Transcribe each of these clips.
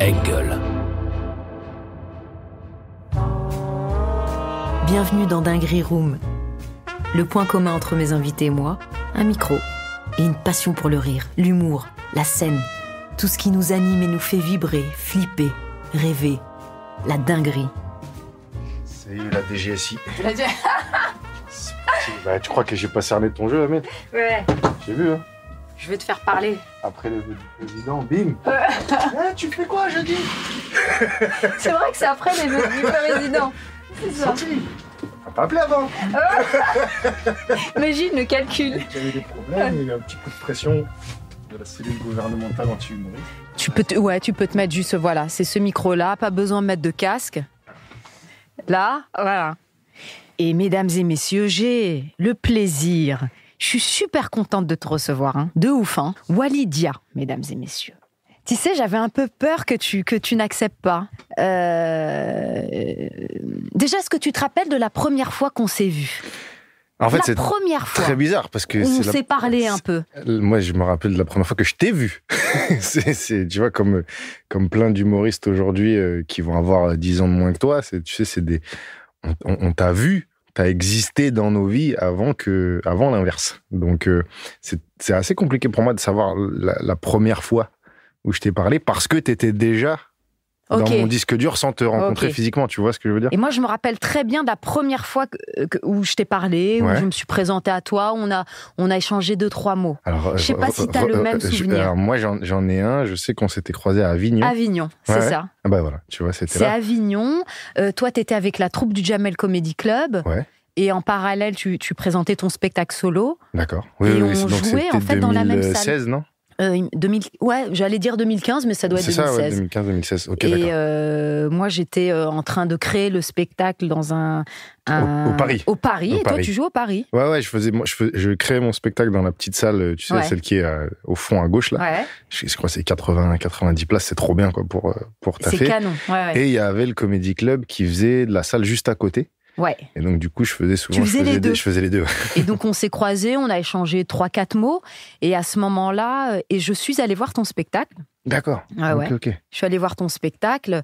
Engel. Bienvenue dans Dinguerie Room. Le point commun entre mes invités et moi, un micro et une passion pour le rire, l'humour, la scène. Tout ce qui nous anime et nous fait vibrer, flipper, rêver. La dinguerie. Salut la DGSI. Tu l'as dit. Bah, tu crois que j'ai pas cerné ton jeu, Ahmed? Ouais. J'ai vu, hein. Je veux te faire parler. Après le vœu du président, bim. Tu fais quoi jeudi? C'est vrai que c'est après les vœux du président. C'est ça. On t'a appelé avant. Imagine le calcul. Il y avait des problèmes, il y a eu un petit coup de pression de la cellule gouvernementale anti-humoriste. Tu peux te mettre juste, voilà, c'est ce micro-là, pas besoin de mettre de casque. Là, voilà. Et mesdames et messieurs, j'ai le plaisir, je suis super contente de te recevoir, hein. De ouf, hein. Walidia, mesdames et messieurs. Tu sais, j'avais un peu peur que tu n'acceptes pas. Déjà, est-ce que tu te rappelles de la première fois qu'on s'est vus? En fait, la c'est première fois. très bizarre parce que On s'est parlé un peu. Moi, je me rappelle de la première fois que je t'ai vu. Tu vois, comme plein d'humoristes aujourd'hui qui vont avoir 10 ans de moins que toi, on t'a vu, t'as existé dans nos vies avant l'inverse. Donc, c'est assez compliqué pour moi de savoir la première fois où je t'ai parlé parce que t'étais déjà dans mon disque dur sans te rencontrer physiquement, tu vois ce que je veux dire? Et moi, je me rappelle très bien de la première fois où je t'ai parlé, où je me suis présentée à toi, on a échangé 2-3 mots. Alors, je sais pas si t'as le même souvenir. Alors moi, j'en ai un, je sais qu'on s'était croisés à Avignon. Avignon, c'est ça. Ah bah voilà, tu vois, c'était là. C'est Avignon, toi, t'étais avec la troupe du Jamel Comedy Club. Ouais. Et en parallèle, tu présentais ton spectacle solo. D'accord. Oui, on jouait en fait dans la même salle. 2016, non? J'allais dire 2015, mais ça doit être 2016. C'est ça, ouais, 2015-2016. Ok, et d'accord. Moi, j'étais en train de créer le spectacle dans au Paris. Au Paris. Et Paris. Toi, tu joues au Paris. Ouais, je créais mon spectacle dans la petite salle, tu sais, celle qui est au fond à gauche, là. Ouais. Je crois que c'est 90 places, c'est trop bien, quoi, pour taffer. C'est canon, ouais. Et il y avait le Comedy Club qui faisait de la salle juste à côté. Ouais. Et donc, du coup, je faisais souvent... Je faisais les deux. Et donc, on s'est croisés, on a échangé 3-4 mots. Et à ce moment-là, je suis allée voir ton spectacle. D'accord. Ok. Je suis allée voir ton spectacle.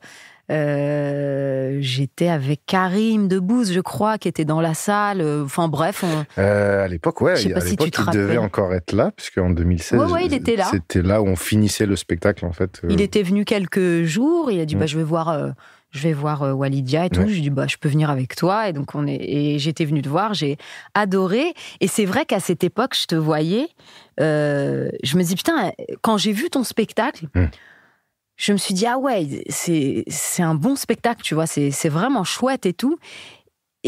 J'étais avec Karim Debbouze, je crois, qui était dans la salle. Enfin, bref. À l'époque, ouais. Je sais pas si tu te rappelles. Il devait encore être là, puisqu'en 2016, il était là. C'était là où on finissait le spectacle, en fait. Il était venu quelques jours. Il a dit, je vais voir Walidia et tout. Je lui ai dit, je peux venir avec toi. Et donc, et j'étais venue te voir, j'ai adoré. Et c'est vrai qu'à cette époque, je te voyais. Je me dis, putain, quand j'ai vu ton spectacle, je me suis dit, ah ouais, c'est un bon spectacle, tu vois, c'est vraiment chouette et tout.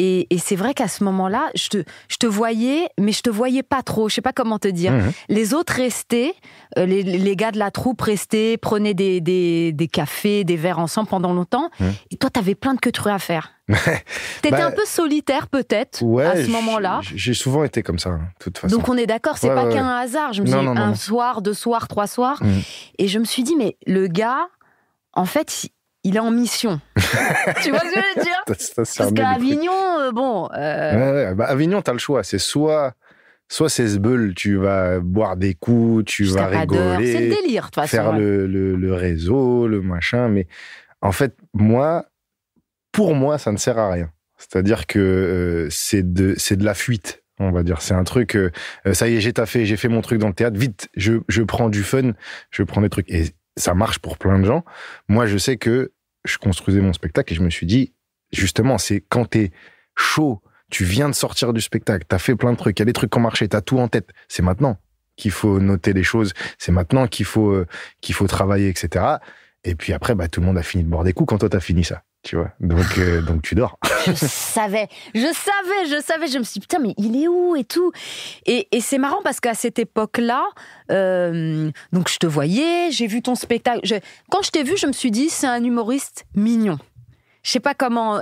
Et c'est vrai qu'à ce moment-là, je te voyais, mais je te voyais pas trop. Je sais pas comment te dire. Les autres restaient, les gars de la troupe restaient, prenaient des cafés, des verres ensemble pendant longtemps. Et toi, t'avais plein de queutrues à faire. T'étais un peu solitaire, peut-être, à ce moment-là. J'ai souvent été comme ça, de toute façon. Donc on est d'accord, c'est pas qu'un hasard. Je me suis dit, un soir, 2 soirs, 3 soirs. Et je me suis dit, mais le gars, en fait, il est en mission. Tu vois ce que je veux dire? Parce qu'à Avignon, Avignon, t'as le choix. C'est soit c'est sbeul, tu vas boire des coups, tu vas rigoler. C'est le délire, de toute façon. Faire le réseau, le machin. Mais en fait, pour moi, ça ne sert à rien. C'est-à-dire que c'est de la fuite, on va dire. C'est un truc, ça y est, j'ai fait mon truc dans le théâtre. Vite, je prends du fun, je prends des trucs. Et ça marche pour plein de gens. Moi, je sais que je construisais mon spectacle et je me suis dit, justement, c'est quand t'es chaud, tu viens de sortir du spectacle, t'as fait plein de trucs, il y a des trucs qui ont marché, t'as tout en tête. C'est maintenant qu'il faut noter les choses, c'est maintenant qu'il faut travailler, etc. Et puis après, tout le monde a fini de boire des coups quand toi t'as fini ça. Tu vois, donc tu dors. Je savais. Je me suis dit, putain, mais il est où et tout. Et c'est marrant parce qu'à cette époque-là, donc je te voyais, j'ai vu ton spectacle. Quand je t'ai vu, je me suis dit, c'est un humoriste mignon. Je sais pas comment,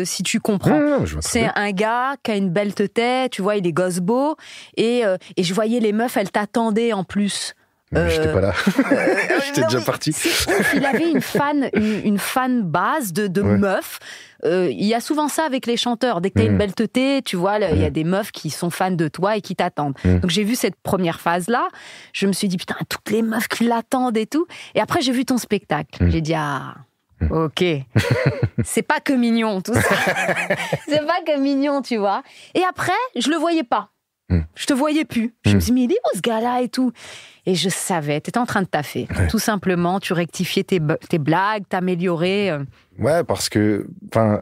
si tu comprends. C'est un gars qui a une belle tête, tu vois, il est gosse beau. Et je voyais les meufs, elles t'attendaient en plus. J'étais pas là. J'étais déjà parti. Il avait une fan base de meufs. Il y a souvent ça avec les chanteurs. Dès que t'as une belle teuté, tu vois, il y a des meufs qui sont fans de toi et qui t'attendent. Donc j'ai vu cette première phase-là. Je me suis dit, putain, toutes les meufs qui l'attendent et tout. Et après, j'ai vu ton spectacle. J'ai dit, ok. C'est pas que mignon, tout ça. C'est pas que mignon, tu vois. Et après, je le voyais pas. Je te voyais plus. Je me suis dit, mais il est où ce gars-là et tout. Et je savais, t'étais en train de taffer. Tout simplement, tu rectifiais tes blagues, t'améliorais. Ouais, parce que,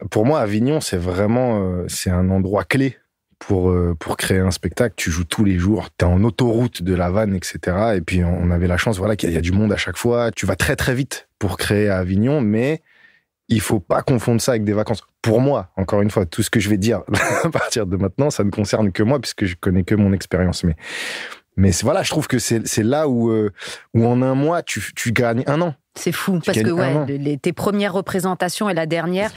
pour moi, Avignon, c'est vraiment, c'est un endroit clé pour créer un spectacle. Tu joues tous les jours, t'es en autoroute de la vanne, etc. Et puis, on avait la chance, qu'il y a du monde à chaque fois. Tu vas très, très vite pour créer à Avignon, mais il faut pas confondre ça avec des vacances. Pour moi, encore une fois, tout ce que je vais dire à partir de maintenant, ça ne concerne que moi, puisque je connais que mon expérience. Mais je trouve que c'est là où en un mois, tu gagnes un an. C'est fou, parce que tes premières représentations et la dernière,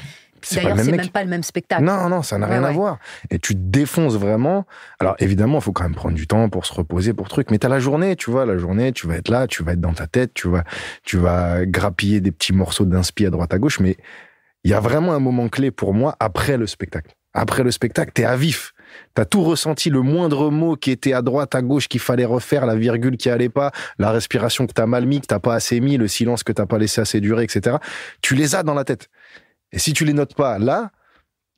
d'ailleurs, c'est même pas le même spectacle. Non, ça n'a rien à voir. Et tu te défonces vraiment. Alors, évidemment, il faut quand même prendre du temps pour se reposer, pour truc. Mais t'as la journée, tu vois. La journée, tu vas être là, tu vas être dans ta tête, tu vas grappiller des petits morceaux d'inspi à droite à gauche. Mais il y a vraiment un moment clé pour moi après le spectacle. Après le spectacle, t'es à vif. T'as tout ressenti, le moindre mot qui était à droite, à gauche, qu'il fallait refaire, la virgule qui allait pas, la respiration que t'as mal mis, que t'as pas assez mis, le silence que t'as pas laissé assez durer, etc. Tu les as dans la tête. Et si tu les notes pas là,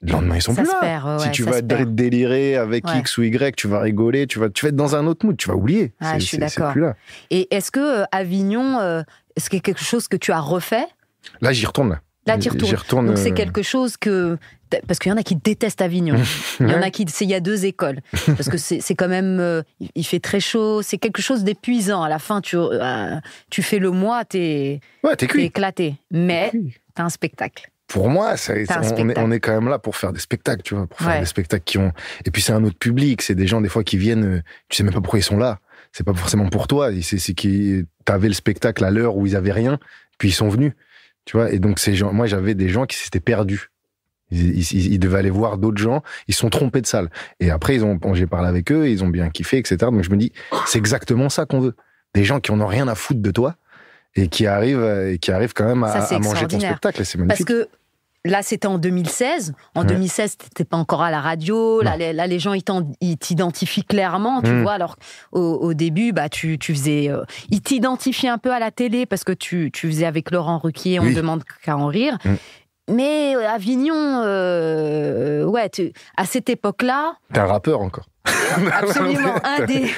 le lendemain, ils sont plus là. Si tu vas délirer avec X ou Y, tu vas rigoler, tu vas être dans un autre mood, tu vas oublier. Je suis d'accord. Plus là. Et est-ce que Avignon, est-ce qu'il y a quelque chose que tu as refait? Là, j'y retourne. Là, tu retournes. Donc, c'est quelque chose que... Parce qu'il y en a qui détestent Avignon. Il y en a il y a deux écoles. Parce que c'est quand même... il fait très chaud. C'est quelque chose d'épuisant. À la fin, tu fais le mois, t'es éclaté. Mais t'as un spectacle. Pour moi, on est quand même là pour faire des spectacles, tu vois, pour faire des spectacles qui ont... Et puis c'est un autre public, c'est des gens des fois qui viennent, tu sais même pas pourquoi ils sont là. C'est pas forcément pour toi, c'est qu'ils t'avais le spectacle à l'heure où ils avaient rien, puis ils sont venus, tu vois. Et donc ces gens, moi j'avais des gens qui s'étaient perdus. Ils devaient aller voir d'autres gens, ils se sont trompés de salle. Et après j'ai parlé avec eux, ils ont bien kiffé, etc. Donc je me dis, c'est exactement ça qu'on veut. Des gens qui en ont rien à foutre de toi. Et qui arrivent quand même à manger ton spectacle, et c'est magnifique. Parce que là, c'était en 2016. En 2016, t'étais pas encore à la radio. Là, les gens, ils t'identifient clairement, tu vois. Alors, au début, tu faisais... ils t'identifiaient un peu à la télé parce que tu faisais avec Laurent Ruquier, On demande qu'à en rire. Mais Avignon, à cette époque-là... T'es un rappeur encore. Absolument, un dé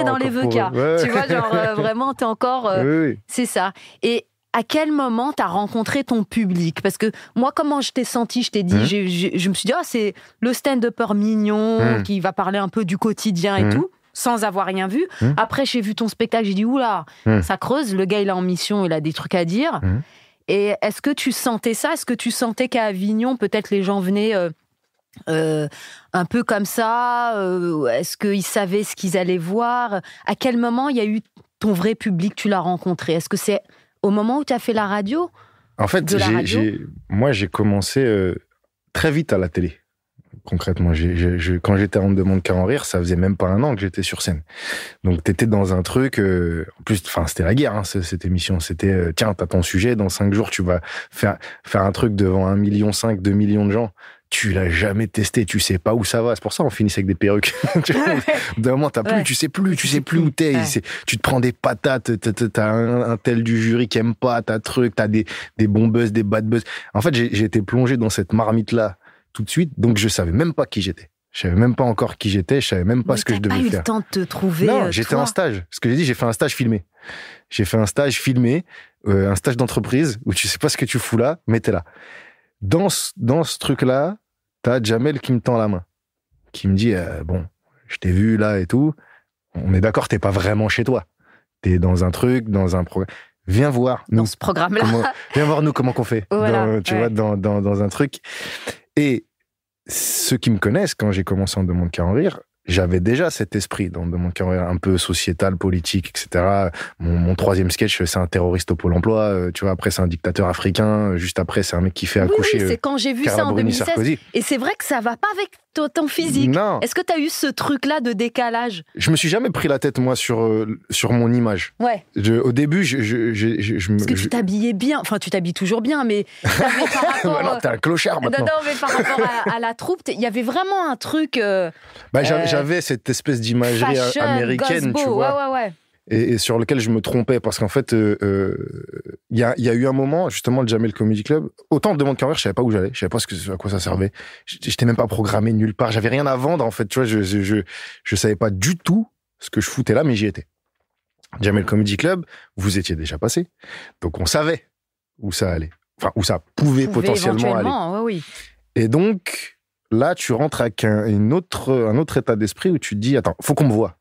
dans les VK. Tu vois, vraiment, t'es encore... C'est ça. Et à quel moment t'as rencontré ton public? Parce que moi, comment je t'ai senti? Je t'ai dit, je me suis dit, c'est le stand-upper mignon qui va parler un peu du quotidien et tout, sans avoir rien vu. Après, j'ai vu ton spectacle, j'ai dit, oula, ça creuse, le gars, il est en mission, il a des trucs à dire. Et est-ce que tu sentais ça? Est-ce que tu sentais qu'à Avignon, peut-être les gens venaient un peu comme ça? Est-ce qu'ils savaient ce qu'ils allaient voir? À quel moment il y a eu ton vrai public? Tu l'as rencontré? Est-ce que c'est au moment où tu as fait la radio? En fait, moi, j'ai commencé très vite à la télé. Concrètement, quand j'étais en demande qu'à en rire, ça faisait même pas un an que j'étais sur scène. Donc, t'étais dans un truc... en plus, c'était la guerre, cette émission. C'était, tiens, t'as ton sujet, dans 5 jours, tu vas faire un truc devant 1,5 million, 2 millions de gens. Tu l'as jamais testé, tu sais pas où ça va. C'est pour ça qu'on finissait avec des perruques. D'un moment, tu sais plus où t'es. Tu te prends des patates, t'as un tel du jury qui aime pas ta truc, t'as des bons buzz, des bad buzz. En fait, j'ai été plongé dans cette marmite-là tout de suite, donc je savais même pas qui j'étais. Je savais même pas encore qui j'étais, je savais même pas ce que je devais faire. T'as pas eu le temps de te trouver. Non, j'étais en stage. Ce que j'ai dit, j'ai fait un stage filmé. J'ai fait un stage filmé, un stage d'entreprise où tu sais pas ce que tu fous là, mais t'es là. Dans ce truc-là, t'as Jamel qui me tend la main, qui me dit bon, je t'ai vu là et tout. On est d'accord, t'es pas vraiment chez toi. T'es dans un truc, dans un programme. Viens voir dans ce programme-là. Viens voir nous comment qu'on fait. Voilà, tu vois, dans un truc. Et ceux qui me connaissent, quand j'ai commencé en demande qu'à en rire, j'avais déjà cet esprit dans demande qu'à en rire, un peu sociétal, politique, etc. Mon troisième sketch, c'est un terroriste au Pôle emploi. Tu vois, après, c'est un dictateur africain. Juste après, c'est un mec qui fait accoucher. Oui, c'est quand j'ai vu ça en 2016. Sarkozy. Et c'est vrai que ça va pas avec ton physique. Non. Est-ce que tu as eu ce truc-là de décalage? Je me suis jamais pris la tête, moi, sur mon image. Ouais. Au début, je Parce que tu t'habillais bien. Enfin, tu t'habilles toujours bien, mais t'avais par rapport... Non, t'es un clochard maintenant. Non, mais par rapport à la troupe, il y avait vraiment un truc... J'avais cette espèce d'imagerie fashion, américaine, gosse tu beau. vois. Ouais. Et sur lequel je me trompais, parce qu'en fait, il y a eu un moment, justement, le Jamel Comedy Club, autant de Demande qu'en rire, je savais pas où j'allais, je savais pas à quoi ça servait. J'étais même pas programmé nulle part, j'avais rien à vendre, en fait, tu vois, je savais pas du tout ce que je foutais là, mais j'y étais. Jamel Comedy Club, vous étiez déjà passé, donc on savait où ça allait, enfin, où ça pouvait potentiellement aller. Oui. Et donc, là, tu rentres avec un autre état d'esprit où tu te dis, attends, faut qu'on me voie.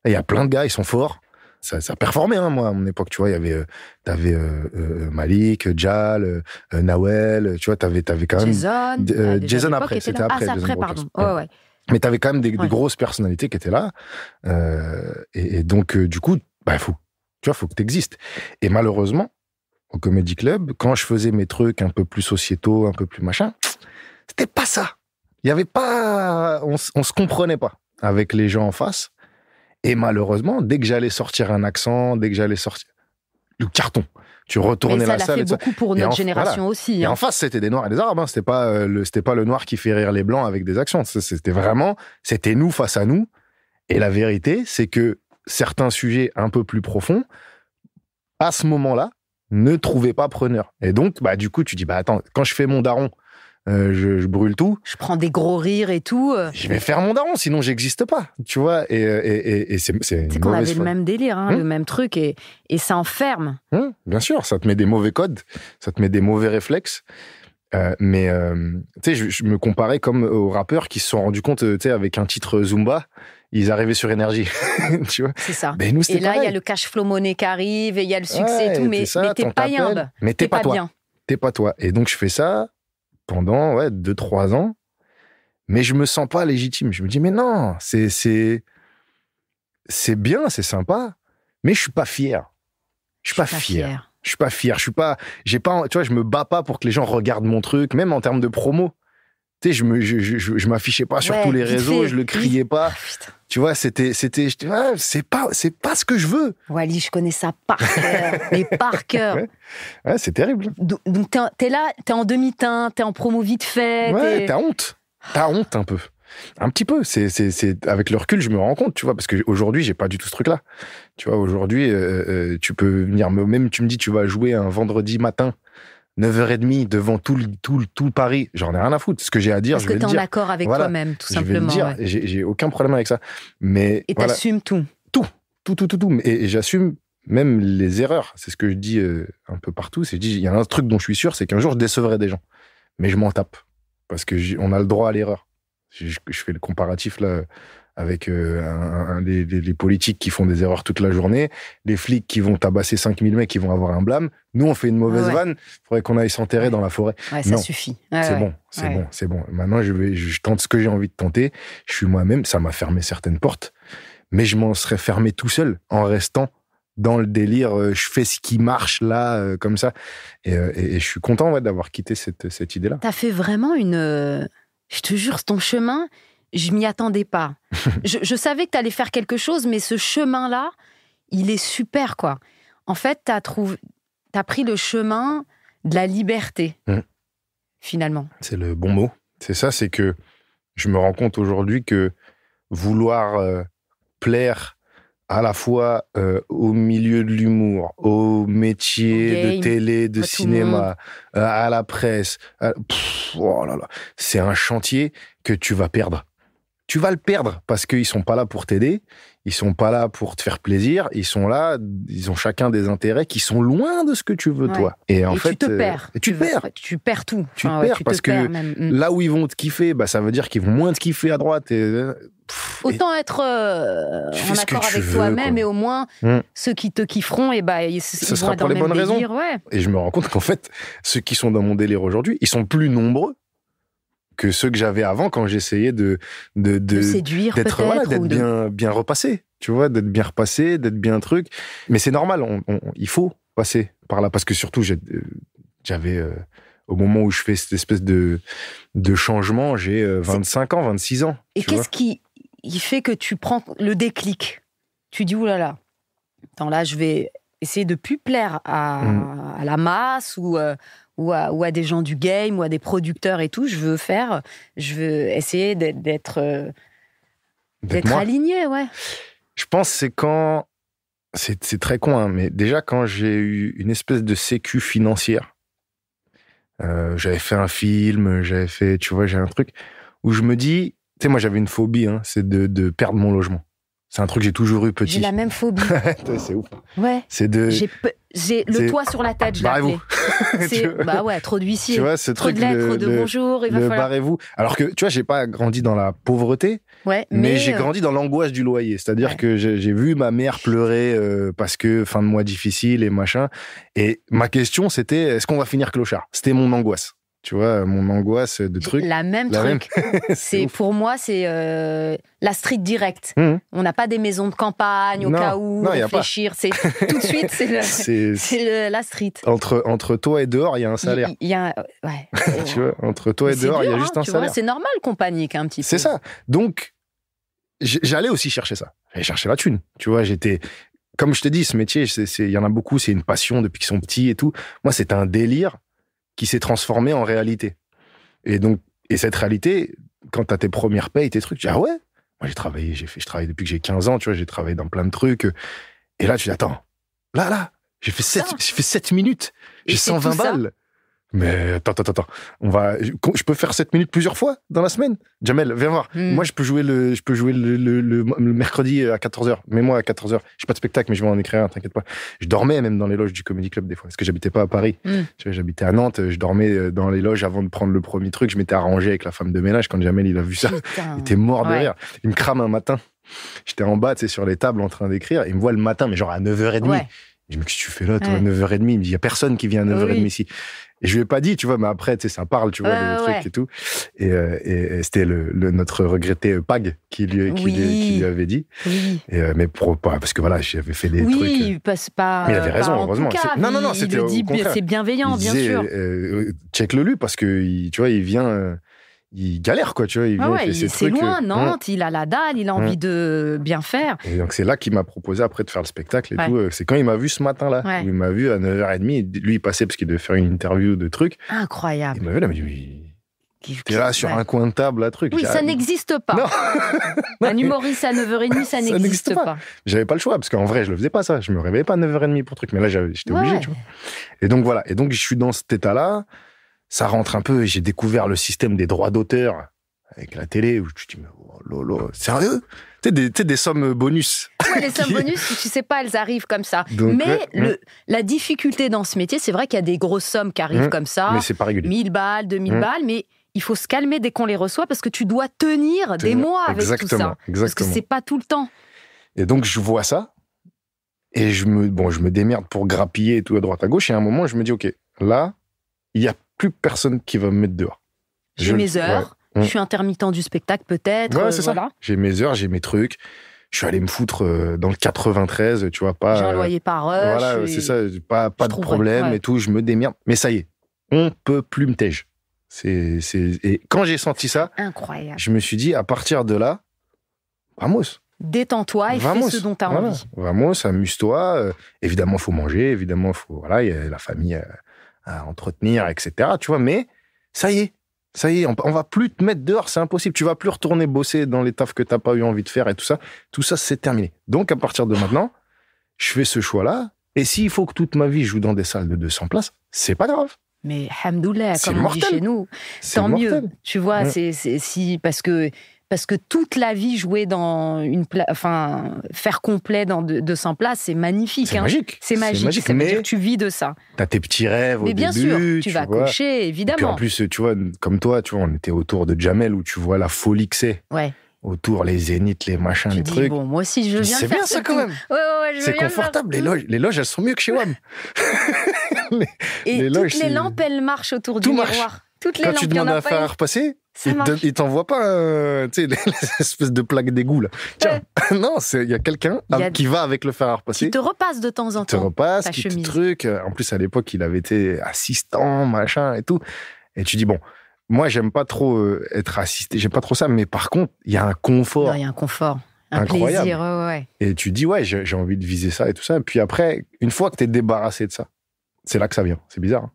Il y a plein de gars, ils sont forts. Ça performait, hein, moi, à mon époque, tu vois. Il y avait, t'avais Malik, Jal, Nawel, tu vois, t'avais quand même... Jason après, c'était après. Ah, c'est après, pardon. Ouais. Mais t'avais quand même des grosses personnalités qui étaient là. Et donc, du coup, faut que t'existes. Et malheureusement, au Comedy Club, quand je faisais mes trucs un peu plus sociétaux, un peu plus machin, c'était pas ça. Il y avait pas... On se comprenait pas avec les gens en face. Et malheureusement, dès que j'allais sortir un accent, dès que j'allais sortir le carton, tu retournais la salle. Ça l'a fait beaucoup pour notre génération aussi. Et hein. en face, c'était des Noirs et des Arabes. Hein. C'était pas le Noir qui fait rire les Blancs avec des accents. C'était nous face à nous. Et la vérité, c'est que certains sujets un peu plus profonds, à ce moment-là, ne trouvaient pas preneur. Et donc, du coup, tu dis, attends, quand je fais mon daron, je brûle tout. Je prends des gros rires et tout. Je vais faire mon daron, sinon j'existe pas, tu vois. Et c'est qu'on avait le même délire, le même truc, et ça enferme. Bien sûr, ça te met des mauvais codes, ça te met des mauvais réflexes. Mais tu sais, je me comparais comme aux rappeurs qui se sont rendus compte, tu sais, avec un titre Zumba, ils arrivaient sur énergie, tu vois. C'est ça. Ben, nous, et là, il pareil. y a le cash flow money qui arrive, et il y a le succès et tout, mais t'es pas yambe. Mais t'es pas toi. Bien. T'es pas toi. Et donc, je fais ça pendant 2-3 ans, mais je me sens pas légitime. Je me dis, mais non, c'est bien, c'est sympa, mais je suis pas fier. Je suis pas fier. Je suis pas fier. Tu vois, je me bats pas pour que les gens regardent mon truc, même en termes de promo. Tu sais, je m'affichais pas sur tous les réseaux, je le criais pas. Putain. Tu vois, c'est pas ce que je veux. Wally, je connais ça par cœur, mais par cœur. Ouais, c'est terrible. Donc t'es là, t'es en demi-teinte, t'es en promo vite fait. Ouais, t'as honte. T'as honte un peu. Un petit peu. C'est avec le recul, je me rends compte, tu vois, parce qu'aujourd'hui, j'ai pas du tout ce truc-là. Tu vois, aujourd'hui, tu peux venir, même tu me dis, tu vas jouer un vendredi matin, 9h30 devant tout le Paris. J'en ai rien à foutre. Ce que j'ai à dire, parce je vais le dire. Parce que t'es en accord avec toi-même, tout simplement. Je vais le dire. Ouais. J'ai aucun problème avec ça. Mais et t'assumes tout. Tout. Et j'assume même les erreurs. C'est ce que je dis un peu partout. Je dis, il y a un truc dont je suis sûr, c'est qu'un jour, je décevrai des gens. Mais je m'en tape. Parce que on a le droit à l'erreur. Je fais le comparatif là avec les politiques qui font des erreurs toute la journée, les flics qui vont tabasser 5000 mecs qui vont avoir un blâme. Nous, on fait une mauvaise vanne, il faudrait qu'on aille s'enterrer dans la forêt. Ouais, ça suffit. C'est bon. Maintenant, je tente ce que j'ai envie de tenter. Je suis moi-même, ça m'a fermé certaines portes, mais je m'en serais fermé tout seul en restant dans le délire, je fais ce qui marche là, comme ça. Et je suis content d'avoir quitté cette idée-là. T'as fait vraiment je te jure, ton chemin, je m'y attendais pas. je savais que t'allais faire quelque chose, mais ce chemin-là, il est super, quoi. En fait, t'as pris le chemin de la liberté, finalement. C'est le bon mot. C'est ça, c'est que je me rends compte aujourd'hui que vouloir plaire à la fois au milieu de l'humour, au métier de télé, de cinéma, à la presse, oh là là, c'est un chantier que tu vas perdre. Tu vas le perdre parce qu'ils sont pas là pour t'aider, ils sont pas là pour te faire plaisir, ils sont là, ils ont chacun des intérêts qui sont loin de ce que tu veux toi. Et en fait, tu te perds. Tu perds. Tu perds tout. Tu perds parce que là où ils vont te kiffer, ça veut dire qu'ils vont moins te kiffer à droite. Autant être en accord avec toi-même, et au moins ceux qui te kifferont, ils vont être dans le même délire. Ouais. Et je me rends compte qu'en fait, ceux qui sont dans mon délire aujourd'hui, ils sont plus nombreux que ceux que j'avais avant quand j'essayais de séduire, d'être bien repassé, tu vois, d'être bien repassé, d'être bien truc. Mais c'est normal, il faut passer par là parce que surtout j'avais au moment où je fais cette espèce de changement, j'ai 25 ans, 26 ans. Et qu'est-ce qui fait que tu prends le déclic? Tu dis, oulala, attends, là, je vais essayer de plus plaire à la masse ou à des gens du game ou à des producteurs et tout. Je veux essayer d'être aligné, ouais. Je pense que c'est quand... C'est très con, hein, mais déjà quand j'ai eu une espèce de sécu financière, j'avais fait un film, j'ai un truc où je me dis, tu sais, moi j'avais une phobie, hein, c'est de perdre mon logement. C'est un truc que j'ai toujours eu petit. J'ai la même phobie. C'est ouf. Ouais. J'ai le toit sur la tête, je l'ai appelé. Bah ouais, trop d'huissiers. Tu vois, ce trop truc, de lettres, de bonjour, il va falloir... barrez-vous. Alors que, tu vois, j'ai pas grandi dans la pauvreté, ouais, mais j'ai grandi dans l'angoisse du loyer. C'est-à-dire que j'ai vu ma mère pleurer parce que fin de mois difficile et machin. Et ma question, c'était, est-ce qu'on va finir clochard? C'était mon angoisse. Tu vois, mon angoisse de trucs. La même truc. Pour moi, c'est la street direct. On n'a pas des maisons de campagne au cas où, réfléchir. C'est tout de suite, c'est la street. Entre toi et dehors, il y a un salaire. Ouais. Tu vois, entre toi et dehors, il y a juste un salaire. Vois, c'est normal qu'on panique un petit peu. C'est ça. Donc, j'allais aussi chercher ça. J'allais chercher la thune. Tu vois, comme je t'ai dit, ce métier, il y en a beaucoup, c'est une passion depuis qu'ils sont petits et tout. Moi, c'est un délire qui s'est transformé en réalité. Et cette réalité, quand t'as tes premières payes, tes trucs, tu dis, ah ouais, moi je travaille depuis que j'ai 15 ans, tu vois, j'ai travaillé dans plein de trucs. Et là, tu dis, attends, là, j'ai fait 7 minutes, j'ai 120 balles. Mais attends, je peux faire 7 minutes plusieurs fois dans la semaine? Jamel, viens voir. Moi, je peux jouer le mercredi à 14h. Mets-moi à 14h. J'ai pas de spectacle, mais je vais en écrire un, t'inquiète pas. Je dormais même dans les loges du Comedy Club des fois, parce que j'habitais pas à Paris. Tu vois, j'habitais à Nantes, je dormais dans les loges avant de prendre le premier truc. Je m'étais arrangé avec la femme de ménage quand Jamel, il a vu ça. Putain. Il était mort de rire. Il me crame un matin. J'étais en bas, tu sais, sur les tables en train d'écrire. Il me voit le matin, mais genre à 9h30. Ouais. Je me dis, qu'est-ce que tu fais là, toi, à 9h30? Il me dit, il y a personne qui vient à 9h30 ici. Et je lui ai pas dit, tu vois, mais après, tu sais, ça parle, tu vois, le truc et tout. Et c'était notre regretté Pag qui lui avait dit. Oui. Mais parce que voilà, j'avais fait des trucs. Oui, passe pas. Mais il avait raison, heureusement. Non, c'était au contraire. C'est bienveillant, bien sûr. Check-le parce que, tu vois, il vient. Il galère, quoi, tu vois. Il fait ses c'est trucs, loin, Nantes, il a la dalle, il a envie de bien faire. Et donc, c'est là qu'il m'a proposé après de faire le spectacle et tout. C'est quand il m'a vu ce matin-là. Ouais. Il m'a vu à 9h30. Lui, il passait parce qu'il devait faire une interview de trucs. Incroyable. Il m'a vu là, il m'a dit, t'es là sur un coin de table, là, truc. Oui, ça n'existe pas. Non. Un humoriste à 9h30, ça n'existe pas. J'avais pas le choix, parce qu'en vrai, je le faisais pas, ça. Je me réveillais pas à 9h30 pour truc. Mais là, j'étais obligé, tu vois. Et donc, voilà. Et donc, je suis dans cet état-là. Ça rentre un peu. J'ai découvert le système des droits d'auteur avec la télé, où tu te dis, mais oh, lolo, sérieux? Tu sais, des sommes bonus. Ouais, les sommes bonus, tu sais pas, elles arrivent comme ça. Donc, mais la difficulté dans ce métier, c'est vrai qu'il y a des grosses sommes qui arrivent comme ça. Mais c'est pas régulier. 1000 balles, 2000 balles, mais il faut se calmer dès qu'on les reçoit parce que tu dois tenir des mois avec tout ça. Parce que c'est pas tout le temps. Et donc, je vois ça, et je me démerde pour grappiller et tout à droite à gauche, et à un moment, je me dis, OK, là, il y a plus personne qui va me mettre dehors. J'ai mes heures. Je suis intermittent du spectacle, peut-être. Ouais, c'est ça. J'ai mes heures, j'ai mes trucs. Je suis allé me foutre dans le 93, tu vois, pas... J'ai un loyer par heure. Voilà, c'est ça, pas de problème et tout, je me démerde. Mais ça y est, on peut plus me tège. Et quand j'ai senti ça, incroyable. Je me suis dit, à partir de là, vamos. Détends-toi et fais ce dont tu as envie. Vamos, amuse-toi. Évidemment, il faut manger, évidemment, il y a la famille à entretenir, etc. Tu vois, mais ça y est, on va plus te mettre dehors, c'est impossible. Tu vas plus retourner bosser dans les tafs que t'as pas eu envie de faire et tout ça. Tout ça, c'est terminé. Donc, à partir de maintenant, je fais ce choix-là. Et s'il faut que toute ma vie je joue dans des salles de 200 places, c'est pas grave. Mais hamdoulah, comme on dit chez nous, tant mieux. Tu vois, parce que toute la vie jouer dans faire complet dans 200 places, c'est magnifique. C'est magique. C'est magique. Ça veut dire que tu vis de ça. T'as tes petits rêves au début. Mais bien sûr, tu vas cocher, évidemment. Et puis en plus, tu vois, comme toi, tu vois, on était autour de Jamel où tu vois la folie que c'est. Ouais. Autour, les zéniths, les machins, les trucs. Bon, moi aussi, je viens de faire c'est bien ça quand même. Ouais, c'est confortable. Les loges, elles sont mieux que chez WAM. Et toutes les lampes, elles marchent autour du miroir. Quand tu demandes à faire repasser, Il t'envoie pas, tu sais, les espèces de plaques d'égout, là. Tiens, non, il y a quelqu'un qui va avec le fer à repasser. Qui te repasse de temps en temps. Te repasse, ta qui chemise. te truc. En plus, à l'époque, il avait été assistant, machin et tout. Et tu dis, bon, moi, j'aime pas trop être assisté, j'aime pas trop ça, mais par contre, il y a un confort. Il y a un confort, un incroyable. plaisir, ouais. Et tu dis, ouais, j'ai envie de viser ça et tout ça. Et puis après, une fois que t'es débarrassé de ça, c'est là que ça vient. C'est bizarre, hein.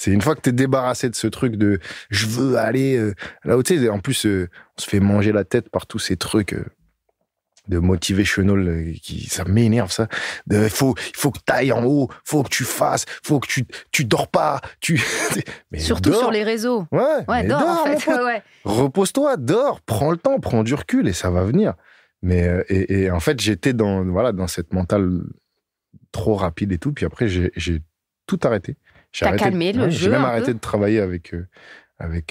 C'est une fois que t'es débarrassé de ce truc de je veux aller là où tu sais, en plus on se fait manger la tête par tous ces trucs de motivational ça m'énerve ça. Il faut que t'ailles en haut, faut que tu fasses, faut que tu dors pas, mais surtout dors. sur les réseaux. Ouais, dors en fait. mon pote. Ouais. Repose-toi, dors, prends le temps, prends du recul et ça va venir. Mais et en fait, j'étais dans cette mentale trop rapide et tout, puis après j'ai tout arrêté. T'as calmé le jeu. J'ai même arrêté de travailler avec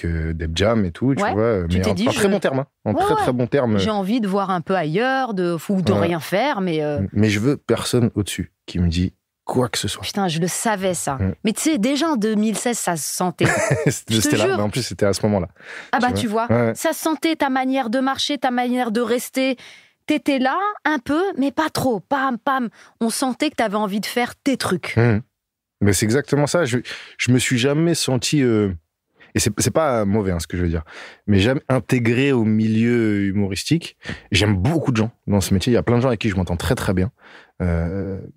Def Jam et tout, tu vois, mais en très bon terme. En très bon terme. J'ai envie de voir un peu ailleurs, de rien faire, mais. Mais je veux personne au-dessus qui me dit quoi que ce soit. Putain, je le savais ça. Mais tu sais, déjà en 2016, ça se sentait. C'était là, mais en plus c'était à ce moment-là. Ah bah tu vois, ça se sentait, ta manière de marcher, ta manière de rester. T'étais là un peu, mais pas trop. Pam, pam. On sentait que t'avais envie de faire tes trucs. Mais c'est exactement ça. Je me suis jamais senti, et c'est pas mauvais ce que je veux dire, mais jamais intégré au milieu humoristique. J'aime beaucoup de gens dans ce métier. Il y a plein de gens avec qui je m'entends très très bien.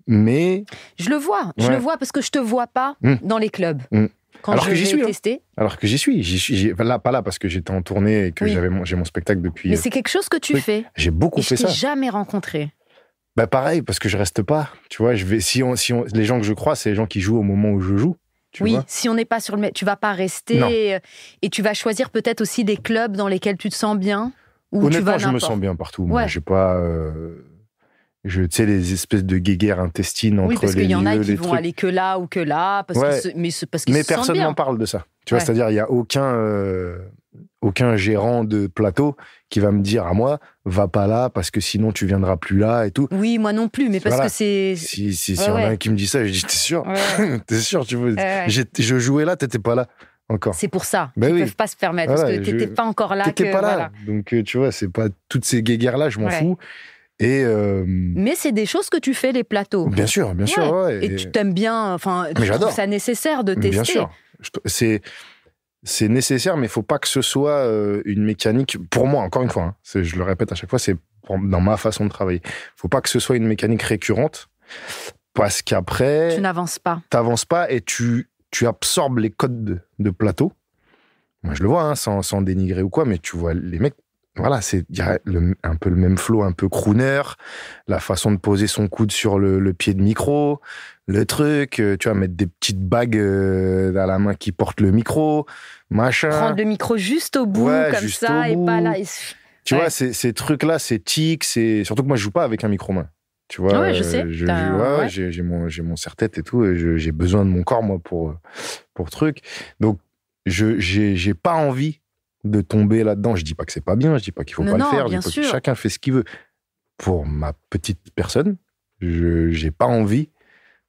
Mais je le vois parce que je te vois pas dans les clubs. Quand alors que j'y suis. Testé. Alors que j'y suis. Là, pas là parce que j'étais en tournée et que j'ai mon spectacle depuis. Mais c'est quelque chose que tu fais. J'ai beaucoup fait ça. Je t'ai jamais rencontré. Bah pareil, parce que je reste pas. Tu vois, les gens que je crois, c'est les gens qui jouent au moment où je joue. Tu vois, si on n'est pas sur le, tu vas pas rester et tu vas choisir peut-être aussi des clubs dans lesquels tu te sens bien. Ou honnêtement, tu vas je me sens bien partout. Moi, j'ai pas, tu sais, les espèces de guéguerres intestines entre les lieux. Oui, parce qu'il y en a qui vont aller que là ou que là, parce qu'ils mais se sentent bien. Personne n'en parle de ça. Tu vois, c'est-à-dire, il y a aucun gérant de plateau qui va me dire à moi, va pas là parce que sinon tu viendras plus là et tout. Oui, moi non plus, mais parce que c'est. Si y en a un qui me dit ça, je dis, t'es sûr? T'es sûr, tu veux? Je jouais là, t'étais pas là encore. C'est pour ça. Ils peuvent pas se permettre parce que t'étais pas encore là. T'étais pas là. Donc, tu vois, c'est pas toutes ces guéguerres-là, je m'en fous. Et mais c'est des choses que tu fais, les plateaux. Bien sûr. Et tu t'aimes bien, enfin, tu trouves ça nécessaire de tester. Bien sûr. C'est nécessaire, mais il faut pas que ce soit une mécanique. Pour moi, encore une fois, je le répète à chaque fois, c'est dans ma façon de travailler. Faut pas que ce soit une mécanique récurrente, parce qu'après tu n'avances pas. T'avances pas et tu absorbes les codes de plateau. Moi, je le vois, sans dénigrer ou quoi, mais tu vois les mecs. Voilà, il y a un peu le même flow, un peu crooner, la façon de poser son coude sur le pied de micro, le truc, tu vois, mettre des petites bagues à la main qui portent le micro, machin. Prendre le micro juste au bout, comme ça, et pas là. Tu vois, ces trucs-là, ces tics, surtout que moi, je joue pas avec un micro-main. Tu vois, ouais, je sais. J'ai mon serre-tête et tout, et j'ai besoin de mon corps, moi, pour truc. Donc, j'ai pas envie de tomber là-dedans. Je dis pas que c'est pas bien, je dis pas qu'il faut pas le faire, bien sûr. Chacun fait ce qu'il veut. Pour ma petite personne, j'ai pas envie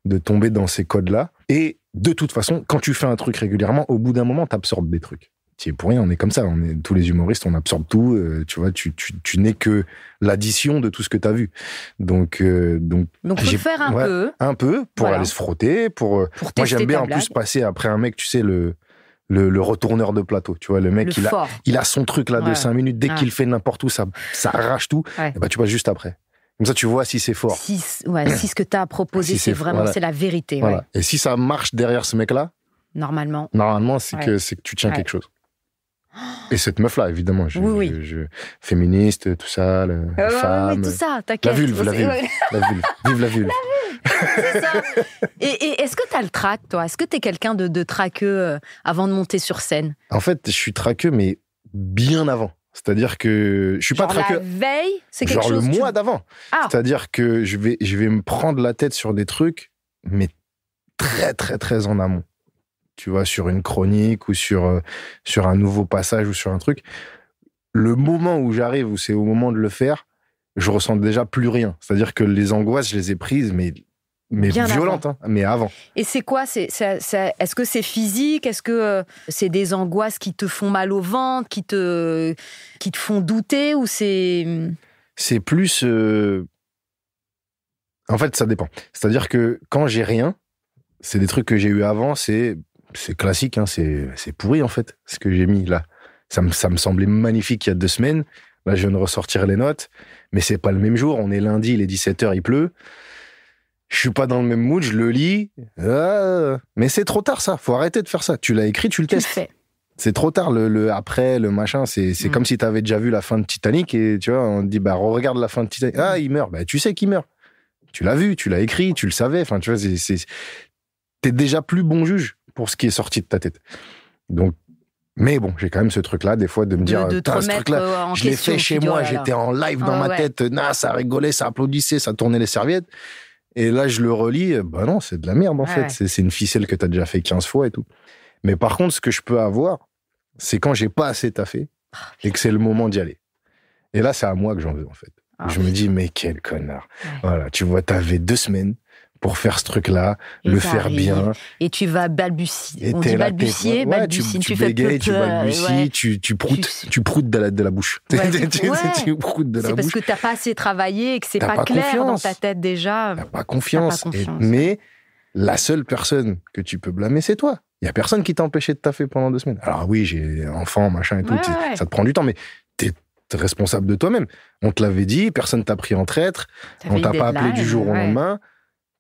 de tomber dans ces codes-là. Et de toute façon, quand tu fais un truc régulièrement, au bout d'un moment, t'absorbes des trucs. Tu es pour rien, on est comme ça. Tous les humoristes, on absorbe tout. Tu vois, tu n'es que l'addition de tout ce que t'as vu. Donc faut le faire un peu pour aller se frotter. Pour moi, j'aime bien en plus passer après un mec, tu sais, le retourneur de plateau, tu vois, le mec, il a son truc là de 5 minutes, dès qu'il fait n'importe où, ça arrache tout, et bah tu passes juste après. Comme ça, tu vois si c'est fort. Si ce que tu as proposé, c'est vraiment, c'est la vérité. Voilà. Ouais. Et si ça marche derrière ce mec-là, normalement, c'est que tu tiens quelque chose. Et cette meuf-là, évidemment, féministe, tout ça, femme. tout ça, t'inquiète. La vulve. Vive la vulve. C'est ça. Et est-ce que t'as le trac, toi? Est-ce que t'es quelqu'un de traqueux avant de monter sur scène? En fait, je suis traqueux, mais bien avant. C'est-à-dire que je suis pas traqueux. La veille, c'est quelque chose. Genre le mois d'avant. C'est-à-dire que je vais me prendre la tête sur des trucs, mais très, très, très en amont. Tu vois, sur une chronique ou sur un nouveau passage ou sur un truc. Le moment où j'arrive, où c'est au moment de le faire, je ressens déjà plus rien. C'est-à-dire que les angoisses, je les ai prises, mais mais Bien violente, hein, mais avant. Et c'est quoi est-ce que c'est physique? Est-ce que c'est des angoisses qui te font mal au ventre, qui te font douter, ou c'est... C'est plus... En fait, ça dépend. C'est-à-dire que quand j'ai rien, c'est des trucs que j'ai eu avant, c'est classique, hein, c'est pourri en fait, ce que j'ai mis là. Ça me semblait magnifique il y a 2 semaines. Là, je viens de ressortir les notes, mais c'est pas le même jour. On est lundi, il est 17h, il pleut. Je suis pas dans le même mood, je le lis. Mais c'est trop tard, ça. Faut arrêter de faire ça. Tu l'as écrit, tu le testes. C'est trop tard, le après, le machin. C'est comme si t'avais déjà vu la fin de Titanic et tu vois, on te dit, bah, regarde la fin de Titanic. Ah, il meurt. Bah, tu sais qu'il meurt. Tu l'as vu, tu l'as écrit, tu le savais. Enfin, tu vois, t'es déjà plus bon juge pour ce qui est sorti de ta tête. Donc, mais bon, j'ai quand même ce truc-là, des fois, de me dire, de te ce truc-là, je l'ai fait chez moi, j'étais en live dans ma tête, ça rigolait, ça applaudissait, ça tournait les serviettes. Et là, je le relis, bah non, c'est de la merde, en fait. C'est une ficelle que t'as déjà fait 15 fois et tout. Mais par contre, ce que je peux avoir, c'est quand j'ai pas assez taffé et que c'est le moment d'y aller. Et là, c'est à moi que j'en veux, en fait. Je me dis, mais quel connard. Voilà, tu vois, t'avais 2 semaines pour faire ce truc-là, le faire bien. Et tu vas balbutier. On dit balbutier, tu bégayes, tu balbuties, tu proutes de la bouche. Tu proutes de la bouche. C'est parce que t'as pas assez travaillé et que c'est pas clair dans ta tête déjà. T'as pas confiance. Mais la seule personne que tu peux blâmer, c'est toi. Il y a personne qui t'a empêché de taffer pendant 2 semaines. Alors oui, j'ai enfant, machin et tout, ça te prend du temps, mais t'es responsable de toi-même. On te l'avait dit, personne t'a pris en traître, on t'a pas appelé du jour au lendemain.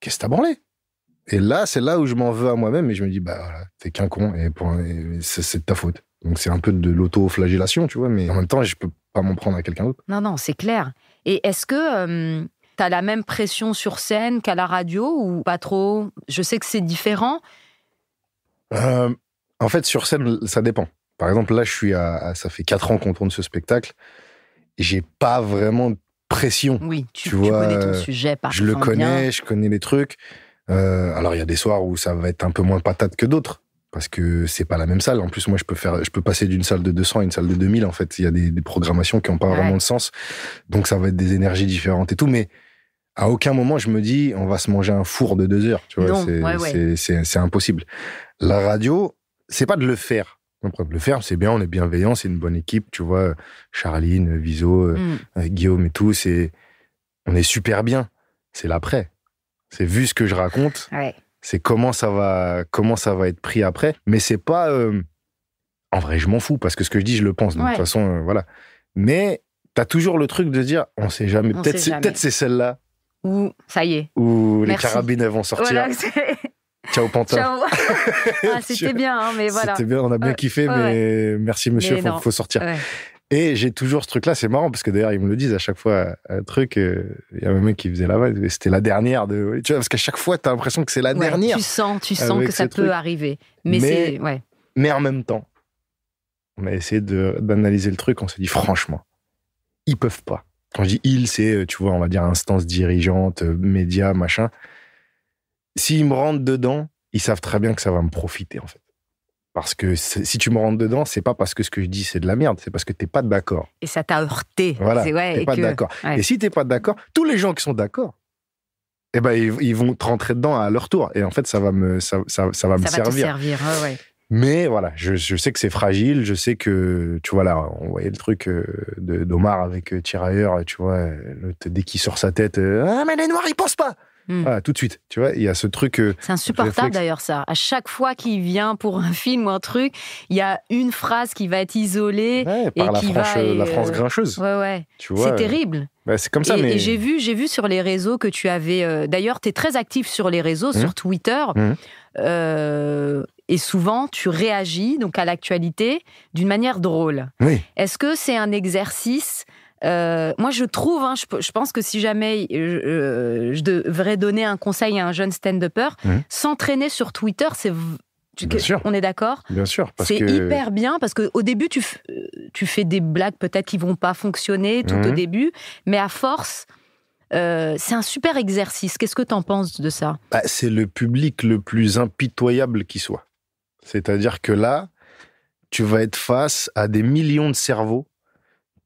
Qu'est-ce que t'as branlé? Et là, c'est là où je m'en veux à moi-même et je me dis, bah voilà, t'es qu'un con et c'est de ta faute. Donc c'est un peu de l'auto-flagellation, tu vois, mais en même temps, je peux pas m'en prendre à quelqu'un d'autre. Non, c'est clair. Et est-ce que t'as la même pression sur scène qu'à la radio ou pas trop? Je sais que c'est différent. En fait, sur scène, ça dépend. Par exemple, là, je suis ça fait 4 ans qu'on tourne ce spectacle. J'ai pas vraiment de pression. Oui, tu connais ton sujet par Je le connais, je connais les trucs. Alors, il y a des soirs où ça va être un peu moins patate que d'autres, parce que c'est pas la même salle. En plus, moi, je peux passer d'une salle de 200 à une salle de 2000, en fait. Il y a des programmations qui n'ont pas vraiment de sens. Donc, ça va être des énergies différentes et tout. Mais à aucun moment, je me dis, on va se manger un four de 2 heures. Tu vois, c'est impossible. La radio, c'est pas de le faire. Le faire, c'est bien, on est bienveillant, c'est une bonne équipe, tu vois. Charline, Viso, Guillaume et tout, on est super bien. C'est l'après. C'est vu ce que je raconte. C'est comment ça va être pris après. Mais c'est pas... En vrai, je m'en fous, parce que ce que je dis, je le pense. Donc, de toute façon, voilà. Mais t'as toujours le truc de dire, on sait jamais. Peut-être c'est celle-là. Ou, ça y est. Où les carabines, elles vont sortir. Voilà, ciao, Pantin. Ciao. C'était bien, hein, mais voilà. C'était bien, on a bien kiffé, mais merci, monsieur, faut sortir. Et j'ai toujours ce truc-là, c'est marrant, parce que d'ailleurs, ils me le disent à chaque fois, un truc, il y a un mec qui faisait là-bas, c'était la dernière tu vois, parce qu'à chaque fois, t'as l'impression que c'est la dernière. Tu sens que ça peut arriver. Mais en même temps, on a essayé d'analyser le truc, on s'est dit, franchement, ils peuvent pas. Quand je dis ils, c'est, tu vois, on va dire instance dirigeante, médias, machin. S'ils me rentrent dedans, ils savent très bien que ça va me profiter, en fait. Parce que si tu me rentres dedans, c'est pas parce que ce que je dis, c'est de la merde, c'est parce que t'es pas d'accord. Et ça t'a heurté. Voilà, t'es pas d'accord. Et si t'es pas d'accord, tous les gens qui sont d'accord, eh ben, ils vont te rentrer dedans à leur tour. Et en fait, ça va me servir. Ça va te servir, Mais voilà, je sais que c'est fragile, je sais que, tu vois, là, on voyait le truc d'Omar avec Tirailleur, tu vois, dès qu'il sort sa tête, ah, mais les Noirs, ils pensent pas! Voilà, tout de suite, tu vois, il y a ce truc... c'est insupportable d'ailleurs, ça. À chaque fois qu'il vient pour un film ou un truc, il y a une phrase qui va être isolée. Par la France grincheuse. Tu vois, c'est terrible. C'est comme ça, et j'ai vu sur les réseaux que tu avais... d'ailleurs, tu es très actif sur les réseaux, sur Twitter. Et souvent, tu réagis donc à l'actualité d'une manière drôle. Oui. Est-ce que c'est un exercice... moi, je trouve, je pense que si jamais je devrais donner un conseil à un jeune stand-upper, s'entraîner sur Twitter, c'est... Bien sûr. On est d'accord ? Bien sûr. C'est hyper bien, parce qu'au début, tu fais des blagues peut-être qui vont pas fonctionner tout au début, mais à force... c'est un super exercice. Qu'est-ce que t'en penses de ça ? C'est le public le plus impitoyable qui soit. C'est-à-dire que là, tu vas être face à des millions de cerveaux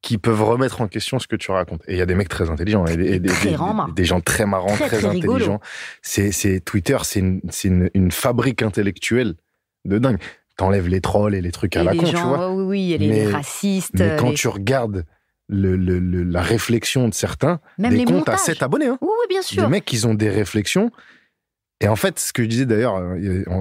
qui peuvent remettre en question ce que tu racontes. Et il y a des mecs très intelligents, et des gens très marrants, très intelligents. Twitter, c'est une fabrique intellectuelle de dingue. T'enlèves les trolls et les trucs à la con, tu vois. Oui, et les racistes. Mais quand tu regardes la réflexion de certains, même des comptes à 7 abonnés. Hein. Oui, bien sûr. Des mecs, ils ont des réflexions. Et en fait, ce que je disais d'ailleurs,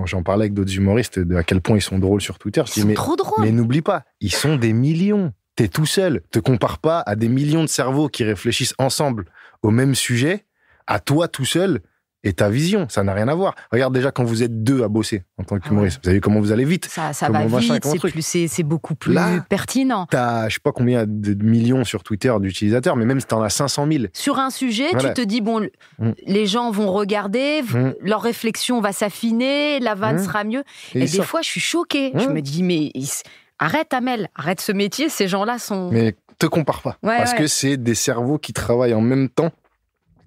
j'en parlais avec d'autres humoristes, de à quel point ils sont drôles sur Twitter. Ils sont trop drôles. Mais n'oublie pas, ils sont des millions. T'es tout seul. Te compare pas à des millions de cerveaux qui réfléchissent ensemble au même sujet, à toi tout seul et ta vision. Ça n'a rien à voir. Regarde déjà quand vous êtes 2 à bosser en tant qu'humoriste. Vous avez vu comment vous allez vite. Ça va vite, c'est beaucoup plus pertinent. T'as, je sais pas combien de millions sur Twitter d'utilisateurs, mais même si t'en as 500 000. Sur un sujet, tu te dis, bon, les gens vont regarder, leur réflexion va s'affiner, la vanne sera mieux. Et des fois, je suis choquée. Je me dis, mais arrête Amel, arrête ce métier, ces gens-là sont... Mais te compare pas. Parce que c'est des cerveaux qui travaillent en même temps.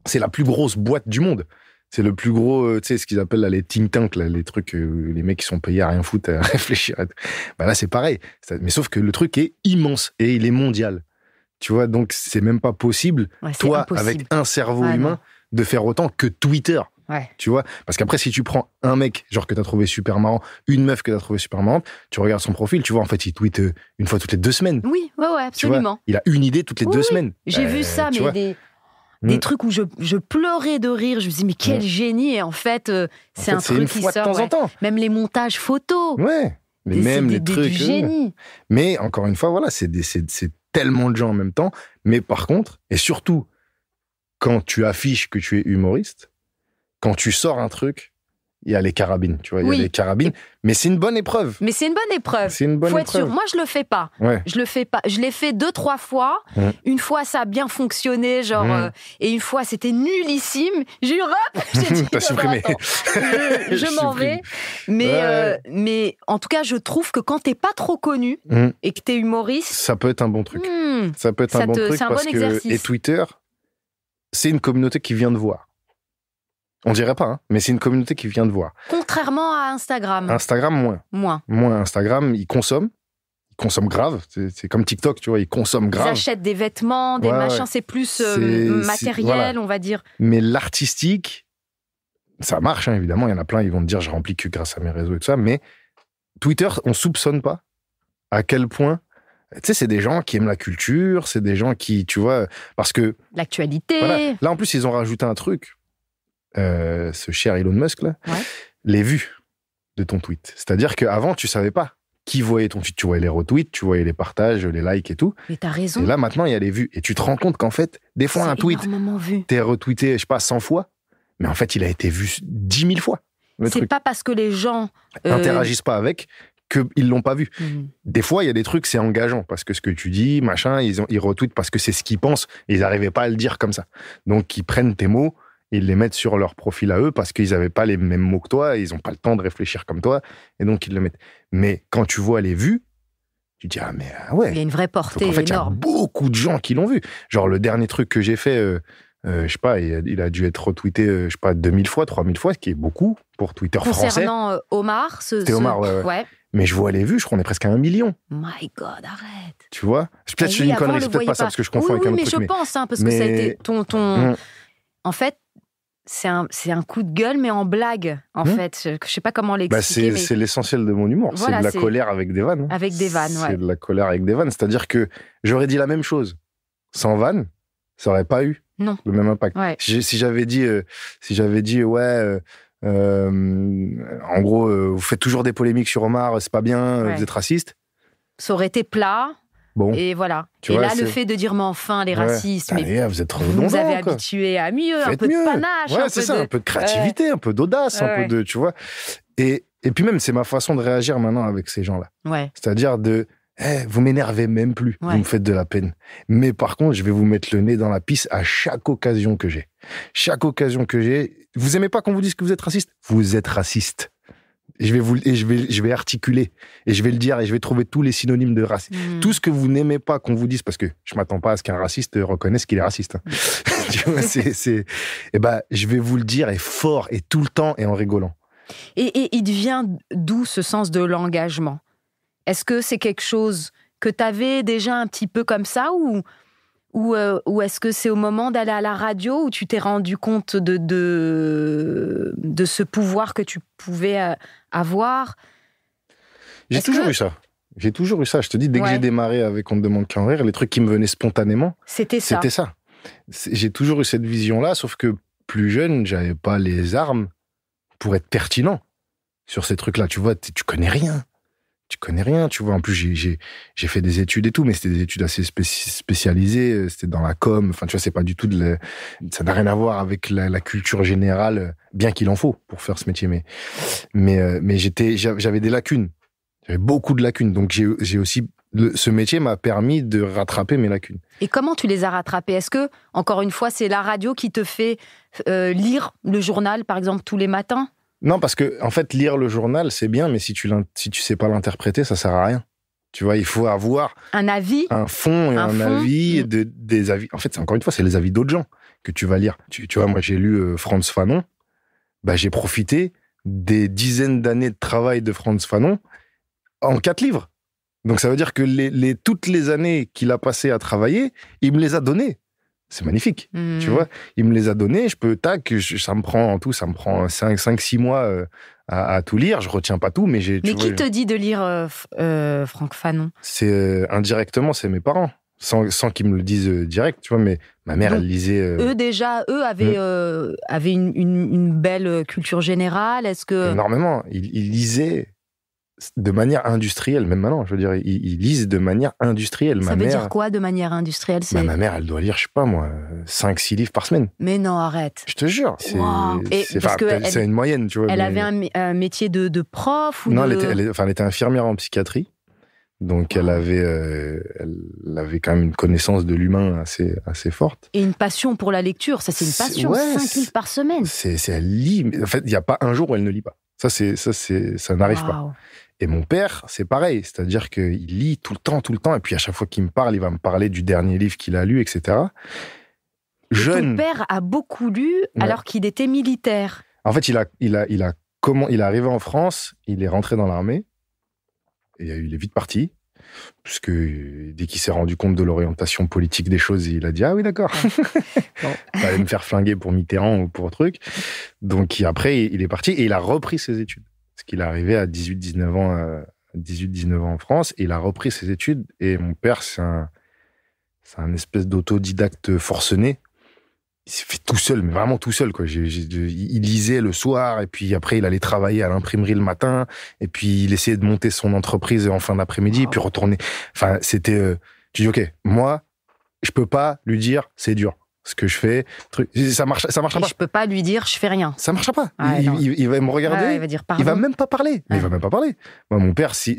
C'est la plus grosse boîte du monde. C'est le plus gros, tu sais, ce qu'ils appellent là, les think tanks, là, les trucs, les mecs qui sont payés à rien foutre, à réfléchir. Bah là, c'est pareil. Mais sauf que le truc est immense et il est mondial. Tu vois, donc c'est même pas possible, toi, avec un cerveau humain, de faire autant que Twitter. Tu vois, parce qu'après, si tu prends un mec, genre que t'as trouvé super marrant, une meuf que t'as trouvé super marrante, tu regardes son profil, tu vois, en fait, il tweet une fois toutes les 2 semaines. Oui, absolument. Tu vois, il a une idée toutes les 2 semaines. J'ai vu ça, mais des trucs où je pleurais de rire, je me dis mais quel génie, et en fait c'est un truc qui sort de temps en temps. Même les montages photos, mais même les trucs du génie. Mais encore une fois, voilà, c'est tellement de gens en même temps, mais par contre, et surtout quand tu affiches que tu es humoriste, quand tu sors un truc, il y a les carabines, tu vois, il y a les carabines, mais c'est une bonne épreuve. Faut être sûr. Moi, je le fais pas. Je le fais pas. Je l'ai fait 2-3 fois. Une fois, ça a bien fonctionné, genre, et une fois, c'était nullissime. J'ai eu j'ai dit, t'as supprimé. Je m'en vais. Mais en tout cas, je trouve que quand t'es pas trop connu et que t'es humoriste, ça peut être un bon truc. Ça peut être un bon truc parce que et Twitter, c'est une communauté qui vient de voir. On dirait pas, hein, mais c'est une communauté qui vient de voir. Contrairement à Instagram. Instagram, moins. Instagram, ils consomment grave. C'est comme TikTok, tu vois, ils consomment grave. Ils achètent des vêtements, des machins, c'est plus matériel, on va dire. Mais l'artistique, ça marche, hein, évidemment. Il y en a plein, ils vont te dire, je remplis que grâce à mes réseaux et tout ça. Mais Twitter, on soupçonne pas à quel point... Tu sais, c'est des gens qui aiment la culture, c'est des gens qui, tu vois, parce que... L'actualité. Voilà. Là, en plus, ils ont rajouté un truc. Ce cher Elon Musk là, les vues de ton tweet. C'est-à-dire qu'avant, tu savais pas qui voyait ton tweet. Tu voyais les retweets, tu voyais les partages, les likes et tout. Mais t'as raison. Et là, maintenant, il y a les vues. Et tu te rends compte qu'en fait, des fois, un tweet, t'es retweeté, je sais pas, 100 fois, mais en fait, il a été vu 10 000 fois. C'est pas parce que les gens... interagissent pas avec qu'ils l'ont pas vu. Des fois, il y a des trucs, c'est engageant, parce que ce que tu dis, machin, ils retweetent parce que c'est ce qu'ils pensent, et ils n'arrivaient pas à le dire comme ça. Donc, ils prennent tes mots, ils les mettent sur leur profil à eux parce qu'ils n'avaient pas les mêmes mots que toi, ils n'ont pas le temps de réfléchir comme toi, et donc ils le mettent. Mais quand tu vois les vues, tu te dis, il y a une vraie portée énorme. En fait, il y a beaucoup de gens qui l'ont vu. Genre, le dernier truc que j'ai fait, je sais pas, il a dû être retweeté, je sais pas, 2000 fois, 3000 fois, ce qui est beaucoup pour Twitter français. Concernant Omar, c'était Omar, ouais. Mais je vois les vues, je crois qu'on est presque à 1 million. My God, arrête. Tu vois? Peut-être que je dis une connerie, c'est peut-être pas ça, parce que je confonds avec un autre truc. Oui, mais je pense, parce que ça a été ton... En fait, c'est un coup de gueule, mais en blague, en fait. Je sais pas comment l'expliquer. C'est l'essentiel de mon humour. Voilà, c'est de la colère avec des vannes. Avec des vannes, C'est de la colère avec des vannes. C'est-à-dire que j'aurais dit la même chose sans vannes, ça aurait pas eu le même impact. Si j'avais dit, en gros, vous faites toujours des polémiques sur Omar, c'est pas bien, vous êtes raciste. Ça aurait été plat. Bon, et voilà. Et là, le fait de dire, mais enfin, les racistes, mais vous êtes trop vous avez habitué à mieux, un peu de panache, un peu de créativité, un peu d'audace, un peu de, tu vois. Et puis même, c'est ma façon de réagir maintenant avec ces gens-là. C'est-à-dire vous m'énervez même plus, vous me faites de la peine. Mais par contre, je vais vous mettre le nez dans la pisse à chaque occasion que j'ai. Chaque occasion que j'ai. Vous aimez pas qu'on vous dise que vous êtes raciste? Vous êtes raciste. Je vais articuler, et je vais le dire, et je vais trouver tous les synonymes de racisme. Tout ce que vous n'aimez pas qu'on vous dise, parce que je m'attends pas à ce qu'un raciste reconnaisse qu'il est raciste. Tu vois, je vais vous le dire, et fort, et tout le temps, et en rigolant. Et il devient d'où ce sens de l'engagement? Est-ce que c'est quelque chose que tu avais déjà un petit peu comme ça, ou est-ce que c'est au moment d'aller à la radio où tu t'es rendu compte de ce pouvoir que tu pouvais avoir? J'ai toujours eu ça. J'ai toujours eu ça. Je te dis, dès que j'ai démarré avec On ne demande qu'à en rire, les trucs qui me venaient spontanément, c'était ça. J'ai toujours eu cette vision-là, sauf que plus jeune, j'avais pas les armes pour être pertinent sur ces trucs-là. Tu vois, tu connais rien. Tu vois. En plus, j'ai fait des études et tout, mais c'était des études assez spécialisées. C'était dans la com. Enfin, tu vois, c'est pas du tout ça n'a rien à voir avec la culture générale, bien qu'il en faut pour faire ce métier. Mais j'avais des lacunes. J'avais beaucoup de lacunes. Donc, j'ai aussi, ce métier m'a permis de rattraper mes lacunes. Et comment tu les as rattrapées? Est-ce que, encore une fois, c'est la radio qui te fait lire le journal, par exemple, tous les matins? Non, parce que, en fait, lire le journal, c'est bien, mais si tu sais pas l'interpréter, ça sert à rien. Tu vois, il faut avoir un avis, un fond et un avis, des avis. En fait, encore une fois, c'est les avis d'autres gens que tu vas lire. Tu vois, moi, j'ai lu Frantz Fanon. Bah, j'ai profité des dizaines d'années de travail de Frantz Fanon en 4 livres. Donc, ça veut dire que toutes les années qu'il a passées à travailler, il me les a données. C'est magnifique, tu vois. Il me les a donnés, ça me prend 5-6 mois à tout lire. Je retiens pas tout, mais qui te dit de lire Frantz Fanon? C'est indirectement, c'est mes parents. Sans qu'ils me le disent direct, tu vois, mais ma mère, elle lisait... Eux avaient une belle culture générale, est-ce que... Énormément. Ils lisaient de manière industrielle, même maintenant, je veux dire, ils lisent de manière industrielle. Ça veut dire quoi, de manière industrielle? Ma mère, elle doit lire, je sais pas moi, 5-6 livres par semaine. Mais non, arrête. Je te jure. C'est une moyenne, tu vois. Elle avait un métier de prof ou non, elle était infirmière en psychiatrie. Donc, elle avait quand même une connaissance de l'humain assez forte. Et une passion pour la lecture, ça c'est une passion, 5 livres par semaine. Elle lit, mais en fait, il n'y a pas un jour où elle ne lit pas. Ça n'arrive pas. Et mon père, c'est pareil, c'est-à-dire qu'il lit tout le temps, et puis à chaque fois qu'il me parle, il va me parler du dernier livre qu'il a lu, etc. Ton père a beaucoup lu alors qu'il était militaire. En fait, il est arrivé en France, il est rentré dans l'armée, et il est vite parti, puisque dès qu'il s'est rendu compte de l'orientation politique des choses, il a dit « Ah oui, d'accord, fallait me faire flinguer pour Mitterrand ou pour truc ». Donc après, il est parti et il a repris ses études. Parce qu'il est arrivé à 18-19 ans en France, et il a repris ses études. Et mon père, c'est un espèce d'autodidacte forcené. Il s'est fait tout seul, mais vraiment tout seul, quoi. Il lisait le soir, et puis après, il allait travailler à l'imprimerie le matin, et puis il essayait de monter son entreprise en fin d'après-midi, et puis retourner. Enfin, c'était... tu dis, OK, moi, je peux pas lui dire, c'est dur. Ce que je fais, ça marchera pas. Je peux pas lui dire, je fais rien. Ça marchera pas. Il va me regarder. Il va dire pardon. Il va même pas parler. Mais il va même pas parler. Moi, mon père, c'est,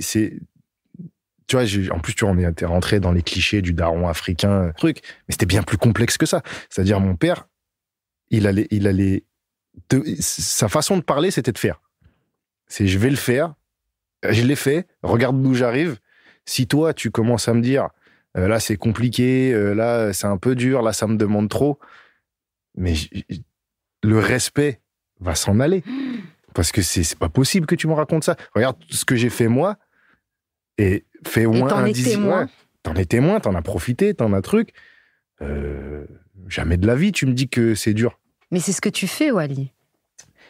tu vois, en plus, tu vois, on est rentré dans les clichés du daron africain, truc. Mais c'était bien plus complexe que ça. C'est-à-dire, mon père, sa façon de parler, c'était de faire. C'est, je vais le faire. Je l'ai fait. Regarde d'où j'arrive. Si toi, tu commences à me dire, là, c'est compliqué, là, c'est un peu dur, là, ça me demande trop. Mais le respect va s'en aller. Parce que c'est pas possible que tu me racontes ça. Regarde ce que j'ai fait moi, et fais au moins un 10. T'en es témoin, t'en as profité, t'en as truc. Jamais de la vie, tu me dis que c'est dur. Mais c'est ce que tu fais, Wally.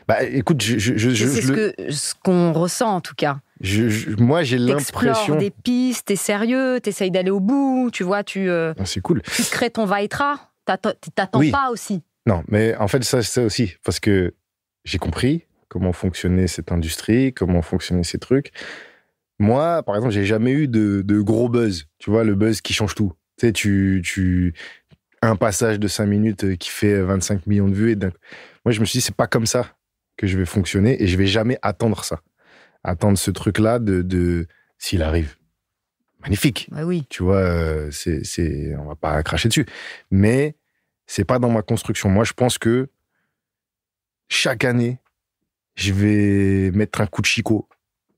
Bah, écoute, c'est ce qu'on ressent, en tout cas. Moi, j'ai l'impression... T'explores des pistes, t'es sérieux, t'essayes d'aller au bout, tu vois, c'est cool. Tu crées ton va-et-tra, t'attends pas aussi. Non, mais en fait, ça aussi, parce que j'ai compris comment fonctionnait cette industrie, comment fonctionnaient ces trucs. Moi, par exemple, j'ai jamais eu de gros buzz, tu vois, le buzz qui change tout. Tu sais, un passage de 5 minutes qui fait 25 millions de vues, moi, je me suis dit, c'est pas comme ça que je vais fonctionner, et je vais jamais attendre ça. Attendre ce truc-là s'il arrive. Magnifique. Bah oui. Tu vois, on va pas cracher dessus. Mais c'est pas dans ma construction. Moi, je pense que chaque année, je vais mettre un coup de chicot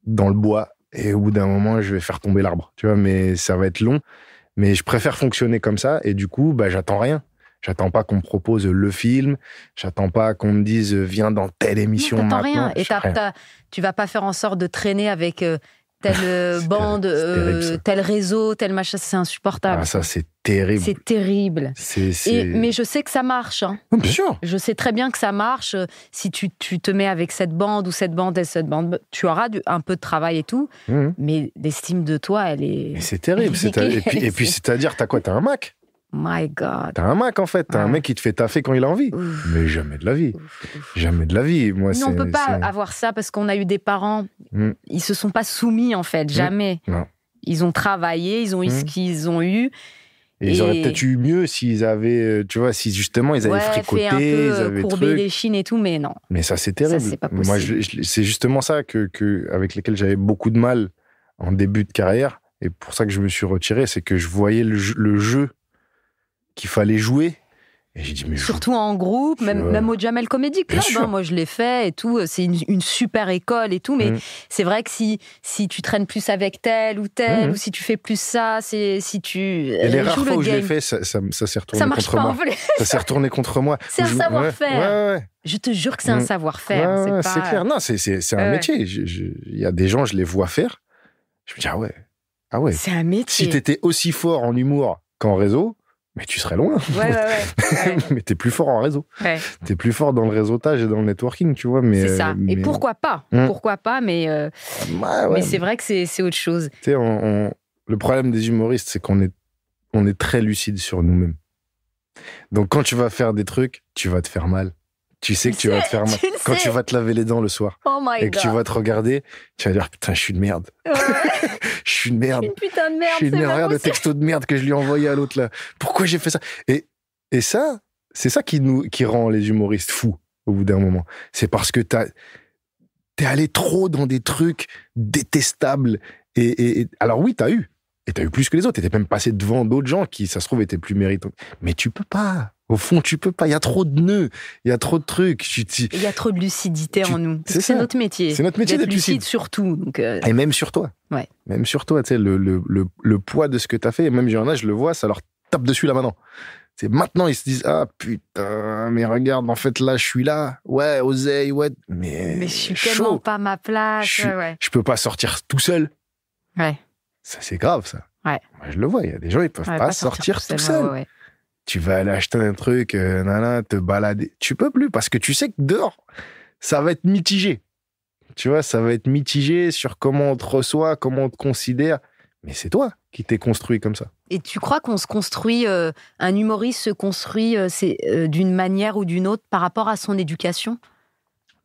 dans le bois, et au bout d'un moment, je vais faire tomber l'arbre. Tu vois, mais ça va être long. Mais je préfère fonctionner comme ça, et du coup, bah, j'attends rien. J'attends pas qu'on me propose le film. J'attends pas qu'on me dise viens dans telle émission. Non, maintenant. Rien. Et tu vas pas faire en sorte de traîner avec telle bande, terrible, tel réseau, tel machin, c'est insupportable. Ah, ça, c'est terrible. C'est terrible. Mais je sais que ça marche. Hein. Non, bien sûr. Je sais très bien que ça marche. Si tu te mets avec cette bande ou cette bande et cette bande, tu auras un peu de travail et tout. Mais l'estime de toi, elle est... Mais c'est terrible. Et puis, c'est-à-dire, t'as quoi? T'as un Mac? My God. T'as un Mac, en fait. T'as un mec qui te fait taffer quand il a envie. Ouf. Mais jamais de la vie. Jamais de la vie. Moi, on peut pas avoir ça parce qu'on a eu des parents, ils se sont pas soumis, en fait. Jamais. Non. Ils ont travaillé, ils ont eu ce qu'ils ont eu. Et ils auraient peut-être eu mieux s'ils avaient, tu vois, si justement ils avaient fricoté, fait un peu, ils avaient courber les chines et tout, mais non. Mais ça, c'est terrible. Ça, c'est pas possible. Moi, c'est justement ça avec lesquels j'avais beaucoup de mal en début de carrière. Et pour ça que je me suis retiré, c'est que je voyais le jeu qu'il fallait jouer. Et j'ai dit, mais surtout en groupe, même au Jamel Comedy Club, hein, moi je l'ai fait et tout, c'est une super école et tout, mais c'est vrai que si tu traînes plus avec tel ou tel, ou si tu fais plus ça, si tu et les rares fois où je l'ai fait, ça s'est retourné contre moi. Ça s'est retourné contre moi. C'est un savoir-faire. Ouais. Je te jure que c'est un savoir-faire. Ouais, c'est clair. Non, c'est un métier. Il y a des gens, je les vois faire. Je me dis, ah ouais. C'est un métier. Si t'étais aussi fort en humour qu'en réseau, mais tu serais loin. Ouais. Mais t'es plus fort en réseau. Ouais. T'es plus fort dans le réseautage et dans le networking, tu vois. Mais, c'est ça. Et pourquoi pas Pourquoi pas, mais c'est vrai que c'est autre chose. Tu sais, le problème des humoristes, c'est qu'on est très lucide sur nous-mêmes. Donc quand tu vas faire des trucs, tu vas te faire mal. Tu sais que tu vas te faire mal. Quand tu vas te laver les dents le soir et que tu vas te regarder, tu vas dire putain, je suis une merde. Je suis une merde. Une putain de merde. Je suis une merde. Regarde le texto de merde que je lui ai envoyé à l'autre là. Pourquoi j'ai fait ça? Et ça, c'est ça qui rend les humoristes fous au bout d'un moment. C'est parce que t'es allé trop dans des trucs détestables. Et alors oui, t'as eu. Et t'as eu plus que les autres. T'étais même passé devant d'autres gens qui, ça se trouve, étaient plus méritants. Mais tu peux pas. Au fond, tu peux pas. Il y a trop de nœuds. Il y a trop de trucs. Il y a trop de lucidité en nous. C'est notre métier. C'est notre métier d'être lucide surtout. Donc Et même sur toi. Ouais. Même sur toi, tu sais, le poids de ce que t'as fait. Et même, il y en a, je le vois, ça leur tape dessus là maintenant. C'est maintenant, ils se disent, ah putain, mais regarde, en fait, là, je suis là. Ouais, oseille, ouais. Mais je suis tellement pas ma place. Je peux pas sortir tout seul. Ouais. Ça, c'est grave, ça. Ouais. Moi, je le vois. Il y a des gens, ils peuvent pas sortir tout seul. Ouais. Tu vas aller acheter un truc, te balader. Tu peux plus parce que tu sais que dehors, ça va être mitigé. Tu vois, ça va être mitigé sur comment on te reçoit, comment on te considère. Mais c'est toi qui t'es construit comme ça. Et tu crois qu'on se construit, un humoriste se construit d'une manière ou d'une autre par rapport à son éducation ?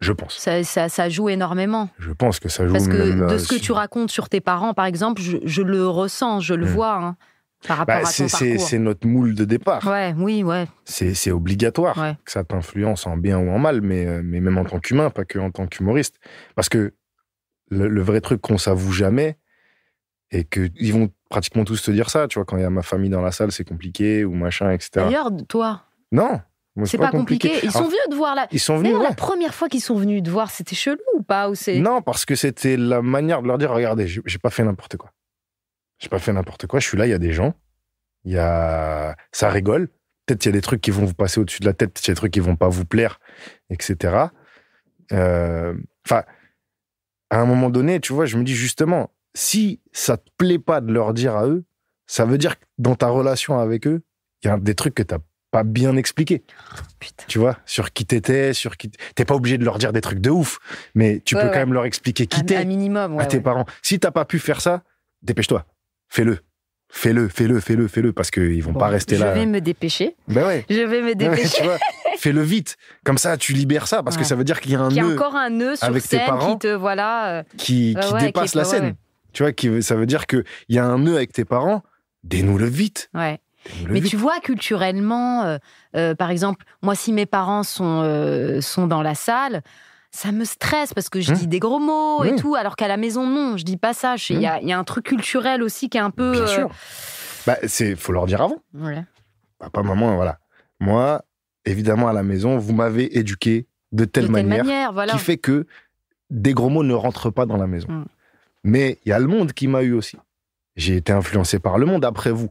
Je pense. Ça joue énormément. Je pense que ça joue. Parce que de ce que tu racontes sur tes parents, par exemple, je le ressens, je le vois, hein, par rapport à ton parcours. C'est notre moule de départ. Ouais. C'est obligatoire que ça t'influence en bien ou en mal, mais même en tant qu'humain, pas que en tant qu'humoriste. Parce que le vrai truc qu'on s'avoue jamais, et qu'ils vont pratiquement tous te dire ça, tu vois, quand il y a ma famille dans la salle, c'est compliqué, ou machin, etc. D'ailleurs, toi... Non. Moi, c'est pas compliqué. Ils sont venus te voir là. Ils sont venus. La première fois qu'ils sont venus te voir, c'était chelou ou pas, Non, parce que c'était la manière de leur dire, regardez, j'ai pas fait n'importe quoi. J'ai pas fait n'importe quoi. Je suis là, il y a des gens. Ça rigole. Peut-être il y a des trucs qui vont vous passer au-dessus de la tête. Peut-être il y a des trucs qui vont pas vous plaire, etc. Enfin, à un moment donné, tu vois, je me dis justement, si ça te plaît pas de leur dire à eux, ça veut dire que dans ta relation avec eux, il y a des trucs que t'as pas bien expliqué. Putain. Tu vois, sur qui t'étais, t'es pas obligé de leur dire des trucs de ouf, mais tu peux quand même leur expliquer qui t'es. Un minimum, à tes parents. Si t'as pas pu faire ça, dépêche-toi. Fais-le, parce qu'ils vont pas rester là. Je vais me dépêcher. Ben ouais. Je vais me dépêcher. Tu vois, fais-le vite. Comme ça, tu libères ça, parce que ça veut dire qu'il y a un nœud. Il y a encore un nœud sur avec scène tes parents qui te, qui dépasse la scène. Tu vois, ça veut dire qu'il y a un nœud avec tes parents, dénoue-le vite. Ouais. Mais tu vois, culturellement, par exemple, moi, si mes parents sont dans la salle, ça me stresse parce que je dis des gros mots et tout, alors qu'à la maison, non, je dis pas ça. Il y a un truc culturel aussi qui est un peu... Bien sûr. Faut leur dire avant. Ouais. Papa, maman, voilà. Moi, évidemment, à la maison, vous m'avez éduqué de telle manière voilà. qui fait que des gros mots ne rentrent pas dans la maison. Mais il y a le monde qui m'a eu aussi. J'ai été influencé par le monde après vous.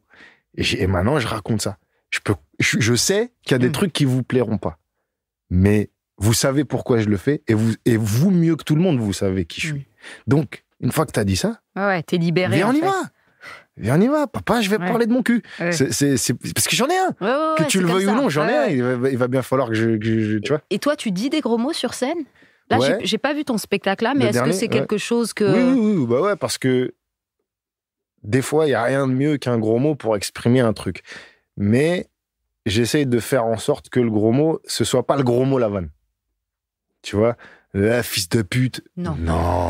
Et maintenant, je raconte ça. Je sais qu'il y a des trucs qui vous plairont pas. Mais vous savez pourquoi je le fais. Et vous, mieux que tout le monde, vous savez qui je suis. Donc, une fois que tu as dit ça, Ouais, t'es libéré. Viens, on y va. Viens, on y va. Papa, je vais parler de mon cul. Ouais. C'est parce que j'en ai un. Ouais, Que tu le veuilles ou non, j'en ai un. Il va bien falloir que je tu vois. Et toi, tu dis des gros mots sur scène? Là, j'ai pas vu ton spectacle là, mais est-ce que c'est quelque chose que... Oui, bah ouais, parce que des fois, il n'y a rien de mieux qu'un gros mot pour exprimer un truc. Mais j'essaye de faire en sorte que le gros mot, ce soit pas le gros mot la vanne. Tu vois, fils de pute. Non.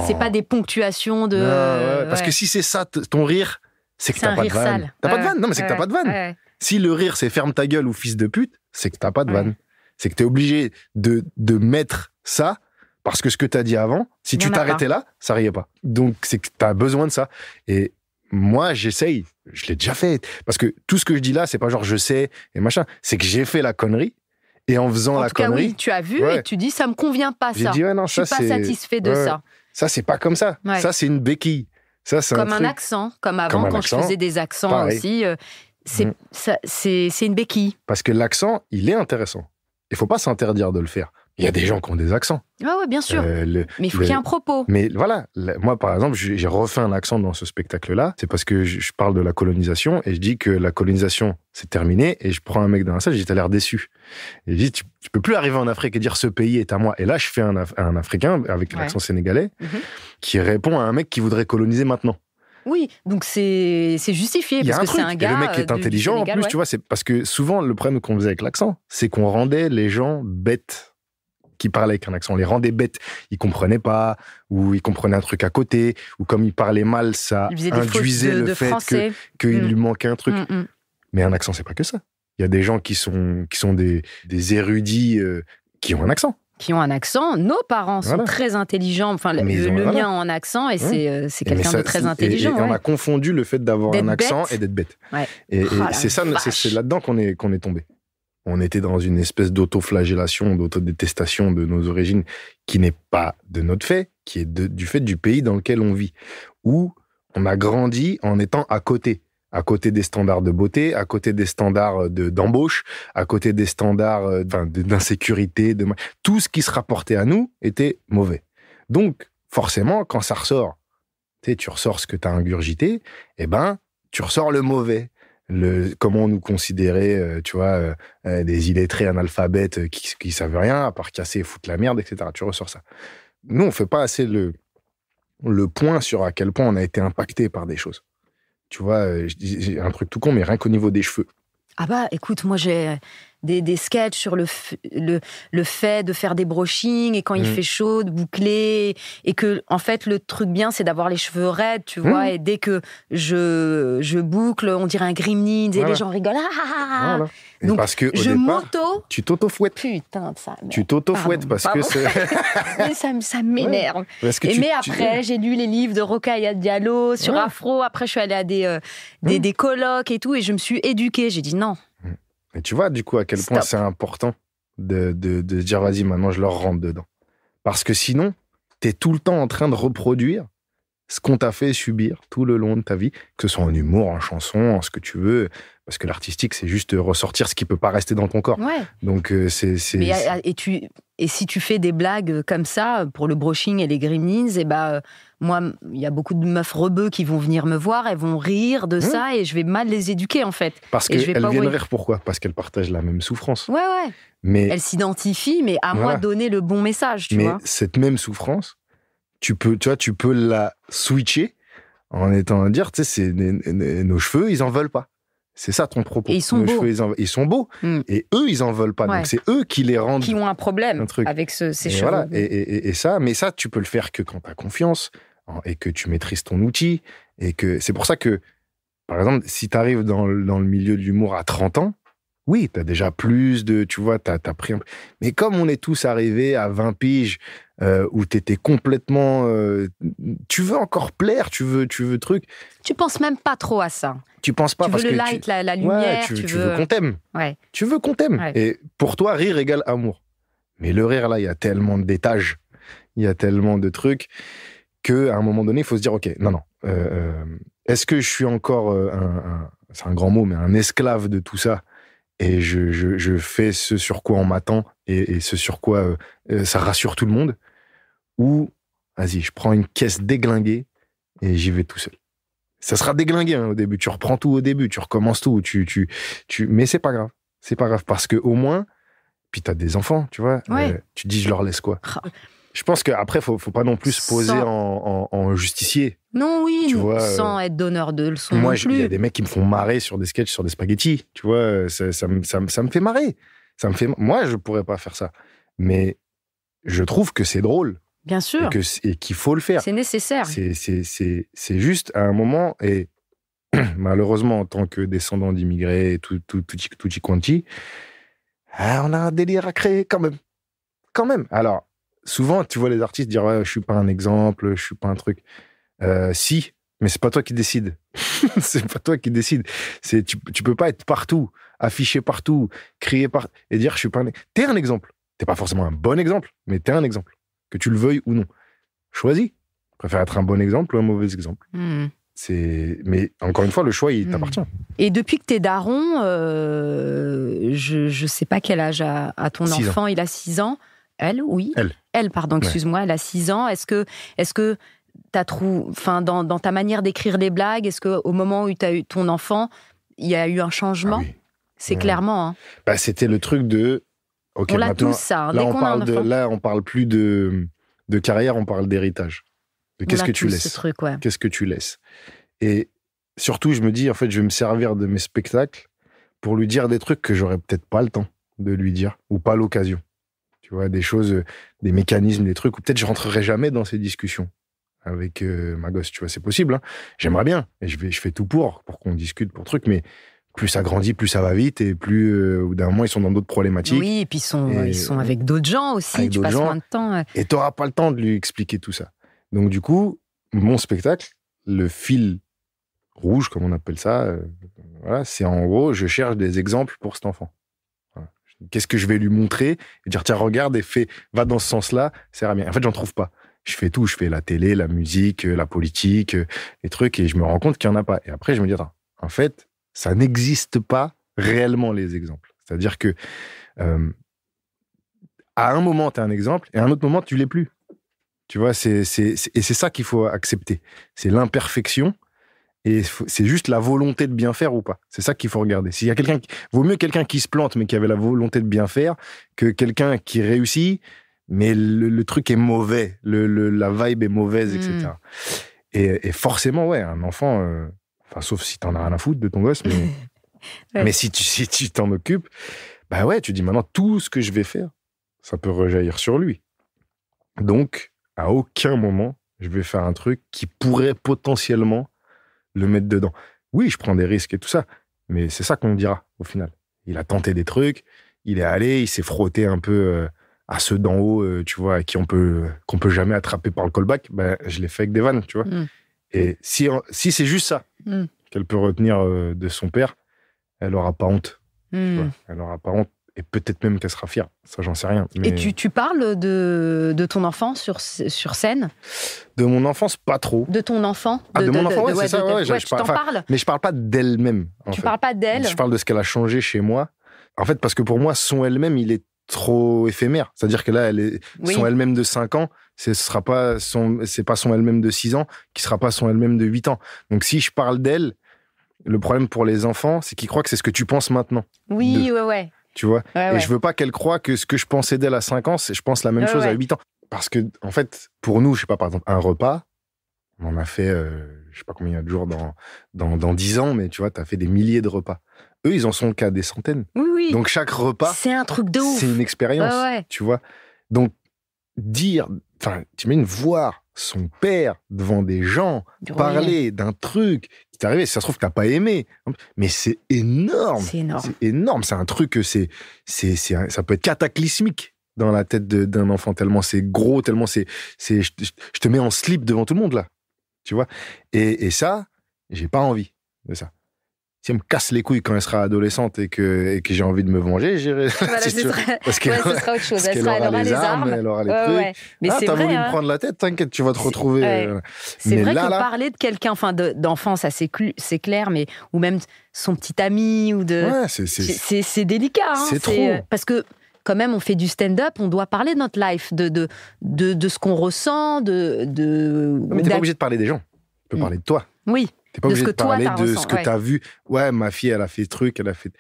C'est pas des ponctuations de... Non, parce que si c'est ça, ton rire, c'est que t'as pas de vanne. T'as pas de vanne. Non, mais c'est que t'as pas de vanne. Ouais. Si le rire, c'est ferme ta gueule ou fils de pute, c'est que t'as pas de vanne. C'est que t'es obligé de mettre ça, parce que ce que t'as dit avant, si tu t'arrêtais là, ça riait pas. Donc, c'est que t'as besoin de ça. Et moi, j'essaye. Je l'ai déjà fait. Parce que tout ce que je dis là, c'est pas genre je sais et machin. C'est que j'ai fait la connerie. Et en faisant la connerie... Oui, tu as vu et tu dis, ça me convient pas, ça. J'ai dit, non, je suis pas satisfait de ça. Ça, c'est pas comme ça. Ouais. Ça, c'est une béquille. Ça, c'est comme un accent. Comme avant, quand je faisais des accents aussi. C'est une béquille. Parce que l'accent, il est intéressant. Il faut pas s'interdire de le faire. Il y a des gens qui ont des accents. Ouais, bien sûr. Mais il faut qu'il y ait un propos. Mais voilà, moi, par exemple, j'ai refait un accent dans ce spectacle-là. C'est parce que je parle de la colonisation et je dis que la colonisation, c'est terminé. Et je prends un mec dans la salle, je dis, t'as l'air déçu. Et je dis, tu peux plus arriver en Afrique et dire, ce pays est à moi. Et là, je fais un Africain avec l'accent sénégalais qui répond à un mec qui voudrait coloniser maintenant. Oui, donc c'est justifié parce que c'est un gars. Et le mec est intelligent en plus, tu vois. C'est parce que souvent, le problème qu'on faisait avec l'accent, c'est qu'on rendait les gens bêtes. Qui parlaient avec un accent, on les rendait bêtes. Ils comprenaient pas, ou ils comprenaient un truc à côté, ou comme ils parlaient mal, ça induisait le fait qu'il lui manquait un truc. Mais un accent, c'est pas que ça. Il y a des gens qui sont des érudits qui ont un accent. Qui ont un accent. Nos parents sont très intelligents. Enfin, le mien a un accent et c'est quelqu'un de très intelligent. Et on a confondu le fait d'avoir un accent et d'être bête. Ouais. Et c'est ça, c'est là-dedans qu'on est tombé. On était dans une espèce d'autoflagellation, d'autodétestation de nos origines qui n'est pas de notre fait, qui est du fait du pays dans lequel on vit, où on a grandi en étant à côté des standards de beauté, à côté des standards d'embauche, à côté des standards d'insécurité. Tout ce qui se rapportait à nous était mauvais. Donc, forcément, quand ça ressort, tu ressors ce que tu as ingurgité, tu ressors le mauvais. Comment on nous considérait, des illettrés analphabètes qui savent rien, à part casser et foutre la merde, etc. Tu ressors ça. Nous, on fait pas assez le point sur à quel point on a été impacté par des choses. Tu vois, j'ai un truc tout con, mais rien qu'au niveau des cheveux. Ah bah, écoute, moi j'ai des sketchs sur le fait de faire des brushings et quand il fait chaud, de boucler, et que, en fait, le truc bien, c'est d'avoir les cheveux raides, tu vois, et dès que je boucle, on dirait un gremlin, et les gens rigolent. Voilà. Donc, parce que, tu t'auto-fouettes. Putain de ça. Tu t'auto-fouettes parce que c'est... Mais ça m'énerve. Ouais, mais après, j'ai lu les livres de Rokhaya Diallo sur Afro, après je suis allée à des colloques et tout, et je me suis éduquée, j'ai dit non. Et tu vois, du coup, à quel point c'est important de se dire, vas-y, maintenant, je leur rentre dedans. Parce que sinon, t'es tout le temps en train de reproduire ce qu'on t'a fait subir tout le long de ta vie, que ce soit en humour, en chanson, en ce que tu veux. Parce que l'artistique, c'est juste ressortir ce qui peut pas rester dans ton corps. Ouais. Donc, Et si tu fais des blagues comme ça, pour le brushing et les gremlins, moi, il y a beaucoup de meufs rebeux qui vont venir me voir, elles vont rire de ça, et je vais mal les éduquer, en fait. Parce qu'elles viennent rire, pourquoi ? Parce qu'elles partagent la même souffrance. Ouais. Mais elles s'identifient, mais à moi de donner le bon message, tu vois. Mais cette même souffrance, tu peux la switcher en étant à dire, tu sais, nos cheveux, ils en veulent pas. C'est ça ton propos. Et ils sont beaux. Ils sont beaux. Et eux, ils en veulent pas. Donc c'est eux qui les rendent. Qui ont un problème avec ces cheveux. Voilà. Et ça, mais ça, tu peux le faire que quand tu as confiance et que tu maîtrises ton outil. Et que c'est pour ça que, par exemple, si tu arrives dans le milieu de l'humour à 30 ans, oui, tu as déjà plus de. Tu vois, tu as pris un peu. Mais comme on est tous arrivés à 20 piges, où tu étais complètement. Tu veux encore plaire, tu veux truc. Tu penses même pas trop à ça. Tu penses pas parce que. Tu veux le light, la lumière. Tu veux qu'on t'aime. Ouais. Tu veux qu'on t'aime. Ouais. Et pour toi, rire égale amour. Mais le rire, là, il y a tellement d'étages, il y a tellement de trucs, qu'à un moment donné, il faut se dire, OK, non. Est-ce que je suis encore c'est un grand mot, mais un esclave de tout ça, et je fais ce sur quoi on m'attend, et ce sur quoi ça rassure tout le monde, ou, vas-y, je prends une caisse déglinguée, et j'y vais tout seul. Ça sera déglingué au début. Tu reprends tout au début, tu recommences tout. Mais c'est pas grave. C'est pas grave parce que au moins, puis t'as des enfants, tu vois. Ouais. Tu te dis, je leur laisse quoi. Je pense qu'après, faut pas non plus se poser en justicier. Non, oui, tu vois, sans être donneur de leçons moi, non plus. Il y a des mecs qui me font marrer sur des sketchs, sur des spaghettis. Tu vois, ça me fait marrer. Moi, je pourrais pas faire ça. Mais je trouve que c'est drôle. Bien sûr. Et qu'il faut le faire. C'est nécessaire. C'est juste à un moment, et malheureusement, en tant que descendant d'immigrés, tout quanti, on a un délire à créer quand même. Quand même. Alors, souvent, tu vois les artistes dire ouais, je suis pas un exemple, je suis pas un truc. Si, mais c'est pas toi qui décide. C'est pas toi qui décide. Tu peux pas être partout, affiché partout, crier et dire je suis pas un. T'es un exemple. T'es pas forcément un bon exemple, mais t'es un exemple. Que tu le veuilles ou non. Choisis. Je préfère être un bon exemple ou un mauvais exemple. Mais encore une fois, le choix, il t'appartient. Et depuis que t'es daron, je sais pas quel âge a ton enfant, il a 6 ans. Elle, oui. Elle, pardon, excuse-moi, elle a 6 ans. Est-ce que t'as dans ta manière d'écrire les blagues, est-ce qu'au moment où tu as eu ton enfant, il y a eu un changement? Oui. C'est clairement. Hein. Bah, c'était le truc de. Okay, on l'a tous, ça. Dès qu'on a un enfant. Là, on parle plus de carrière, on parle d'héritage. De qu'est-ce que tu laisses. Ce truc, ouais. Qu'est-ce que tu laisses. Et surtout, je me dis, en fait, je vais me servir de mes spectacles pour lui dire des trucs que j'aurais peut-être pas le temps de lui dire, ou pas l'occasion. Tu vois, des choses, des mécanismes, des trucs, où peut-être je rentrerai jamais dans ces discussions avec ma gosse. Tu vois, c'est possible. Hein. J'aimerais bien. Et je fais tout pour qu'on discute pour trucs, mais plus ça grandit, plus ça va vite, et plus, au bout d'un moment, ils sont dans d'autres problématiques. Oui, et puis ils sont avec d'autres gens aussi, tu passes moins de temps. Et t'auras pas le temps de lui expliquer tout ça. Donc du coup, mon spectacle, le fil rouge, comme on appelle ça, voilà, c'est en gros, je cherche des exemples pour cet enfant. Voilà. Qu'est-ce que je vais lui montrer et dire, tiens, regarde, et va dans ce sens-là, ça ira bien. En fait, j'en trouve pas. Je fais tout, je fais la télé, la musique, la politique, les trucs, et je me rends compte qu'il y en a pas. Et après, je me dis, attends, en fait, ça n'existe pas réellement, les exemples. C'est-à-dire que à un moment, tu es un exemple, et à un autre moment, tu l'es plus. Tu vois, et c'est ça qu'il faut accepter. C'est l'imperfection, et c'est juste la volonté de bien faire ou pas. C'est ça qu'il faut regarder. S'il y a vaut mieux quelqu'un qui se plante, mais qui avait la volonté de bien faire, que quelqu'un qui réussit, mais le truc est mauvais, la vibe est mauvaise, etc. Et forcément, ouais, un enfant... sauf si t'en as rien à foutre de ton gosse, mais, ouais. Mais si tu t'en occupes, bah ouais, tu dis maintenant, tout ce que je vais faire, ça peut rejaillir sur lui. Donc, à aucun moment, je vais faire un truc qui pourrait potentiellement le mettre dedans. Oui, je prends des risques et tout ça, mais c'est ça qu'on me dira, au final. Il a tenté des trucs, il est allé, il s'est frotté un peu à ceux d'en haut, tu vois, qu'on peut jamais attraper par le callback. Bah, je l'ai fait avec des vannes, tu vois. Et si c'est juste ça qu'elle peut retenir de son père, elle n'aura pas honte. Tu vois, elle n'aura pas honte. Et peut-être même qu'elle sera fière. Ça, j'en sais rien. Mais... Et tu parles de ton enfant sur scène? De mon enfance, pas trop. De ton enfant? De mon enfant, ouais, c'est ça. Ouais, tu t'en parles. Mais je parle pas d'elle-même. Tu parles pas d'elle? Je parle de ce qu'elle a changé chez moi. En fait, parce que pour moi, son elle-même, il est trop éphémère. C'est-à-dire que là, son elle-même de 5 ans, c'est pas son elle-même de 6 ans, qui sera pas son elle-même de 8 ans. Donc si je parle d'elle, le problème pour les enfants, c'est qu'ils croient que c'est ce que tu penses maintenant. Oui, ouais. Tu vois? Et je veux pas qu'elle croie que ce que je pensais d'elle à 5 ans, je pense la même chose à 8 ans. Parce que, en fait, pour nous, je sais pas, par exemple, un repas, on en a fait, je sais pas combien de jours dans 10 ans, mais tu vois, t'as fait des milliers de repas. Eux, ils en sont qu'à des centaines. Oui. Donc chaque repas, c'est un truc de ouf. C'est une expérience, tu vois. Donc t'imagines voir son père devant des gens parler d'un truc qui t'est arrivé. Si ça se trouve que t'as pas aimé, mais c'est énorme. C'est énorme. C'est énorme. C'est un truc que ça peut être cataclysmique dans la tête d'un enfant, tellement c'est gros, tellement je te mets en slip devant tout le monde là, tu vois. Et ça, j'ai pas envie de ça. Si elle me casse les couilles quand elle sera adolescente et que j'ai envie de me venger, j'irai. Voilà, ce sera autre chose. Elle aura les armes, elle aura les trucs. Ouais. Mais c'est t'as vrai, voulu me prendre la tête, t'inquiète, tu vas te retrouver. C'est vrai que parler de quelqu'un, d'enfant, ça c'est clair, mais ou même son petit ami ou de. Ouais, c'est délicat. Hein, c'est trop. Parce que quand même, on fait du stand-up, on doit parler de notre life, de ce qu'on ressent, Mais t'es pas obligé de parler des gens. Tu peux parler de toi. Oui. T'es pas De obligé ce de que toi, parler t'as de ressent, ce que ouais. t'as vu. Ouais, ma fille, elle a fait ce truc, elle a fait...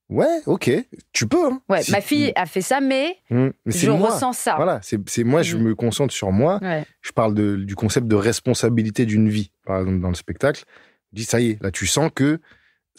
Ouais, ok, tu peux. Hein. Ouais, Si- ma fille a fait ça, mais Mais c'est je moi. ressens ça. Voilà, c'est moi, je me concentre sur moi. Ouais. Je parle du concept de responsabilité d'une vie. Par exemple, dans le spectacle, je dis, ça y est, là, tu sens que,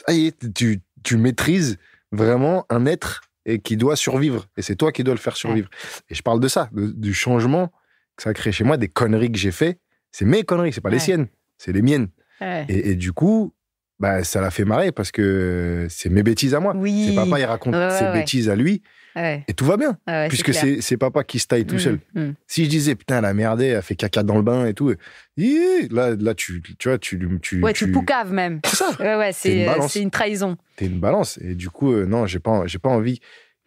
ça y est, tu maîtrises vraiment un être et qui doit survivre. Et c'est toi qui dois le faire survivre. Et je parle de ça, du changement que ça a créé chez moi, des conneries que j'ai fait. C'est mes conneries, c'est pas les siennes, c'est les miennes. Ouais. Et du coup, bah, ça l'a fait marrer parce que c'est mes bêtises à moi. Oui. C'est papa, il raconte ses bêtises à lui et tout va bien. Puisque c'est papa qui se taille tout seul. Si je disais, putain, elle a merdé, elle a fait caca dans le bain et tout, là tu vois, tu poucaves même. C'est ça. Ouais, c'est une trahison. T'es une balance. Et du coup, non, j'ai pas envie.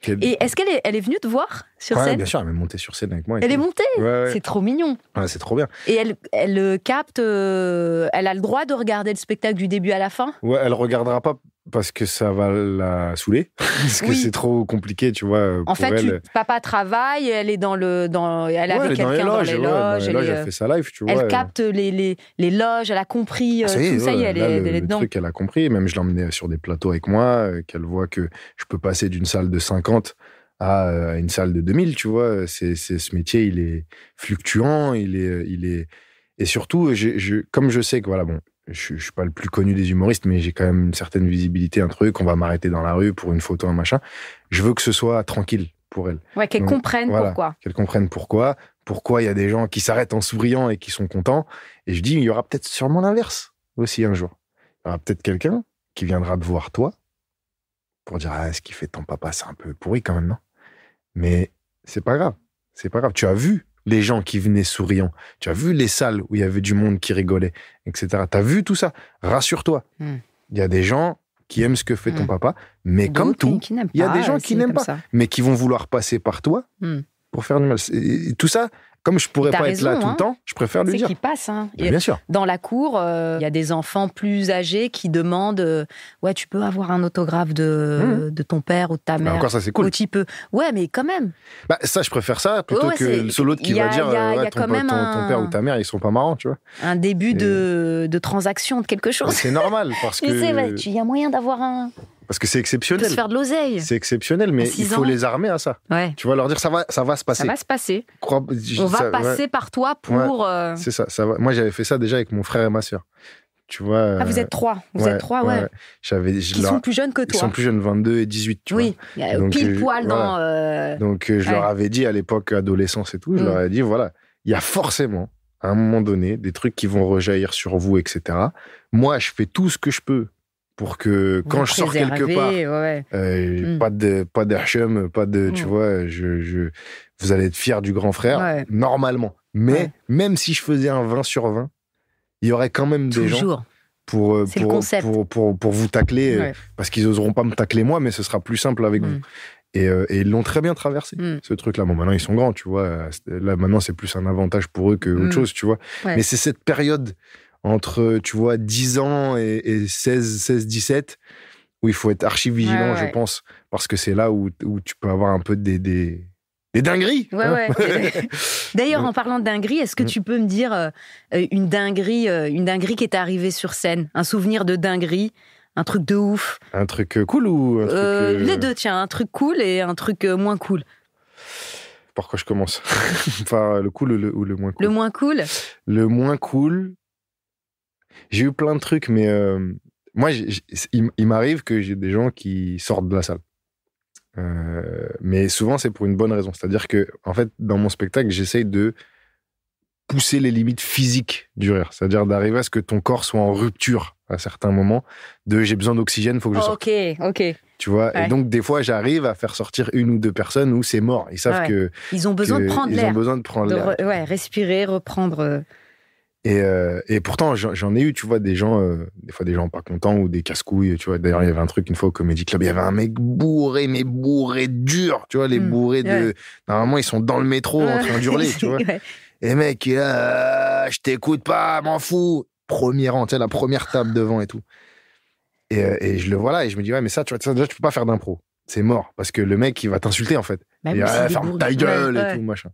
Et est-ce qu'elle est venue te voir sur scène? Bien sûr, elle est montée sur scène avec moi. Elle est montée? Ouais. C'est trop mignon. Ouais, c'est trop bien. Et elle capte, elle a le droit de regarder le spectacle du début à la fin? Ouais, elle regardera pas parce que ça va la saouler. Parce que c'est trop compliqué, tu vois. En fait, papa travaille, elle est elle est avec quelqu'un dans les loges. Elle fait sa live, tu vois. Elle capte les loges, elle a compris tout ça, elle est dedans. Le truc, elle a compris. Même je l'emmenais sur des plateaux avec moi, qu'elle voit que je peux passer d'une salle de 50 à une salle de 2000, tu vois. Ce métier, il est fluctuant, il est... Et surtout, comme je sais que, voilà, bon, je suis pas le plus connu des humoristes, mais j'ai quand même une certaine visibilité, un truc, on va m'arrêter dans la rue pour une photo, un machin. Je veux que ce soit tranquille pour elle. Ouais, qu'elle comprenne pourquoi. Qu'elle comprenne pourquoi il y a des gens qui s'arrêtent en souriant et qui sont contents. Et je dis, il y aura peut-être sûrement l'inverse aussi un jour. Il y aura peut-être quelqu'un qui viendra te voir toi pour dire, ce qu'il fait ton papa, c'est un peu pourri quand même, non? Mais c'est pas grave. C'est pas grave. Tu as vu les gens qui venaient souriants. Tu as vu les salles où il y avait du monde qui rigolait, etc. Tu as vu tout ça. Rassure-toi. Il y a des gens qui aiment ce que fait ton papa, mais comme tout, il y a des gens qui n'aiment pas, mais qui vont vouloir passer par toi pour faire du mal. Et tout ça, comme je pourrais pas être là tout le temps, je préfère lui dire. C'est qui passe. Hein. Bien sûr. Dans la cour, il y a des enfants plus âgés qui demandent ouais, tu peux avoir un autographe de ton père ou de ta mère. Encore ça, c'est cool. Petit peu. Ouais, mais quand même. Ça, je préfère ça plutôt que l'autre qui va dire ton père ou ta mère, ils sont pas marrants, tu vois. Un début de transaction de quelque chose. C'est normal parce que. Il y a moyen d'avoir un. Parce que c'est exceptionnel. On peut se faire de l'oseille. C'est exceptionnel, mais il faut les armer à ça. Ouais. Tu vas leur dire, ça va se passer. Ça va se passer. On va passer par toi pour... C'est ça va. Moi, j'avais fait ça déjà avec mon frère et ma sœur. Tu vois. Vous êtes trois. Êtes trois, ouais. Ils sont plus jeunes que toi. Ils sont plus jeunes, 22 et 18, tu vois. Donc, pile poil dans... Donc, je leur avais dit à l'époque, adolescence et tout, je leur avais dit, voilà, il y a forcément, à un moment donné, des trucs qui vont rejaillir sur vous, etc. Moi, je fais tout ce que je peux pour que quand je sors quelque part, pas d'Herchem, pas de, tu vois, vous allez être fiers du grand frère, normalement. Mais même si je faisais un 20 sur 20, il y aurait quand même des gens pour vous tacler, parce qu'ils oseront pas me tacler moi, mais ce sera plus simple avec vous. Et ils l'ont très bien traversé, ce truc-là. Bon, maintenant, ils sont grands, tu vois. Là, maintenant, c'est plus un avantage pour eux qu'autre chose, tu vois. Mais c'est cette période entre, tu vois, 10 ans et 16, 17, où il faut être archi vigilant, je pense, parce que c'est là où tu peux avoir un peu des dingueries. D'ailleurs, en parlant de dingueries, est-ce que tu peux me dire une dinguerie qui est arrivée sur scène, un souvenir de dinguerie, un truc de ouf? Un truc cool ou un truc... Les deux, tiens, un truc cool et un truc moins cool. Par quoi je commence? Par le cool ou le moins cool? Le moins cool? Le moins cool... J'ai eu plein de trucs, mais moi, il m'arrive que j'ai des gens qui sortent de la salle. Mais souvent, c'est pour une bonne raison. C'est-à-dire que, en fait, dans mon spectacle, j'essaye de pousser les limites physiques du rire. C'est-à-dire d'arriver à ce que ton corps soit en rupture à certains moments. J'ai besoin d'oxygène, il faut que je sorte. Ok. Tu vois, et donc des fois, j'arrive à faire sortir une ou deux personnes où c'est mort. Ils savent que... Ils ont besoin de prendre l'air. Ils ont besoin de prendre l'air. Respirer, reprendre... Et pourtant, j'en ai eu, tu vois, des gens pas contents ou des casse-couilles, tu vois. D'ailleurs, il y avait un truc une fois au Comedy Club, il y avait un mec bourré, mais bourré dur, tu vois, les bourrés de... Normalement, ils sont dans le métro en train d'hurler, tu vois. Et mec, je t'écoute pas, m'en fous. Premier rang, tu sais, la première table devant et tout. Et je le vois là, et je me dis, ouais, mais ça, tu vois, déjà, tu peux pas faire d'impro. C'est mort, parce que le mec, il va t'insulter, en fait. Ferme ta gueule et tout, machin.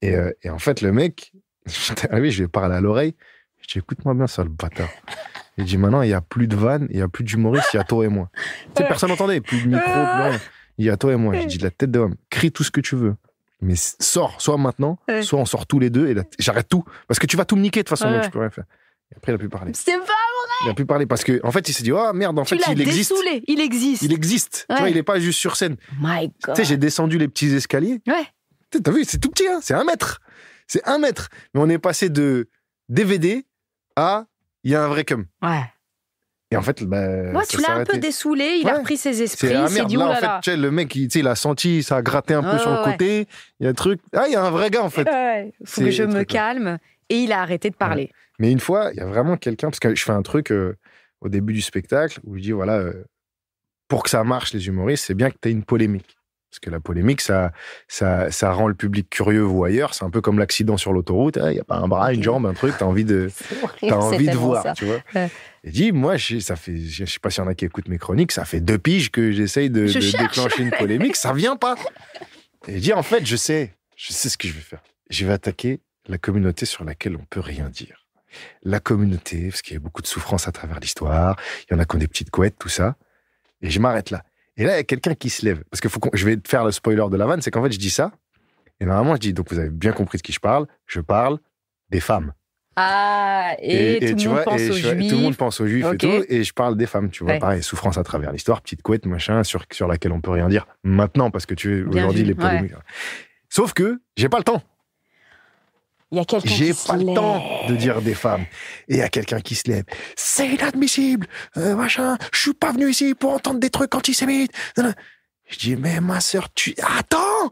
Et en fait, le mec... J'étais arrivé, je lui ai parlé à l'oreille. Je dis, écoute-moi bien, ça, le bâtard. Il dit, maintenant, il n'y a plus de vannes, il n'y a plus d'humoristes, il y a toi et moi. Tu sais, personne n'entendait, plus de micro, plus rien. Il y a toi et moi. Je dis, la tête de homme, crie tout ce que tu veux. Mais sors, soit maintenant, soit on sort tous les deux et là, j'arrête tout. Parce que tu vas tout me niquer de toute façon, donc je peux rien faire. Et après, il a pu parler. C'est pas vrai! Il a pu parler parce que, en fait, il s'est dit, oh merde, en fait, il existe. Dessoulé. Il existe. Il existe. Tu vois, il n'est pas juste sur scène. My God. Tu sais, j'ai descendu les petits escaliers. Ouais. T'as vu, c'est tout petit, hein, c'est 1 mètre. C'est 1 mètre. Mais on est passé de DVD à il y a un vrai cum. Ouais. Et en fait, tu l'as un peu dessoulé, il a repris ses esprits, il s'est dit, là, oh en là fait, là. tu sais, le mec, il a senti, ça a gratté un peu sur le côté. Il y a un truc. Ah, il y a un vrai gars, en fait. Faut que je me calme. Et il a arrêté de parler. Ouais. Mais une fois, il y a vraiment quelqu'un, parce que je fais un truc au début du spectacle où je dis, voilà, pour que ça marche, les humoristes, c'est bien que tu aies une polémique. Parce que la polémique, ça rend le public curieux voyeur. C'est un peu comme l'accident sur l'autoroute. Il n'y a pas un bras, une jambe, un truc. Tu as envie de voir, ça. Tu vois. Et dis, moi, ça fait, je ne sais pas s'il y en a qui écoutent mes chroniques, ça fait 2 piges que j'essaye de déclencher une polémique. Ça ne vient pas. Et dis, en fait, je sais ce que je vais faire. Je vais attaquer la communauté sur laquelle on ne peut rien dire. La communauté, parce qu'il y a beaucoup de souffrance à travers l'histoire. Il y en a qui ont des petites couettes, tout ça. Et je m'arrête là. Et là, il y a quelqu'un qui se lève. Parce que je vais te faire le spoiler de la vanne, c'est qu'en fait, je dis ça. Et normalement, je dis, donc vous avez bien compris de qui je parle des femmes. Ah, et tout le monde pense aux juifs. Tout le monde pense aux juifs et tout. Et je parle des femmes, tu vois. Pareil, souffrance à travers l'histoire, petite couette, machin, sur laquelle on peut rien dire maintenant, parce que aujourd'hui, les polémiques. Sauf que j'ai pas le temps. Il y a quelqu'un J'ai pas le temps de dire des femmes. Et il y a quelqu'un qui se lève. C'est inadmissible, machin. Je suis pas venu ici pour entendre des trucs antisémites. Je dis, mais ma sœur, Attends,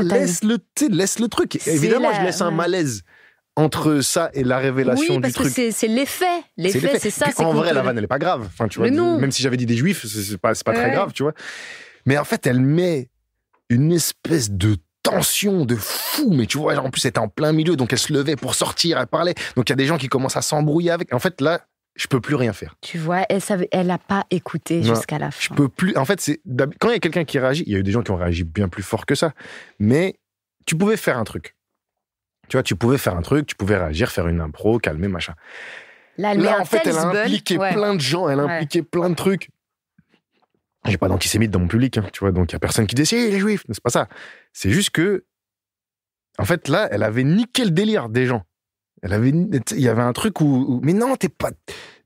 laisse le truc. Évidemment, je laisse un malaise entre ça et la révélation du truc. Oui, parce que c'est l'effet. L'effet, c'est ça. Puis en vrai, la vanne, elle est pas grave. Enfin, tu vois, même si j'avais dit des juifs, c'est pas très grave, tu vois. Mais en fait, elle met une espèce de tension de fou, mais tu vois, en plus, elle était en plein milieu, donc elle se levait pour sortir, elle parlait. Donc il y a des gens qui commencent à s'embrouiller avec. En fait, là, je peux plus rien faire. Tu vois, elle n'a pas écouté jusqu'à la fin. Je peux plus. En fait, quand il y a quelqu'un qui réagit, il y a eu des gens qui ont réagi bien plus fort que ça, mais tu pouvais faire un truc. Tu vois, tu pouvais réagir, faire une impro, calmer, machin. Là, en fait, elle a impliqué plein de gens, elle a impliqué plein de trucs. J'ai pas d'antisémite dans mon public, hein, tu vois, donc il y a personne qui dit les juifs, c'est pas ça. C'est juste que, en fait, là, elle avait niqué le délire des gens. Il y avait un truc où mais non, t'es pas.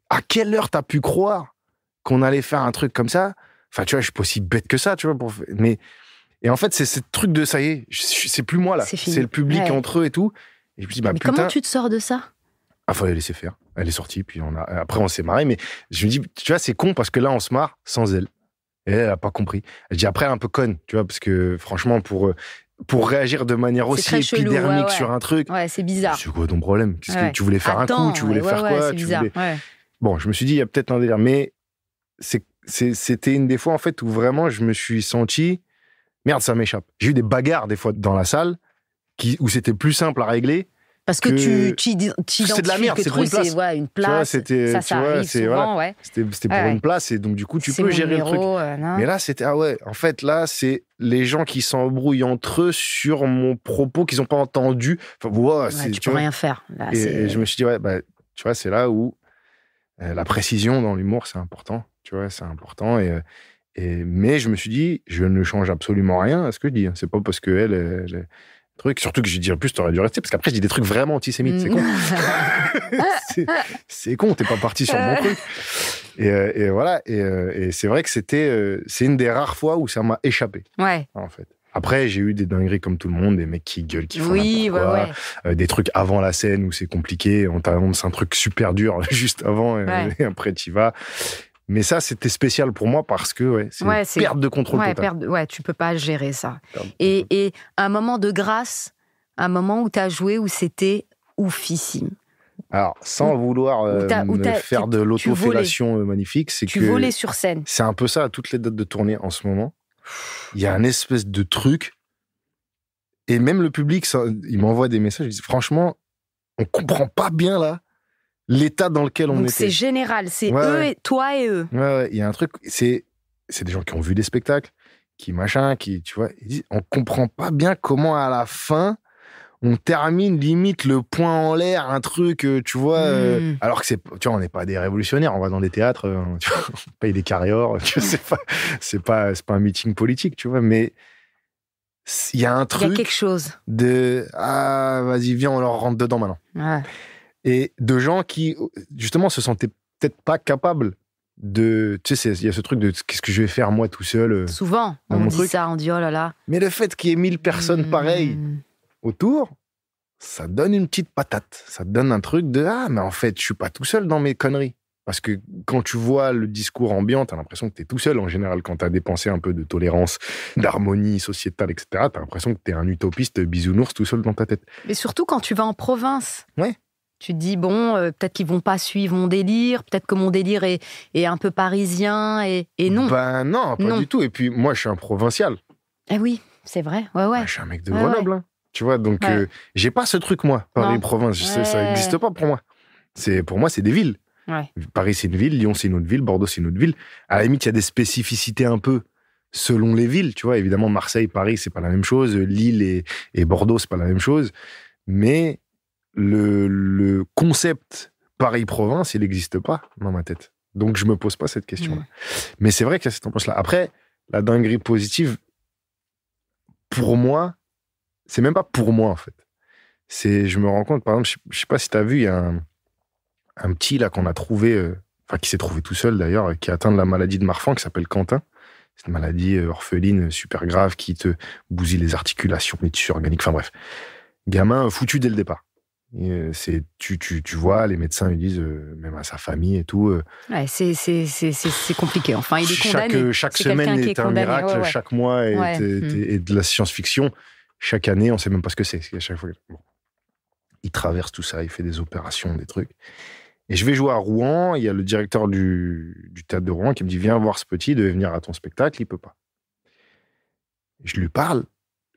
À quelle heure t'as pu croire qu'on allait faire un truc comme ça? Enfin, tu vois, je suis pas aussi bête que ça, tu vois. Et en fait, c'est ce truc de ça y est, c'est plus moi là, c'est le public entre eux et tout. Et je me dis, mais putain, comment tu te sors de ça? Ah, faut la laisser faire. Elle est sortie, puis après on s'est marré, mais je me dis, tu vois, c'est con parce que là, on se marre sans elle. Et elle a pas compris. Je dis après, elle est un peu conne, tu vois, parce que franchement, pour réagir de manière aussi épidermique sur un truc. Ouais, c'est bizarre. C'est quoi ton problème? Qu'est-ce que tu voulais faire un coup? Tu voulais faire quoi? C'est bizarre. Bon, je me suis dit, il y a peut-être un délire, mais c'était une des fois, en fait, où vraiment, je me suis senti, merde, ça m'échappe. J'ai eu des bagarres, des fois, dans la salle, où c'était plus simple à régler. Parce que tu identifies c'est de la merde, c'est pour une place. C'est une place. Tu vois, ça arrive souvent, C'était pour une place, et donc du coup, tu peux gérer le truc. Mais là, c'était, en fait, là, c'est les gens qui s'embrouillent entre eux sur mon propos qu'ils n'ont pas entendu. Enfin, tu peux rien faire. Là, et je me suis dit, tu vois, c'est là où la précision dans l'humour, c'est important. Tu vois, c'est important. Mais je me suis dit, je ne change absolument rien à ce que je dis. C'est pas parce qu'elle truc, surtout que je dirais plus, t'aurais dû rester, parce qu'après, je dis des trucs vraiment antisémites, c'est con. c'est con, t'es pas parti sur mon truc. Et voilà, et c'est vrai que c'est une des rares fois où ça m'a échappé. Ouais. En fait. Après, j'ai eu des dingueries comme tout le monde, des mecs qui gueulent, qui font n'importe quoi, des trucs avant la scène où c'est compliqué, on t'annonce un truc super dur juste avant, et après t'y vas. Mais ça, c'était spécial pour moi parce que c'est perte de contrôle total. Tu peux pas gérer ça. Et un moment de grâce, un moment où tu as joué, où c'était oufissime. Alors, sans vouloir faire de l'autofellation magnifique, c'est que... Tu volais sur scène. C'est un peu ça à toutes les dates de tournée en ce moment. Il y a un espèce de truc, et même le public, il m'envoie des messages, il dit, franchement, on comprend pas bien là l'état dans lequel on était. C'est général, c'est eux, et toi et eux. Ouais, il y a un truc, c'est des gens qui ont vu des spectacles, tu vois, ils disent, on comprend pas bien comment à la fin, on termine limite le poing en l'air, un truc, tu vois, alors que tu vois, on n'est pas des révolutionnaires, on va dans des théâtres, tu vois, on paye des carrières, tu vois, c'est pas un meeting politique, tu vois, mais il y a un truc. Il y a quelque chose. Vas-y, viens, on leur rentre dedans maintenant. Ouais. Et de gens qui, justement, se sentaient peut-être pas capables de. Tu sais, il y a ce truc de qu'est-ce que je vais faire moi tout seul. Souvent, on dit ça, on dit oh là là. Mais le fait qu'il y ait 1000 personnes pareilles autour, ça donne une petite patate. Ça donne un truc de mais en fait, je suis pas tout seul dans mes conneries. Parce que quand tu vois le discours ambiant, t'as l'impression que t'es tout seul en général. Quand t'as dépensé un peu de tolérance, d'harmonie sociétale, etc., t'as l'impression que t'es un utopiste bisounours tout seul dans ta tête. Mais surtout quand tu vas en province. Ouais. Tu te dis, bon, peut-être qu'ils vont pas suivre mon délire, peut-être que mon délire est un peu parisien, et non. Ben non, pas du tout. Et puis, moi, je suis un provincial. Eh oui, c'est vrai, ouais. Je suis un mec de Grenoble, hein. Tu vois, donc j'ai pas ce truc, moi, Paris-Province. Ça n'existe pas pour moi. Pour moi, c'est des villes. Ouais. Paris, c'est une ville, Lyon, c'est une autre ville, Bordeaux, c'est une autre ville. À la limite, il y a des spécificités un peu selon les villes. Tu vois, évidemment, Marseille, Paris, c'est pas la même chose. Lille et Bordeaux, c'est pas la même chose. Mais le concept Paris-Province, il n'existe pas dans ma tête. Donc, je me pose pas cette question-là. Mais c'est vrai qu'il y a cette ambiance-là. Après, la dinguerie positive, pour moi, c'est même pas pour moi, en fait. Je me rends compte, par exemple, je sais pas si tu as vu, il y a un petit là qu'on a trouvé, qui s'est trouvé tout seul d'ailleurs, qui est atteint de la maladie de Marfan, qui s'appelle Quentin. C'est une maladie orpheline super grave qui te bousille les articulations, les tissus organiques, enfin bref. Gamin foutu dès le départ. Et tu vois, les médecins lui disent, même à sa famille et tout. Ouais, c'est compliqué. Enfin, il est condamné. Chaque semaine est un miracle, chaque mois est de la science-fiction. Chaque année, on sait même pas ce que c'est. À chaque fois, il traverse tout ça, il fait des opérations, des trucs. Et je vais jouer à Rouen, il y a le directeur du théâtre de Rouen qui me dit « Viens voir ce petit, il devait venir à ton spectacle, il peut pas. » Je lui parle.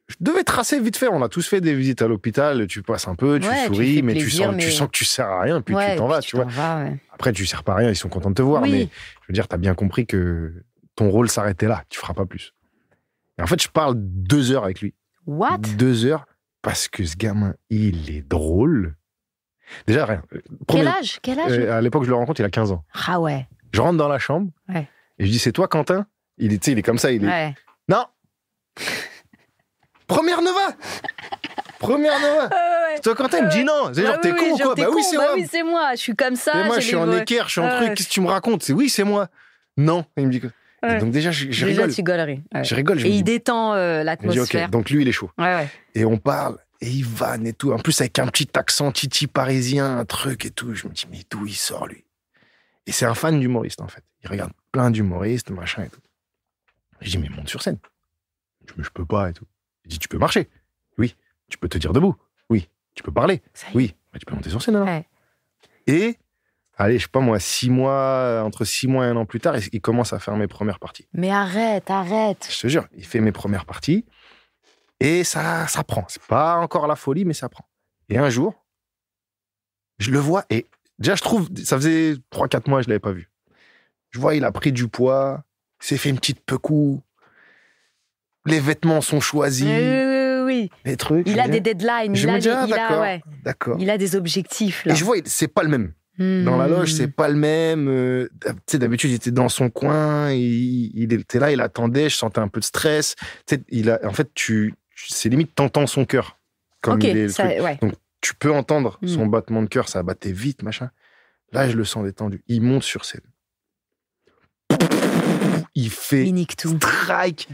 Je devais tracer vite fait, on a tous fait des visites à l'hôpital, tu passes un peu, tu souris, mais tu sens que tu sers à rien, puis tu t'en vas, tu vois. Après, tu sers pas à rien, ils sont contents de te voir, mais je veux dire, t'as bien compris que ton rôle s'arrêtait là, tu feras pas plus. Et en fait, je parle 2 heures avec lui. What ? 2 heures, parce que ce gamin, il est drôle. Déjà, rien. Quel âge à l'époque, je le rencontre, il a 15 ans. Ah ouais. Je rentre dans la chambre, et je dis, c'est toi, Quentin ? Il est comme ça, Non. Première Nova. C'est toi, Quentin ? Il me dit non. C'est genre, t'es con ou quoi ? Oui, c'est moi. Je suis comme ça. Et moi, je suis en équerre, je suis en truc. Qu'est-ce que tu me racontes ? Oui, c'est moi. Non. Et il me dit quoi ? Donc déjà, je rigole. Tu rigolerais. Je rigole. Et il détend l'atmosphère. Ok, donc lui, il est chaud. Et on parle, et il vanne et tout. En plus, avec un petit accent titi parisien, un truc et tout. Je me dis, mais d'où il sort, lui ? Et c'est un fan d'humoriste, en fait. Il regarde plein d'humoristes, machin et tout. Je dis, mais monte sur scène. Je peux pas et tout. Il dit, tu peux marcher ? Oui. Tu peux te dire debout ? Oui. Tu peux parler ? Oui. Mais tu peux monter sur scène, alors. Et, allez, je sais pas moi, entre 6 mois et 1 an plus tard, il commence à faire mes premières parties. Mais arrête. Je te jure, il fait mes premières parties et ça prend. C'est pas encore la folie, mais ça prend. Et un jour, je le vois et déjà, je trouve, ça faisait 3-4 mois que je l'avais pas vu. Je vois, il a pris du poids, il s'est fait une petite pecou, les vêtements sont choisis. Oui. Les trucs. Il a des deadlines. D'accord. Il a des objectifs, là. Et je vois, c'est pas le même. Dans la loge, c'est pas le même. Tu sais, d'habitude, il était dans son coin, il était là, il attendait, je sentais un peu de stress. Tu sais, en fait, c'est limite, t'entends son cœur. Comme il est, donc, tu peux entendre son battement de cœur, ça battait vite, machin. Là, je le sens détendu. Il monte sur scène. Il fait strike,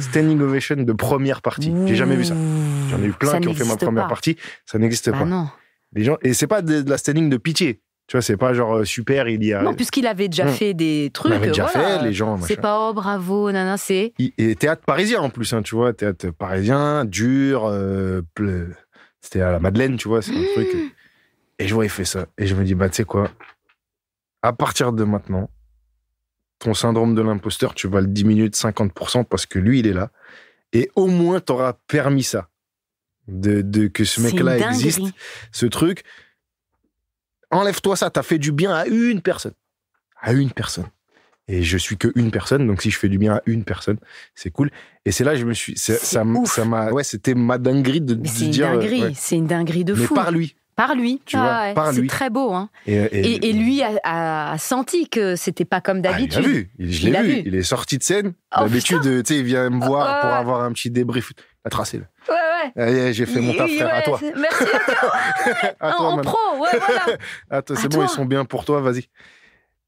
standing ovation de première partie. J'ai jamais vu ça. J'en ai eu plein qui ont fait ma première partie. Ça n'existe pas. Non. Les gens, et c'est pas de la standing de pitié. Tu vois, c'est pas genre super, il y a. Non, puisqu'il avait déjà fait des trucs. Il avait déjà fait, les gens. C'est pas oh bravo, nana, c'est. Et théâtre parisien en plus, hein, tu vois, théâtre parisien, dur, c'était à la Madeleine, tu vois, c'est un truc. Et je vois, il fait ça. Et je me dis, bah, tu sais quoi, à partir de maintenant, ton syndrome de l'imposteur, tu vas le diminuer de 50% parce que lui, il est là. Et au moins, t'auras permis ça. Que ce mec-là existe, ce truc. Enlève-toi ça, t'as fait du bien à une personne. Et je suis qu'une personne, donc si je fais du bien à une personne, c'est cool. Et c'est là que je me suis... Ça m'a... Ouais, c'était ma dinguerie de dire... C'est une dinguerie de fou. Mais par lui. Par lui, tu vois, par lui. C'est très beau. Hein. Et lui a senti que c'était pas comme d'habitude. Il l'a vu, je l'ai vu. Il est sorti de scène. D'habitude, tu sais, il vient me voir pour avoir un petit débrief. Il a tracé, là. Ouais. J'ai fait mon taf, frère, à toi. Merci à toi. En pro, voilà. Attends, c'est bon, ils sont bien pour toi, vas-y.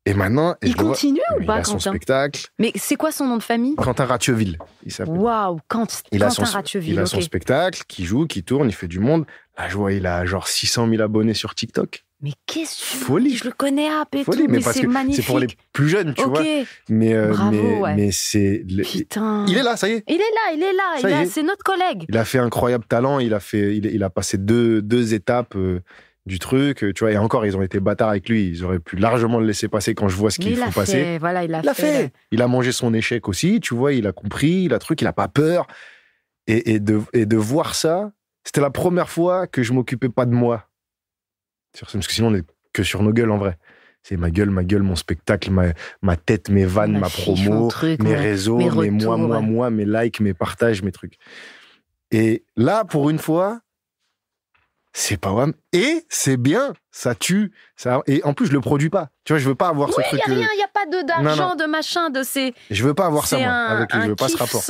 Et maintenant... Il continue ou pas, Quentin ? Il a son spectacle. Mais c'est quoi son nom de famille ? Quentin Ratieville, il s'appelle. Waouh, Quentin Ratieville. Il a son spectacle, qui joue, qui tourne, il fait du monde. Là, je vois, il a genre 600 000 abonnés sur TikTok. Mais qu'est-ce que Folie. Je le connais à et Folie, tout, mais c'est magnifique. C'est pour les plus jeunes, tu vois. Mais c'est... Putain. Il est là, ça y est. Il est là. C'est notre collègue. Il a fait incroyable talent. Il a passé deux étapes du truc, tu vois. Et encore, ils ont été bâtards avec lui. Ils auraient pu largement le laisser passer quand je vois ce qu'il faut passer. Voilà, il a fait. Il a mangé son échec aussi, tu vois. Il a compris, il a pas peur. Et de voir ça, c'était la première fois que je m'occupais pas de moi. Parce que sinon, on est que sur nos gueules, en vrai. C'est ma gueule, mon spectacle, ma tête, mes vannes, ma promo, mes réseaux, mes moi, mes likes, mes partages, mes trucs. Et là, pour une fois, c'est pas WAM. Et c'est bien, ça tue. Et en plus, je le produis pas. Tu vois, je veux pas avoir ce truc. Il n'y a pas d'argent, de machin, de ces... Je veux pas avoir ça, moi, avec lui. Je veux pas ce rapport.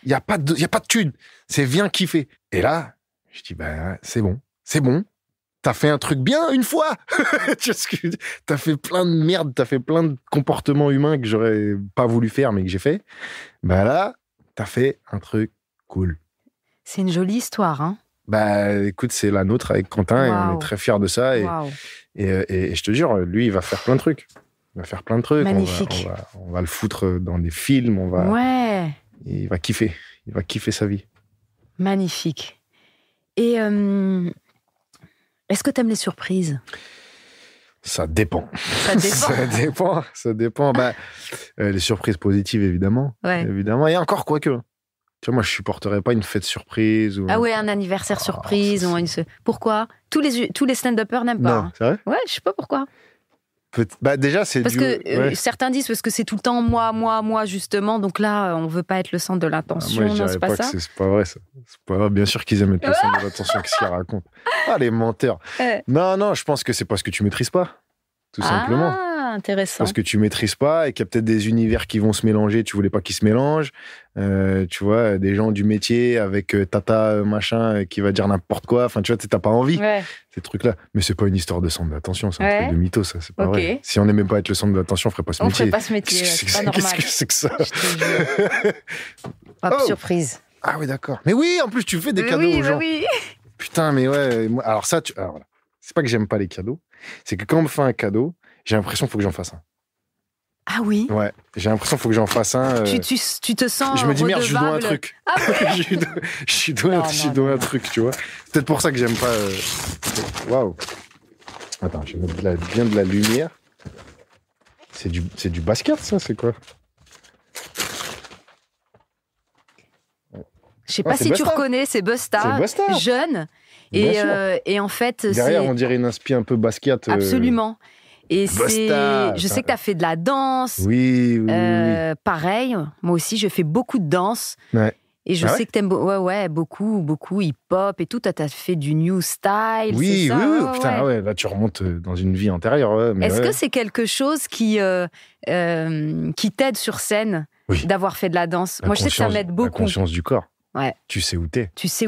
Il y a pas de thune. C'est viens kiffer. Et là, je dis, c'est bon. T'as fait un truc bien une fois. T'as fait plein de merde, t'as fait plein de comportements humains que j'aurais pas voulu faire, mais que j'ai fait. Là, t'as fait un truc cool. C'est une jolie histoire, hein. Écoute, c'est la nôtre avec Quentin et on est très fiers de ça. Et je te jure, lui, il va faire plein de trucs. Magnifique. On va le foutre dans des films. Il va kiffer. Il va kiffer sa vie. Magnifique. Et est-ce que t'aimes les surprises ? Ça dépend. Ça dépend. Les surprises positives, évidemment. Évidemment. Et encore, quoique. Tu vois, moi, je supporterais pas une fête surprise. Ah ouais, un anniversaire surprise. Pourquoi ? Tous les stand-uppers n'aiment pas. Non, c'est vrai ? Ouais, je sais pas pourquoi. Déjà, c'est parce que certains disent parce que c'est tout le temps moi, justement. Donc là, on veut pas être le centre de l'attention. Moi, je dirais pas ça. C'est pas vrai, ça. C'est pas vrai. Bien sûr qu'ils aiment être le centre de l'attention. Qu'est-ce qu'ils racontent ? Ah, les menteurs. Non, je pense que c'est parce que tu maîtrises pas. Tout simplement. Ah, intéressant. Parce que tu maîtrises pas et qu'il y a peut-être des univers qui vont se mélanger. Tu voulais pas qu'ils se mélangent. Tu vois, des gens du métier avec tata machin qui va dire n'importe quoi. Enfin, tu vois, t'as pas envie. Ces trucs-là. Mais c'est pas une histoire de centre d'attention. C'est un truc de mytho, ça. C'est pas vrai. Si on n'aimait pas être le centre de l'attention, on ferait pas ce métier. On ferait pas ce métier. C'est pas normal. Qu'est-ce que c'est que ça ? Hop, surprise. Ah oui, d'accord. Mais oui, en plus, tu fais des cadeaux aux gens. Oui. Putain, mais ouais. Alors ça, voilà. C'est pas que j'aime pas les cadeaux. C'est que quand on me fait un cadeau, j'ai l'impression qu'il faut que j'en fasse un. Ah oui ? Ouais, j'ai l'impression qu'il faut que j'en fasse un. Tu te sens je me dis, merde, je lui dois un redevable. truc. Ah ouais. je lui dois un truc, tu vois. Peut-être pour ça que j'aime pas... Waouh. Attends, je vais mettre bien de la lumière. C'est du basket, ça, c'est quoi ? Je sais pas si tu reconnais, c'est Busta, jeune. Et en fait, derrière, on dirait une inspi un peu basket. Absolument. Et Busta, je sais que tu as fait de la danse. Oui. Pareil, moi aussi, je fais beaucoup de danse. Ouais. Et je sais que t'aimes beaucoup hip-hop et tout. T'as fait du new style, oui, c'est ça ? Oui, putain, ouais. Là, tu remontes dans une vie antérieure. Est-ce que c'est quelque chose qui t'aide sur scène, d'avoir fait de la danse ? Moi, je sais que ça m'aide beaucoup. La conscience du corps. Ouais. Tu sais où t'es. Tu sais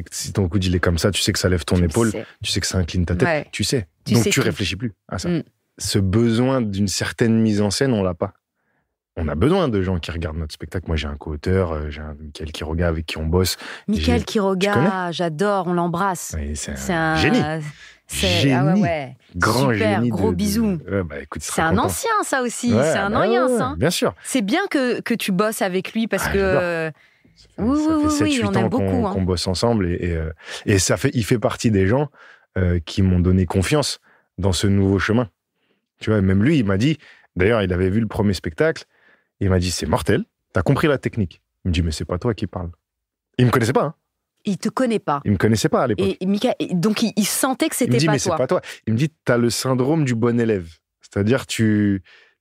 que si ton coude il est comme ça, tu sais que ça lève ton épaule, tu sais que ça incline ta tête, tu sais. Donc tu réfléchis plus à ça. Ce besoin d'une certaine mise en scène, on l'a pas. On a besoin de gens qui regardent notre spectacle. Moi, j'ai un co-auteur, j'ai un Mickaël Quiroga avec qui on bosse. Mickaël Quiroga, j'adore, on l'embrasse. Oui, c'est un génie. Génie. Ah ouais. Grand super, génie. Gros bisous. Écoute, c'est un ancien, ça aussi. C'est un ancien, ça. Bien sûr. C'est bien que tu bosses avec lui parce que... Ça fait 7-8 on aime ans beaucoup. qu'on bosse ensemble et il fait partie des gens qui m'ont donné confiance dans ce nouveau chemin. Tu vois, même lui, il m'a dit, d'ailleurs, il avait vu le premier spectacle, il m'a dit, c'est mortel, t'as compris la technique. Il me dit, mais c'est pas toi qui parles. Il me connaissait pas, hein. Il te connaît pas. Il me connaissait pas à l'époque. Et Mickaël, donc il sentait que c'était pas toi. Il me dit, mais c'est pas toi. Il me dit, t'as le syndrome du bon élève. C'est-à-dire,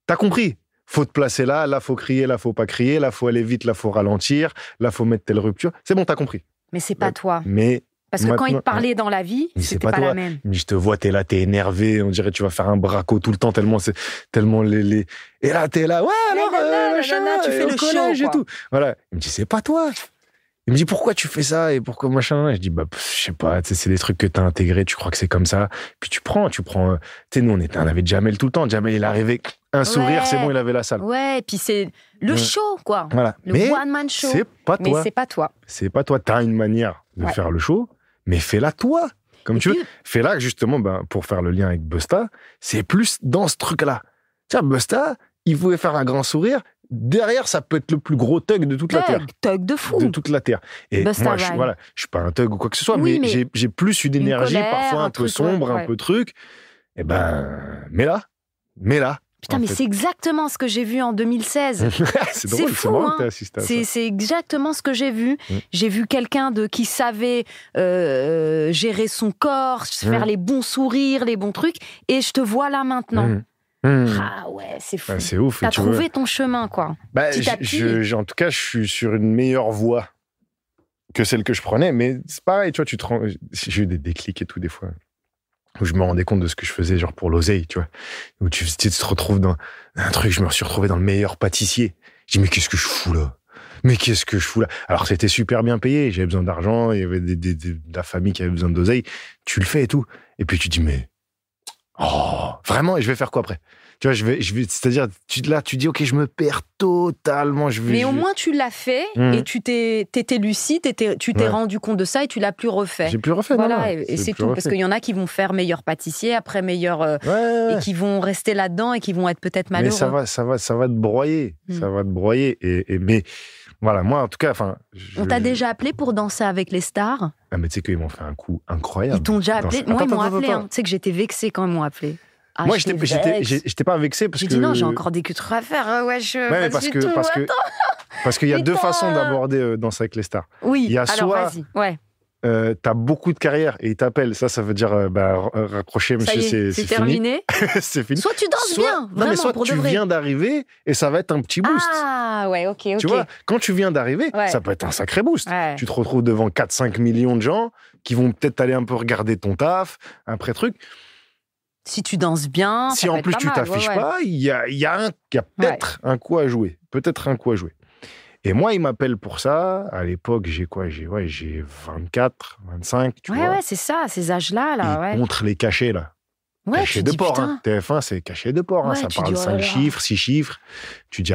t'as compris. Faut te placer là, faut crier, là, faut pas crier, là, faut aller vite, là, faut ralentir, là, faut mettre telle rupture. C'est bon, t'as compris. Mais c'est pas toi. Mais parce que quand il te parlait dans la vie, c'était pas la même. Mais je te vois, t'es là, t'es énervé, on dirait que tu vas faire un braco tout le temps, tellement les... Et là, t'es là, ouais, alors, machin, tu fais le collège show, et tout. Voilà. Il me dit, c'est pas toi. Il me dit, pourquoi tu fais ça et pourquoi machin? Et je dis, je sais pas, c'est des trucs que t'as intégrés, tu crois que c'est comme ça. Puis tu prends. Tu sais, nous, on avait Jamel tout le temps. Jamel, il arrivait, un sourire, c'est bon, il avait la salle. Ouais, et puis c'est le show, quoi. Voilà. Le one-man show. C'est pas toi. Mais c'est pas toi. C'est pas toi. T'as une manière de faire le show, mais fais-la toi. Comme tu veux. Fais-la, justement, pour faire le lien avec Busta, c'est plus dans ce truc-là. Tiens, Busta, il pouvait faire un grand sourire. Derrière, ça peut être le plus gros thug de toute la Terre. Thug de fou. De toute la Terre. Et moi, je suis pas un thug ou quoi que ce soit, mais j'ai plus une énergie, parfois un peu sombre, un peu truc. Eh mets-la. Putain, mais c'est exactement ce que j'ai vu en 2016. C'est drôle, fou, c'est marrant que t'aies assisté à ça. C'est exactement ce que j'ai vu. J'ai vu quelqu'un qui savait gérer son corps, faire les bons sourires, les bons trucs, et je te vois là maintenant. Ah ouais, c'est fou. C'est ouf. T'as trouvé ton chemin, quoi. En tout cas, je suis sur une meilleure voie que celle que je prenais, mais c'est pareil, tu vois, j'ai eu des déclics et tout, des fois, où je me rendais compte de ce que je faisais, genre pour l'oseille, tu vois, où tu te retrouves dans un truc, je me suis retrouvé dans le meilleur pâtissier. Je dis, mais qu'est-ce que je fous là? Alors, c'était super bien payé, j'avais besoin d'argent, il y avait de la famille qui avait besoin d'oseille, tu le fais et tout. Et puis tu dis, mais vraiment, et je vais faire quoi après? Tu vois, c'est-à-dire, tu dis, ok, je me perds totalement. Mais au moins, tu l'as fait et t'étais lucide, tu t'es rendu compte de ça et tu l'as plus refait. J'ai plus refait, voilà, non. Et c'est tout. Parce qu'il y en a qui vont faire meilleur pâtissier, après meilleur. Et qui vont rester là-dedans et qui vont être peut-être malheureux. Mais ça va te broyer. Ça va te broyer. Mais voilà, moi, en tout cas, on t'a déjà appelé pour danser avec les stars? Ah, mais tu sais qu'ils m'ont fait un coup incroyable. Ils t'ont déjà appelé? Moi, ils m'ont appelé. Tu sais que j'étais vexée quand ils m'ont appelé. Ah, moi, j'étais pas vexé parce que... J'ai dit non, j'ai encore des trucs à faire. Parce qu'il y a deux façons d'aborder Danse avec les stars. Oui, il y a alors vas-y. T'as beaucoup de carrière et ils t'appellent. Ça veut dire raccrocher, monsieur, c'est terminé. C'est fini. Soit tu danses bien, vraiment, mais soit pour tu de vrai. viens d'arriver et ça va être un petit boost. Ah, ouais, ok. Tu vois, quand tu viens d'arriver, ça peut être un sacré boost. Ouais. Tu te retrouves devant 4-5 millions de gens qui vont peut-être aller un peu regarder ton taf, après truc. Si tu danses bien, si en plus tu t'affiches pas, il y a peut-être un coup à jouer. Et moi, il m'appelle pour ça. À l'époque, j'ai 24, 25, tu vois. Ouais, c'est ça, ces âges-là. Là, ils montrent les cachets, là. Ouais, cachet de port. TF1, c'est cachet de port. Ça parle 5 chiffres, 6 chiffres. Tu dis,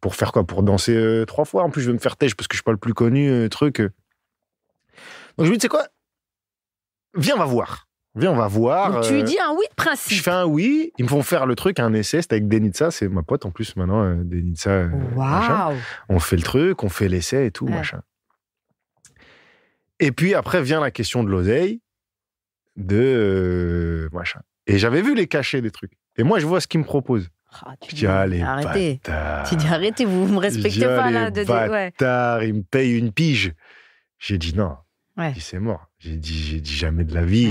pour faire quoi? Pour danser 3 fois. En plus, je vais me faire têche parce que je suis pas le plus connu, truc. Donc, je lui dis, tu sais quoi? Viens, on va voir. Donc, tu lui dis un oui de principe. Je fais un oui. Ils me font faire le truc, un essai. C'était avec Denitsa. C'est ma pote en plus maintenant, Denitsa. Waouh. On fait le truc, on fait l'essai et tout, machin. Et puis après vient la question de l'oseille, machin. Et j'avais vu les cachets des trucs. Et moi, je vois ce qu'ils me proposent. Je dis, allez, arrêtez. Bâtard. Tu dis, arrêtez, vous me respectez pas là. Bâtard, ils me payent une pige. J'ai dit non. J'ai dit, c'est mort. J'ai dit jamais de la vie.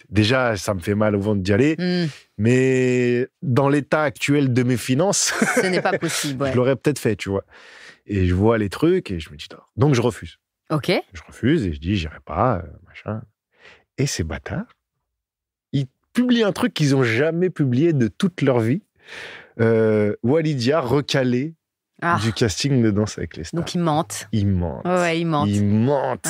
Déjà, ça me fait mal au ventre d'y aller. Mais dans l'état actuel de mes finances, ce n'est pas possible. Je l'aurais peut-être fait, tu vois. Et je vois les trucs et je me dis, non. Donc je refuse. Ok. Je refuse et je dis, j'irai pas, machin. Et ces bâtards, ils publient un truc qu'ils n'ont jamais publié de toute leur vie. Walidia recalé du casting de Danse avec les stars. Donc ils mentent. Ils mentent. Ouais, ils mentent. Ils mentent,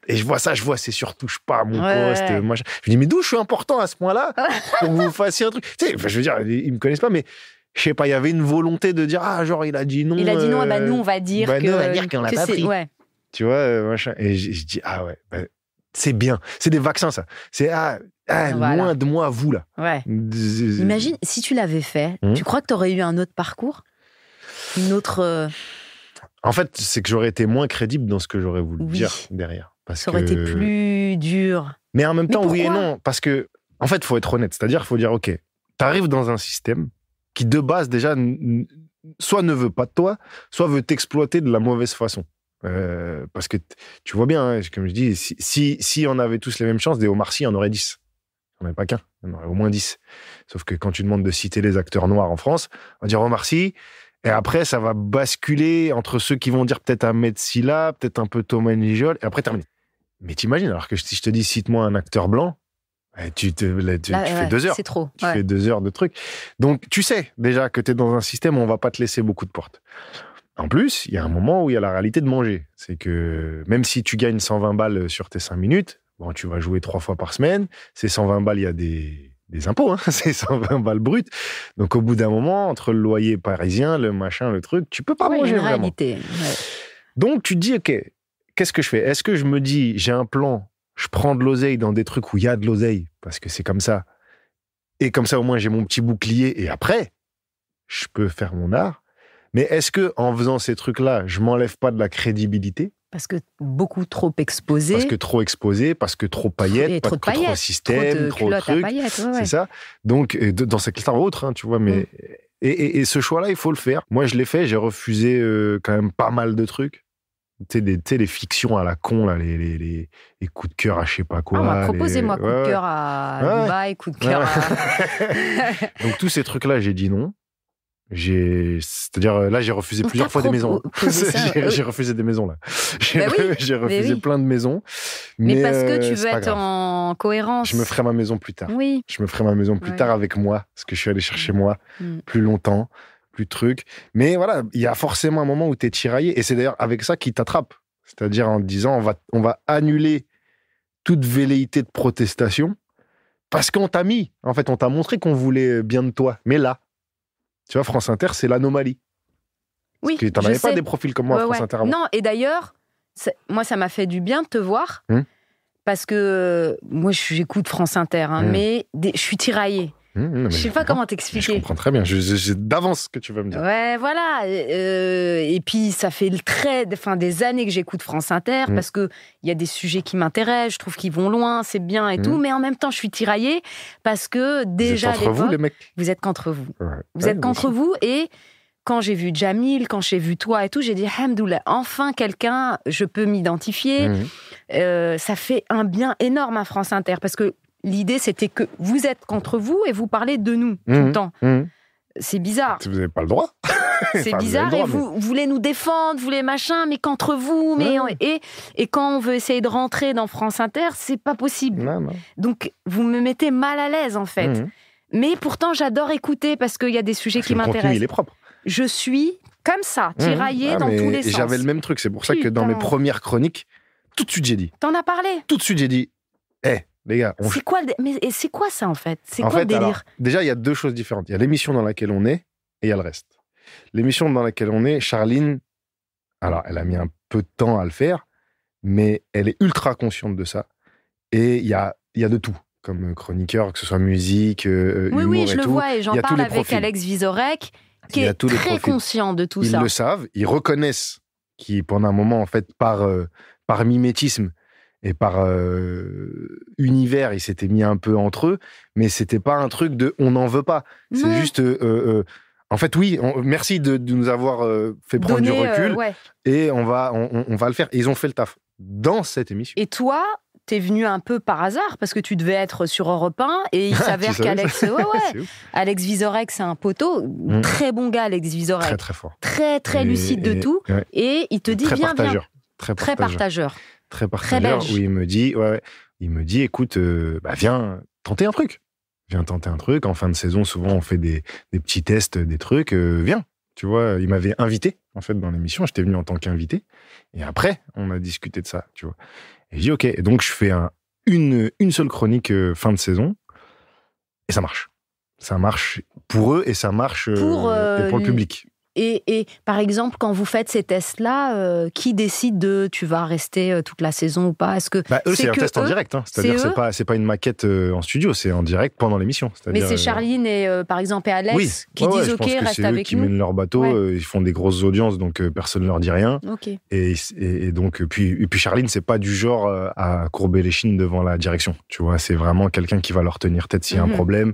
et je vois ça, c'est sur touche pas à mon poste. Machin. Je me dis, mais d'où je suis important à ce point-là pour que vous fassiez un truc. Tu sais, je veux dire, ils me connaissent pas, mais je sais pas, il y avait une volonté de dire, genre, il a dit non. Il a dit non, nous, on va dire qu'on l'a pas pris. Ouais. Tu vois, machin. Et je dis, c'est bien. C'est des vaccins, ça. C'est, loin de moi, vous, là. Ouais. Imagine, si tu l'avais fait, tu crois que tu aurais eu un autre parcours? Une autre... En fait, c'est que j'aurais été moins crédible dans ce que j'aurais voulu dire derrière. Ça aurait été plus dur. Mais en même temps, oui et non. Parce que, en fait, il faut être honnête. C'est-à-dire, il faut dire, OK, t'arrives dans un système qui, de base, déjà, soit ne veut pas de toi, soit veut t'exploiter de la mauvaise façon. Parce que, tu vois bien, comme je dis, si on avait tous les mêmes chances, des Omar Sy, on aurait 10. Il n'y en avait pas qu'un, il y en aurait au moins 10. Sauf que quand tu demandes de citer les acteurs noirs en France, on va dire Omar Sy, et après, ça va basculer entre ceux qui vont dire peut-être Ahmed Silla, peut-être un peu Thomas Nijol, et après terminer. Mais t'imagines, alors que si je te dis cite-moi un acteur blanc, tu fais 2 heures. C'est trop. Tu fais 2 heures de trucs. Donc, tu sais déjà que tu es dans un système où on va pas te laisser beaucoup de portes. En plus, il y a un moment où il y a la réalité de manger. C'est que même si tu gagnes 120 balles sur tes 5 minutes, bon, tu vas jouer 3 fois par semaine. Ces 120 balles, il y a des impôts, hein. C'est 120 balles brutes. Donc, au bout d'un moment, entre le loyer parisien, le machin, le truc, tu peux pas manger une vraiment. réalité. Donc, tu te dis, OK, qu'est-ce que je fais? Est-ce que je me dis, j'ai un plan, je prends de l'oseille dans des trucs où il y a de l'oseille, parce que c'est comme ça. Et comme ça, au moins, j'ai mon petit bouclier. Et après, je peux faire mon art. Mais est-ce que en faisant ces trucs-là, je m'enlève pas de la crédibilité? Parce que beaucoup trop exposé. Parce que trop exposé, parce que trop paillettes, trop système, trop trucs. Paillettes, ouais. C'est ça. Donc, dans cette liste ou autre, hein, tu vois, mais... Et ce choix-là, il faut le faire. Moi, je l'ai fait, j'ai refusé quand même pas mal de trucs. Tu sais, les fictions à la con, là, les coups de cœur à je sais pas quoi. On m'a proposé, moi, coup de cœur à Dubaï, coup de cœur à... Donc, tous ces trucs-là, j'ai dit non. C'est-à-dire, là, j'ai refusé plusieurs fois des maisons. J'ai refusé des maisons, là. J'ai refusé plein de maisons. Mais parce que tu veux être en cohérence. Je me ferai ma maison plus tard. Oui. Je me ferai ma maison plus tard avec moi, parce que je suis allé chercher moi plus longtemps, plus de trucs. Mais voilà, il y a forcément un moment où tu es tiraillé. Et c'est d'ailleurs avec ça qu'il t'attrape. C'est-à-dire en te disant, on va annuler toute velléité de protestation parce qu'on t'a mis. En fait, on t'a montré qu'on voulait bien de toi. Mais là, tu vois, France Inter, c'est l'anomalie. Oui, parce que t'en avais pas des profils comme moi à France Inter avant. Non, et d'ailleurs, moi, ça m'a fait du bien de te voir, parce que moi, j'écoute France Inter, mais je suis tiraillée. Je sais pas comment t'expliquer. Je comprends très bien. J'ai d'avance ce que tu vas me dire. Ouais, voilà. Et puis, ça fait des années que j'écoute France Inter, parce qu'il y a des sujets qui m'intéressent, je trouve qu'ils vont loin, c'est bien et tout, mais en même temps, je suis tiraillée, parce que déjà, vous êtes entre vous, les mecs. Vous êtes qu'entre vous. Ouais. Vous êtes qu'entre vous, et quand j'ai vu Jamil, quand j'ai vu toi et tout, j'ai dit, Hamdoullah, enfin quelqu'un, je peux m'identifier. Ça fait un bien énorme à France Inter, parce que l'idée, c'était que vous êtes qu'entre vous et vous parlez de nous tout le temps. C'est bizarre. Vous n'avez pas le droit. C'est bizarre, droit, et vous voulez nous défendre, vous voulez machin, mais qu'entre vous. Et quand on veut essayer de rentrer dans France Inter, c'est pas possible. Non. Donc, vous me mettez mal à l'aise, en fait. Mais pourtant, j'adore écouter parce qu'il y a des sujets qui m'intéressent. Le contenu, il est propre. Je suis comme ça, tiraillée dans tous les sens. J'avais le même truc. C'est pour ça que dans mes premières chroniques, tout de suite, j'ai dit. T'en as parlé? Tout de suite, j'ai dit, les gars, c'est quoi ça, en fait? C'est quoi le délire? alors, déjà, il y a 2 choses différentes. Il y a l'émission dans laquelle on est et il y a le reste. L'émission dans laquelle on est, Charline, alors, elle a mis un peu de temps à le faire, mais elle est ultra consciente de ça. Et il y a de tout, comme chroniqueur, que ce soit musique, humour oui, et tout. je le vois, et j'en parle avec Alex Vizorek, qui est très conscient de tout ça. Ils le savent, ils reconnaissent qui, pendant un moment, en fait, par mimétisme et par univers, ils s'étaient mis un peu entre eux, mais c'était pas un truc de « on n'en veut pas ». C'est juste... en fait, oui, merci de nous avoir fait prendre du recul, et on va le faire. Et ils ont fait le taf dans cette émission. Et toi, t'es venu un peu par hasard, parce que tu devais être sur Europe 1, et il s'avère qu'Alex... Alex Vizorek, c'est un poteau, très bon gars, Alex Vizorek. Très, très fort. Très, très lucide de tout, et il te dit, viens. Très partageur. Très belge. Où il me dit, écoute, viens tenter un truc. Viens tenter un truc. En fin de saison, souvent, on fait des petits tests, des trucs. Viens. Tu vois, il m'avait invité, en fait, dans l'émission. J'étais venu en tant qu'invité. Et après, on a discuté de ça, tu vois. Et je dis, OK. Et donc, je fais une seule chronique fin de saison. Et ça marche. Ça marche pour eux et ça marche pour le public. Et par exemple, quand vous faites ces tests-là, qui décide de tu vas rester toute la saison ou pas? Est-ce que eux, c'est un test en direct. Hein. C'est-à-dire c'est pas une maquette en studio, c'est en direct pendant l'émission. Mais c'est Charline et par exemple et Alex qui disent OK, reste avec nous. Qui mènent leur bateau, ils font des grosses audiences, donc personne ne leur dit rien. Okay. Et donc puis Charline, c'est pas du genre à courber les chines devant la direction. Tu vois, c'est vraiment quelqu'un qui va leur tenir tête s'il y a un problème,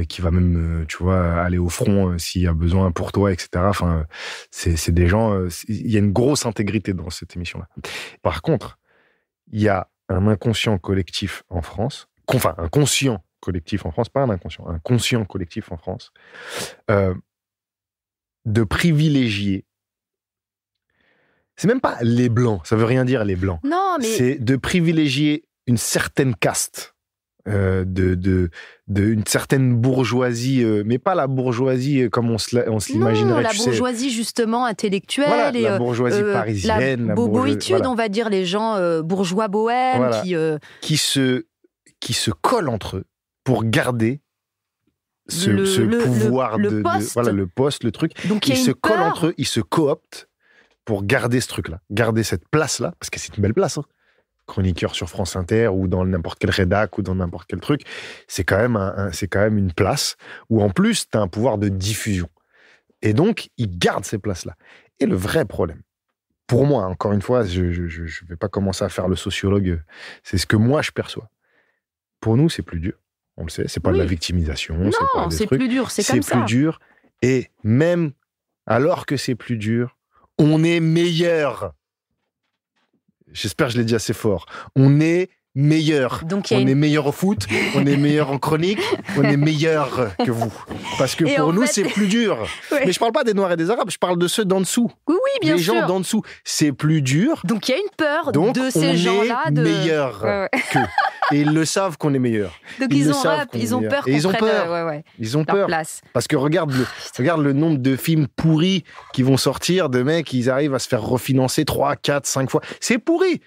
qui va même, tu vois, aller au front s'il y a besoin pour toi, etc. Enfin, c'est des gens... Il y a une grosse intégrité dans cette émission-là. Par contre, il y a un inconscient collectif en France, un conscient collectif en France, pas un inconscient, un conscient collectif en France, de privilégier. C'est même pas les blancs, ça veut rien dire les blancs. Non, mais c'est de privilégier une certaine caste, une certaine bourgeoisie, mais pas la bourgeoisie comme on se l'imaginerait. Non, la bourgeoisie justement intellectuelle, voilà, la bourgeoisie parisienne, la boboïtude, voilà. On va dire les gens bourgeois bohèmes, voilà. qui se collent entre eux pour garder ce pouvoir le poste. Voilà, le poste, le truc. Donc ils se collent entre eux, ils se cooptent pour garder ce truc-là, garder cette place-là, parce que c'est une belle place. Hein. Chroniqueur sur France Inter ou dans n'importe quel rédac ou dans n'importe quel truc, c'est quand même une place où en plus tu as un pouvoir de diffusion. Et donc ils gardent ces places-là. Et le vrai problème, pour moi, encore une fois, je vais pas commencer à faire le sociologue, c'est ce que moi je perçois. Pour nous, c'est plus dur. On le sait, c'est pas de la victimisation. Non, c'est plus dur, c'est comme ça. C'est plus dur. Et même alors que c'est plus dur, on est meilleur. J'espère que je l'ai dit assez fort. On est meilleur. On est meilleur au foot, on est meilleur en chronique, on est meilleur que vous. Parce que pour nous, c'est plus dur. Ouais. Mais je parle pas des Noirs et des Arabes, je parle de ceux d'en dessous. Oui, bien sûr. Les gens d'en dessous, c'est plus dur. Donc il y a une peur de ces gens-là. Donc on est meilleur qu'eux. Et ils le savent qu'on est meilleur. Donc ils ont peur qu'on prenne Ils ont peur. Place. Parce que regarde le nombre de films pourris qui vont sortir, de mecs, ils arrivent à se faire refinancer 3, 4, 5 fois. C'est pourri.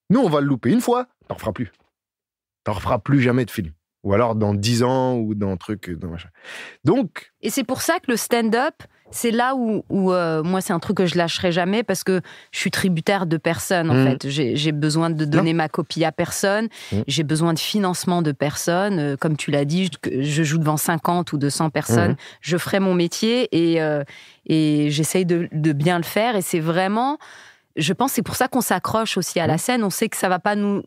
Nous, on va le louper une fois, t'en referas plus. T'en referas plus jamais de film. Ou alors dans 10 ans, ou dans un truc, dans machin. Donc... Et c'est pour ça que le stand-up, c'est là où moi, c'est un truc que je lâcherai jamais parce que je suis tributaire de personne, en fait. J'ai besoin de donner ma copie à personne. J'ai besoin de financement de personne. Comme tu l'as dit, je joue devant 50 ou 200 personnes. Je ferai mon métier et j'essaye de bien le faire. Et c'est vraiment... Je pense que c'est pour ça qu'on s'accroche aussi à la scène. On sait que ça va pas nous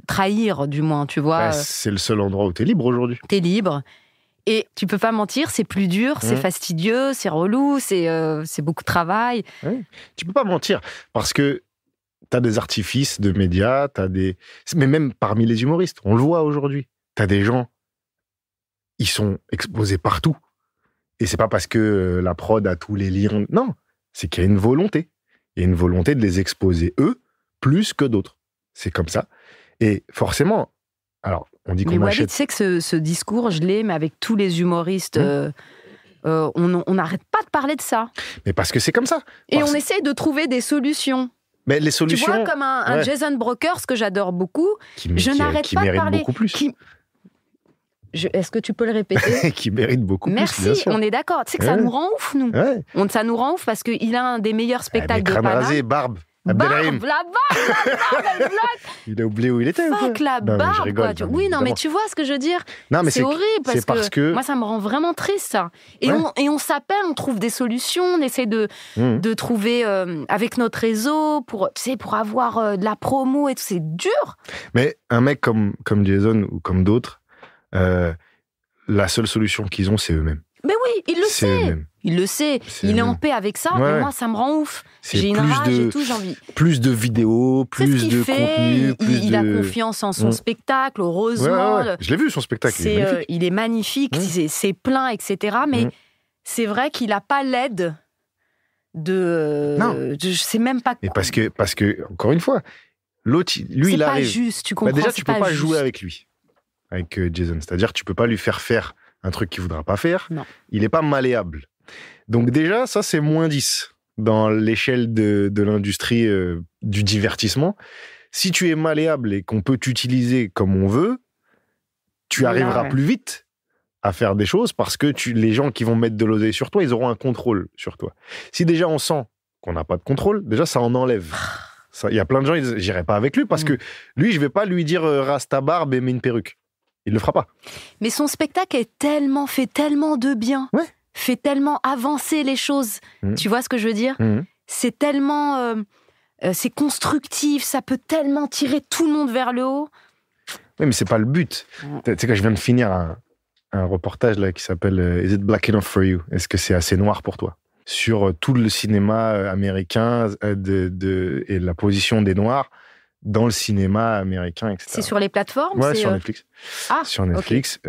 trahir, du moins, tu vois. C'est le seul endroit où t'es libre aujourd'hui. T'es libre. Et tu peux pas mentir, c'est plus dur, c'est fastidieux, c'est relou, c'est beaucoup de travail. Ouais. Tu peux pas mentir, parce que t'as des artifices de médias, mais même parmi les humoristes, on le voit aujourd'hui. T'as des gens, ils sont exposés partout. Et c'est pas parce que la prod a tous les liens. Non, c'est qu'il y a une volonté. Il y a une volonté de les exposer, eux, plus que d'autres. C'est comme ça. Et forcément, alors, on dit qu'on achète... Tu sais que ce discours, je l'ai, mais avec tous les humoristes, on n'arrête pas de parler de ça. Mais parce que c'est comme ça. Et on essaye de trouver des solutions. Mais les solutions... Tu vois, comme un Jason Brokers, que j'adore beaucoup, je n'arrête pas de parler... Beaucoup plus. Est-ce que tu peux le répéter? Qui mérite beaucoup plus. Merci, on est d'accord. Tu sais que ça nous rend ouf, nous. Ouais. Ça nous rend ouf parce qu'il a un des meilleurs spectacles de Paname. Rasé, barbe. La barbe, il a oublié où il était. Fuck la barbe, quoi. Oui, non, mais tu vois ce que je veux dire. Non, mais c'est horrible parce que moi, ça me rend vraiment triste, ça. Et on s'appelle, on trouve des solutions, on essaie de trouver avec notre réseau pour avoir de la promo et tout. C'est dur. Mais un mec comme Jason ou comme d'autres, la seule solution qu'ils ont, c'est eux-mêmes. Mais oui, il le sait. Il le sait. Il est en paix avec ça, mais moi, ça me rend ouf. J'ai une rage et tout, j'ai envie. Plus de vidéos, plus de contenu. Il a confiance en son spectacle, heureusement. Ouais. Je l'ai vu, son spectacle. Il est magnifique, c'est plein, etc. Mais c'est vrai qu'il n'a pas l'aide de... Je sais même pas... Mais parce que, encore une fois, l'autre, lui, il arrive... C'est pas juste, tu comprends. Déjà, tu peux pas jouer avec lui, avec Jason. C'est-à-dire, tu peux pas lui faire un truc qu'il voudra pas faire. Non. Il est pas malléable. Donc déjà, ça, c'est moins 10 dans l'échelle de l'industrie du divertissement. Si tu es malléable et qu'on peut t'utiliser comme on veut, tu arriveras plus vite à faire des choses parce que les gens qui vont mettre de l'oseille sur toi, ils auront un contrôle sur toi. Si déjà on sent qu'on n'a pas de contrôle, déjà ça en enlève. Il y a plein de gens, ils disent, j'irai pas avec lui parce que lui, je vais pas lui dire rase ta barbe et mets une perruque. Il le fera pas. Mais son spectacle fait tellement de bien. Ouais. Fait tellement avancer les choses. Tu vois ce que je veux dire? C'est tellement... c'est constructif, ça peut tellement tirer tout le monde vers le haut. Oui, mais c'est pas le but. Tu sais, quand je viens de finir un reportage là, qui s'appelle Is it black enough for you? Est-ce que c'est assez noir pour toi? Sur tout le cinéma américain et la position des Noirs dans le cinéma américain, etc. C'est sur les plateformes? Ouais, sur Netflix. Ah, sur Netflix.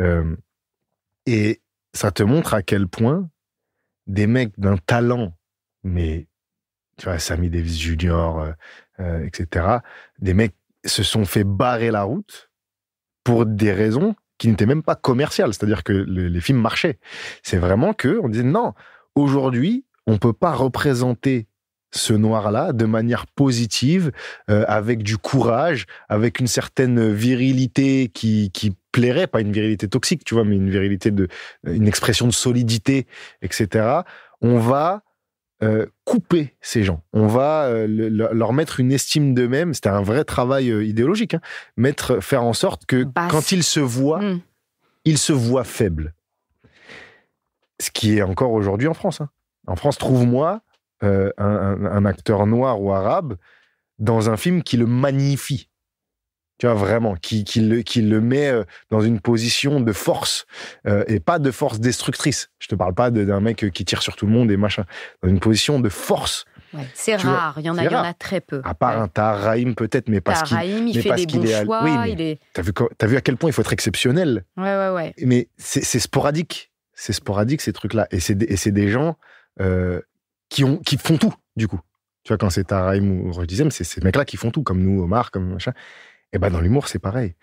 Et ça te montre à quel point des mecs d'un talent, mais tu vois, Sammy Davis Jr., etc., des mecs se sont fait barrer la route pour des raisons qui n'étaient même pas commerciales. C'est-à-dire que les films marchaient. C'est vraiment qu'on disait, non, aujourd'hui, on ne peut pas représenter ce noir-là de manière positive, avec du courage, avec une certaine virilité qui plairait, pas une virilité toxique, tu vois, mais une virilité une expression de solidité, etc. On va couper ces gens. On va leur mettre une estime d'eux-mêmes. C'était un vrai travail idéologique, hein. Faire en sorte que quand ils se voient, ils se voient faibles. Ce qui est encore aujourd'hui en France, hein. En France, trouve-moi un acteur noir ou arabe dans un film qui le magnifie. Tu vois, vraiment, qui le met dans une position de force, et pas de force destructrice. Je te parle pas d'un mec qui tire sur tout le monde et machin. Dans une position de force. Ouais, c'est rare, il y en a très peu. À part un Tahar Rahim peut-être, mais parce qu'il... Rahim, il fait des bons choix. Oui, t'as vu à quel point il faut être exceptionnel. Ouais. Mais c'est sporadique. C'est sporadique, ces trucs-là. Et c'est des gens qui font tout, du coup. Tu vois, quand c'est Tahar Rahim ou Roch Dizem, c'est ces mecs-là qui font tout, comme nous, Omar, comme machin. Et ben dans l'humour, c'est pareil.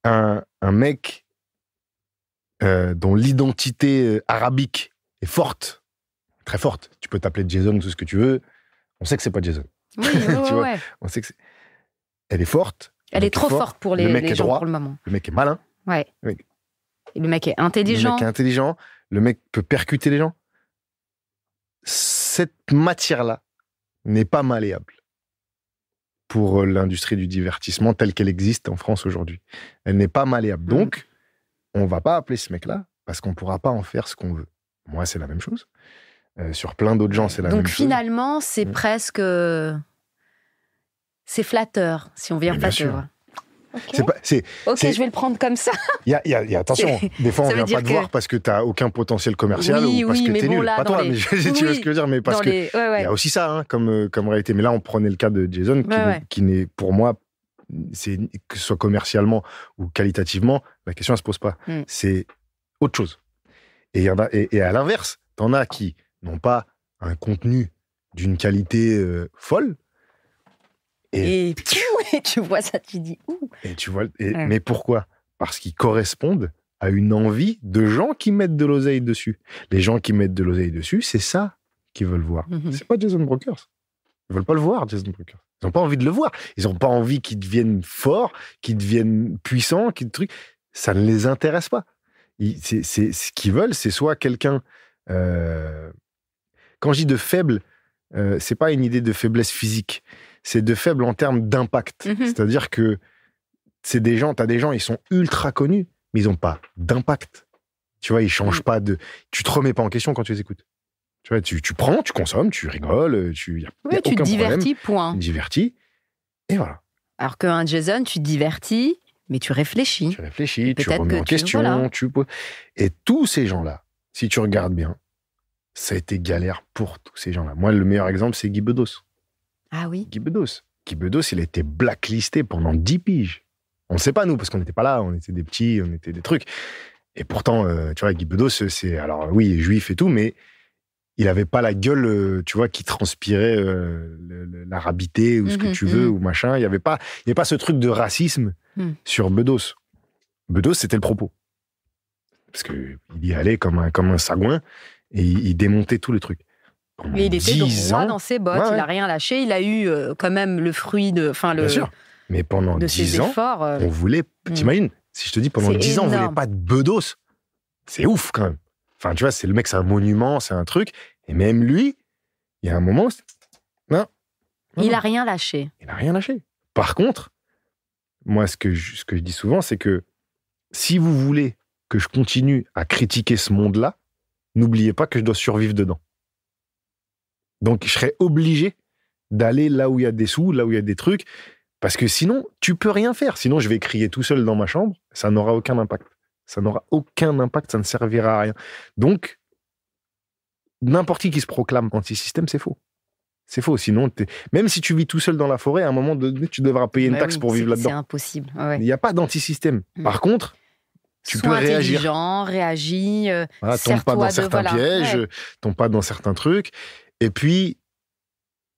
Un mec dont l'identité arabique est forte, très forte. Tu peux t'appeler Jason, tout ce que tu veux. On sait que c'est pas Jason. Oui, tu vois, on sait que elle est forte. Elle est trop forte pour les gens droit, pour le moment. Le mec est malin. Ouais. Et le mec est intelligent. Le mec peut percuter les gens. Cette matière-là n'est pas malléable pour l'industrie du divertissement telle qu'elle existe en France aujourd'hui. Elle n'est pas malléable. Donc, on va pas appeler ce mec-là parce qu'on pourra pas en faire ce qu'on veut. Moi, c'est la même chose. Sur plein d'autres gens, c'est la même chose. Donc, finalement, c'est presque... C'est flatteur, si on vient flatteur. Okay. Je vais le prendre comme ça. Attention, des fois on vient pas te voir parce que t'as aucun potentiel commercial ou parce que t'es nul. Pas toi, mais tu vois ce que je veux dire, mais parce que il y a aussi ça, hein, comme réalité. Mais là, on prenait le cas de Jason, qui n'est, pour moi, que ce soit commercialement ou qualitativement, la question elle se pose pas. C'est autre chose. Et à l'inverse, t'en as qui n'ont pas un contenu d'une qualité folle. Et tu vois ça, tu dis ouh. Mais pourquoi ? Parce qu'ils correspondent à une envie de gens qui mettent de l'oseille dessus. Les gens qui mettent de l'oseille dessus, c'est ça qu'ils veulent voir. C'est pas Jason Brokers. Ils veulent pas le voir, Jason Brokers. Ils n'ont pas envie de le voir. Ils n'ont pas envie qu'il devienne fort, qu'il devienne puissant, ça ne les intéresse pas. Ce qu'ils veulent, c'est soit quelqu'un... Quand je dis de faible, c'est pas une idée de faiblesse physique. C'est de faible en termes d'impact. C'est-à-dire que t'as des gens, ils sont ultra connus, mais ils n'ont pas d'impact. Tu vois, ils changent pas de... Tu te remets pas en question quand tu les écoutes. Tu vois, tu prends, tu consommes, tu rigoles, tu te divertis, point. Tu te divertis, et voilà. Alors qu'un Jason, tu te divertis, mais tu réfléchis. Tu remets en question, voilà. Et tous ces gens-là, si tu regardes bien, ça a été galère pour tous ces gens-là. Moi, le meilleur exemple, c'est Guy Bedos. Ah oui. Guy Bedos, il a été blacklisté pendant 10 piges. On ne sait pas, nous, parce qu'on n'était pas là, on était des petits, on était des trucs. Et pourtant, tu vois, Guy Bedos, alors oui, il est juif et tout, mais il n'avait pas la gueule, tu vois, qui transpirait l'arabité ou ce que tu veux, ou machin. Il n'y avait pas ce truc de racisme sur Bedos. Bedos, c'était le propos. Parce qu'il y allait comme un sagouin et il démontait tous les trucs. Mais il était droit dans ses bottes, il n'a rien lâché, il a eu quand même le fruit de... Bien sûr, mais pendant 10 ans, efforts, on voulait... T'imagines, si je te dis pendant 10 ans, on ne voulait pas de Bedos, c'est ouf quand même. Enfin, tu vois, c'est le mec, c'est un monument, c'est un truc, et même lui, il y a un moment... Non. Il n'a rien lâché. Il n'a rien lâché. Par contre, moi, ce que je dis souvent, c'est que si vous voulez que je continue à critiquer ce monde-là, n'oubliez pas que je dois survivre dedans. Donc, je serais obligé d'aller là où il y a des sous, là où il y a des trucs, parce que sinon, tu peux rien faire. Sinon, je vais crier tout seul dans ma chambre, ça n'aura aucun impact. Ça n'aura aucun impact, ça ne servira à rien. Donc, n'importe qui se proclame anti-système, c'est faux. C'est faux. Sinon, même si tu vis tout seul dans la forêt, à un moment donné, tu devras payer une taxe pour vivre là-dedans. C'est impossible. Ouais. Il n'y a pas d'antisystème. Par contre, tu peux réagir. Intelligent, réagis, voilà, tombe pas dans certains pièges, tombe pas dans certains trucs. Et puis,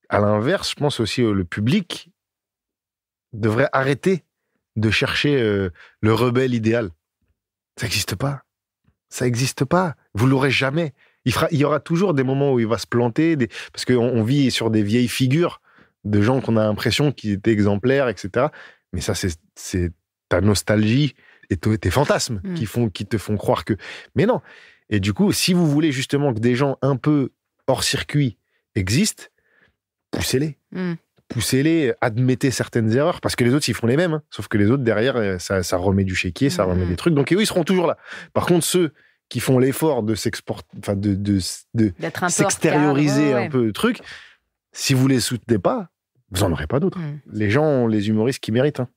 à l'inverse, je pense aussi le public devrait arrêter de chercher le rebelle idéal. Ça n'existe pas. Ça n'existe pas. Vous l'aurez jamais. Il y aura toujours des moments où il va se planter, parce qu'on vit sur des vieilles figures de gens qu'on a l'impression qu'ils étaient exemplaires, etc. Mais ça, c'est ta nostalgie et tes fantasmes qui te font croire que... Mais non. Et du coup, si vous voulez justement que des gens un peu hors circuit existent, poussez-les. Poussez-les, admettez certaines erreurs, parce que les autres, ils font les mêmes. Hein. Sauf que les autres, derrière, ça remet du chéquier, ça remet des trucs. Donc, eux, ils seront toujours là. Par contre, ceux qui font l'effort de s'extérioriser un peu le truc, si vous les soutenez pas, vous en aurez pas d'autres. Les gens ont les humoristes qui méritent. Hein.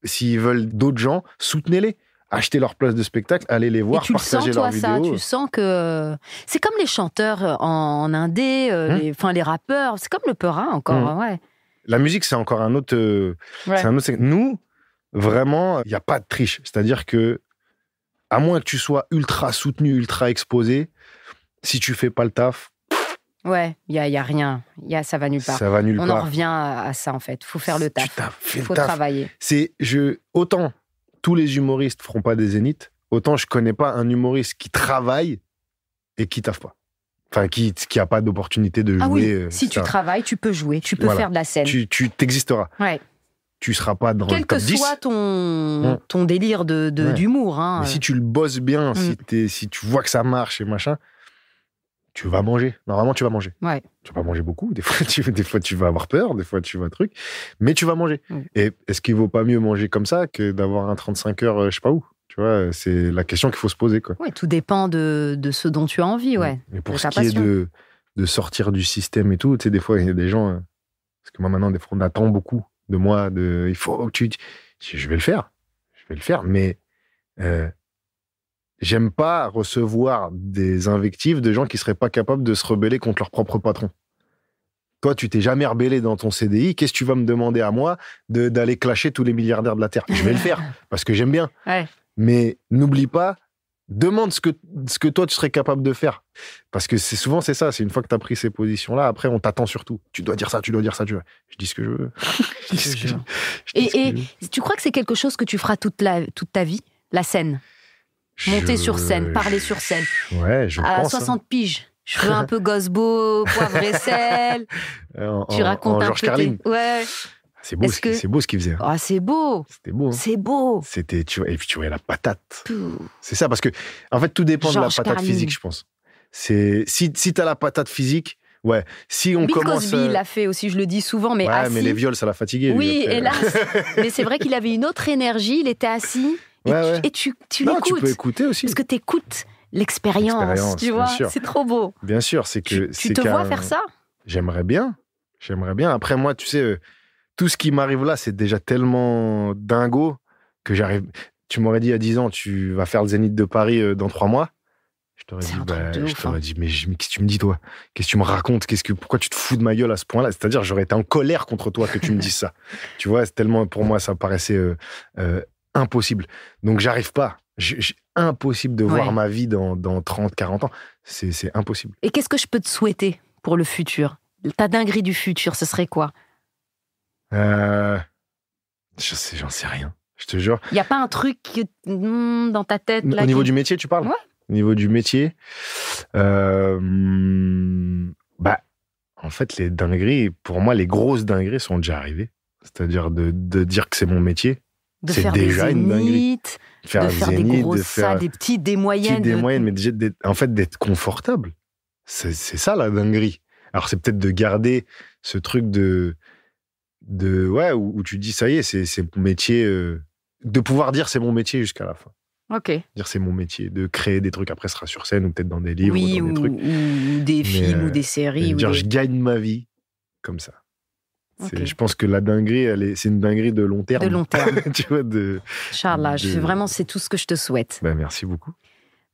S'ils veulent d'autres gens, soutenez-les. Achetez leur place de spectacle, allez les voir, partagez leurs vidéos. Tu sens que c'est comme les chanteurs en indé, les rappeurs, c'est comme le Peura encore. Ouais. La musique, c'est encore un autre. Nous, vraiment, il n'y a pas de triche. C'est-à-dire que, à moins que tu sois ultra soutenu, ultra exposé, si tu fais pas le taf. Ouais, il y a rien. Ça va nulle part. Ça va nulle part. On en revient à ça, en fait. Faut faire le taf. Faut travailler. Autant tous les humoristes feront pas des zéniths, autant je connais pas un humoriste qui travaille et qui taffe pas. Enfin, qui a pas d'opportunité de jouer. Ah oui, si tu travailles, tu peux jouer, tu peux faire de la scène. Tu t'existeras. Ouais. Tu seras pas dans le top 10. Quel que soit ton délire d'humour. Hein. Mais si tu le bosses bien, si tu vois que ça marche et machin, tu vas manger. Normalement, tu vas manger. Ouais. Tu vas pas manger beaucoup. Des fois, tu vas avoir peur. Des fois, tu vas truc. Mais tu vas manger. Et est-ce qu'il vaut pas mieux manger comme ça que d'avoir un 35 heures, je sais pas où? Tu vois, c'est la question qu'il faut se poser, quoi. Ouais, tout dépend de ce dont tu as envie, ouais. Et pour ce qui est de sortir du système et tout, tu sais, des fois, il y a des gens... parce que moi, maintenant, des fois, on attend beaucoup de moi. Il faut que tu... Je vais le faire. Mais j'aime pas recevoir des invectives de gens qui seraient pas capables de se rebeller contre leur propre patron. Toi, tu t'es jamais rebellé dans ton CDI. Qu'est-ce que tu vas me demander à moi d'aller clasher tous les milliardaires de la Terre? Je vais le faire, parce que j'aime bien. Ouais. Mais n'oublie pas, demande ce que toi, tu serais capable de faire. Parce que souvent, c'est ça. C'est une fois que tu as pris ces positions-là, après, on t'attend surtout. Tu dois dire ça, tu dois dire ça. Je dis ce que je veux. Et tu crois que c'est quelque chose que tu feras toute ta vie? La scène? Monter sur scène, parler sur scène? Ouais, je pense. À 60 piges. Je veux un peu gosse beau, poivre et sel. Tu racontes un Georges peu. Carlin. Ouais. C'est beau ce qu'il faisait. Ah, c'est beau. C'était beau. Hein. C'est beau. Et puis tu voyais la patate. C'est ça, parce que, en fait, tout dépend de la patate physique, je pense. Si t'as la patate physique, ouais. Si on Bill commence. Cosby l'a fait aussi, je le dis souvent, mais assis. Mais les viols, ça l'a fatigué. Oui, hélas. Mais c'est vrai qu'il avait une autre énergie, il était assis. Et tu l'écoutes. Tu peux écouter aussi. Parce que t'écoutes l'expérience, tu vois. C'est trop beau. Bien sûr, c'est que. Tu te vois faire ça? J'aimerais bien. Après, moi, tu sais. Tout ce qui m'arrive là, c'est déjà tellement dingo que j'arrive. Tu m'aurais dit il y a 10 ans, tu vas faire le Zénith de Paris dans 3 mois. Je t'aurais dit, mais qu'est-ce que tu me dis, toi? Qu'est-ce que tu me racontes? Pourquoi tu te fous de ma gueule à ce point-là? C'est-à-dire, j'aurais été en colère contre toi que tu me dises ça. Tu vois, c'est tellement, pour moi, ça paraissait impossible. Donc, j'arrive pas. Impossible de voir ma vie dans 30, 40 ans. C'est impossible. Et qu'est-ce que je peux te souhaiter pour le futur? Ta dinguerie du futur, ce serait quoi? J'en sais rien. Je te jure. Il n'y a pas un truc dans ta tête là, au niveau du métier, tu parles? Ouais. Au niveau du métier, en fait, les dingueries, pour moi, les grosses dingueries sont déjà arrivées. C'est-à-dire de dire que c'est mon métier. C'est déjà une dinguerie. De faire des grosses salles, des petites, des moyennes. Des moyennes, mais déjà, en fait, d'être confortable. C'est ça, la dinguerie. Alors, c'est peut-être de garder ce truc où tu dis, ça y est, c'est mon métier. De pouvoir dire c'est mon métier jusqu'à la fin. Ok. Dire c'est mon métier, de créer des trucs, après ce sera sur scène ou peut-être dans des livres ou dans des trucs. Ou des films ou des séries. Je gagne ma vie comme ça. Okay. Je pense que la dinguerie, c'est une dinguerie de long terme. De long terme. Tu vois, Charles, vraiment, c'est tout ce que je te souhaite. Merci beaucoup.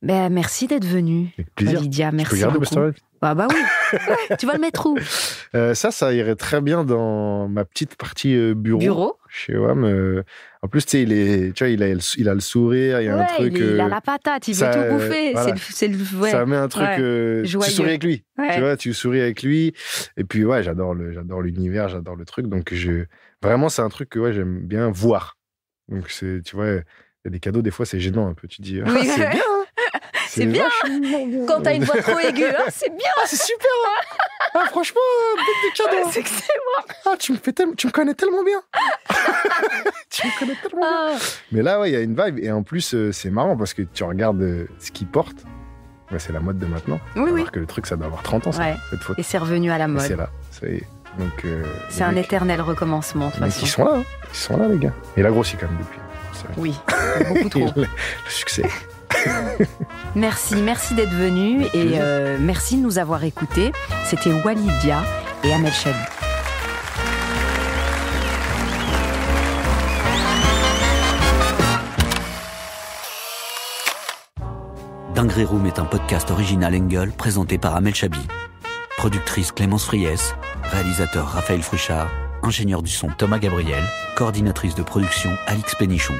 Merci d'être venu. Avec plaisir. Lydia, merci. Tu peux garder beaucoup. Bah oui. Tu vas le mettre où? Ça irait très bien dans ma petite partie bureau. Chez WAM. En plus, tu sais, il a le sourire, il y a un truc. Il a la patate, il veut tout bouffer. Voilà. Ça met un truc. Tu souris avec lui. Ouais. Tu vois, tu souris avec lui. Et puis, ouais, j'adore l'univers, j'adore le truc. Donc, vraiment, c'est un truc que j'aime bien voir. Donc, tu vois, il y a des cadeaux, des fois, c'est gênant un peu. Tu dis, c'est bien. C'est bien. Quand t'as une voix trop aiguë, c'est bien. C'est super. Franchement, des cadeaux. C'est excellent. Tu me connais tellement bien. Tu me connais tellement bien. Mais là, il y a une vibe. Et en plus, c'est marrant parce que tu regardes ce qu'ils portent. C'est la mode de maintenant. Alors que le truc, ça doit avoir 30 ans, cette photo. Et c'est revenu à la mode. Et c'est là. Ça y est. Donc, c'est un éternel recommencement, de toute façon. Ils sont là. Ils sont là, les gars. Et il a grossi quand même depuis. Oui, beaucoup trop. Le succès. Merci d'être venu et merci de nous avoir écoutés. C'était Walidia et Amel Chabi. Dinguerie Room est un podcast original Engel présenté par Amel Chabi. Productrice Clémence Friès, réalisateur Raphaël Fruchard, ingénieur du son Thomas Gabriel, coordinatrice de production Alix Pénichon.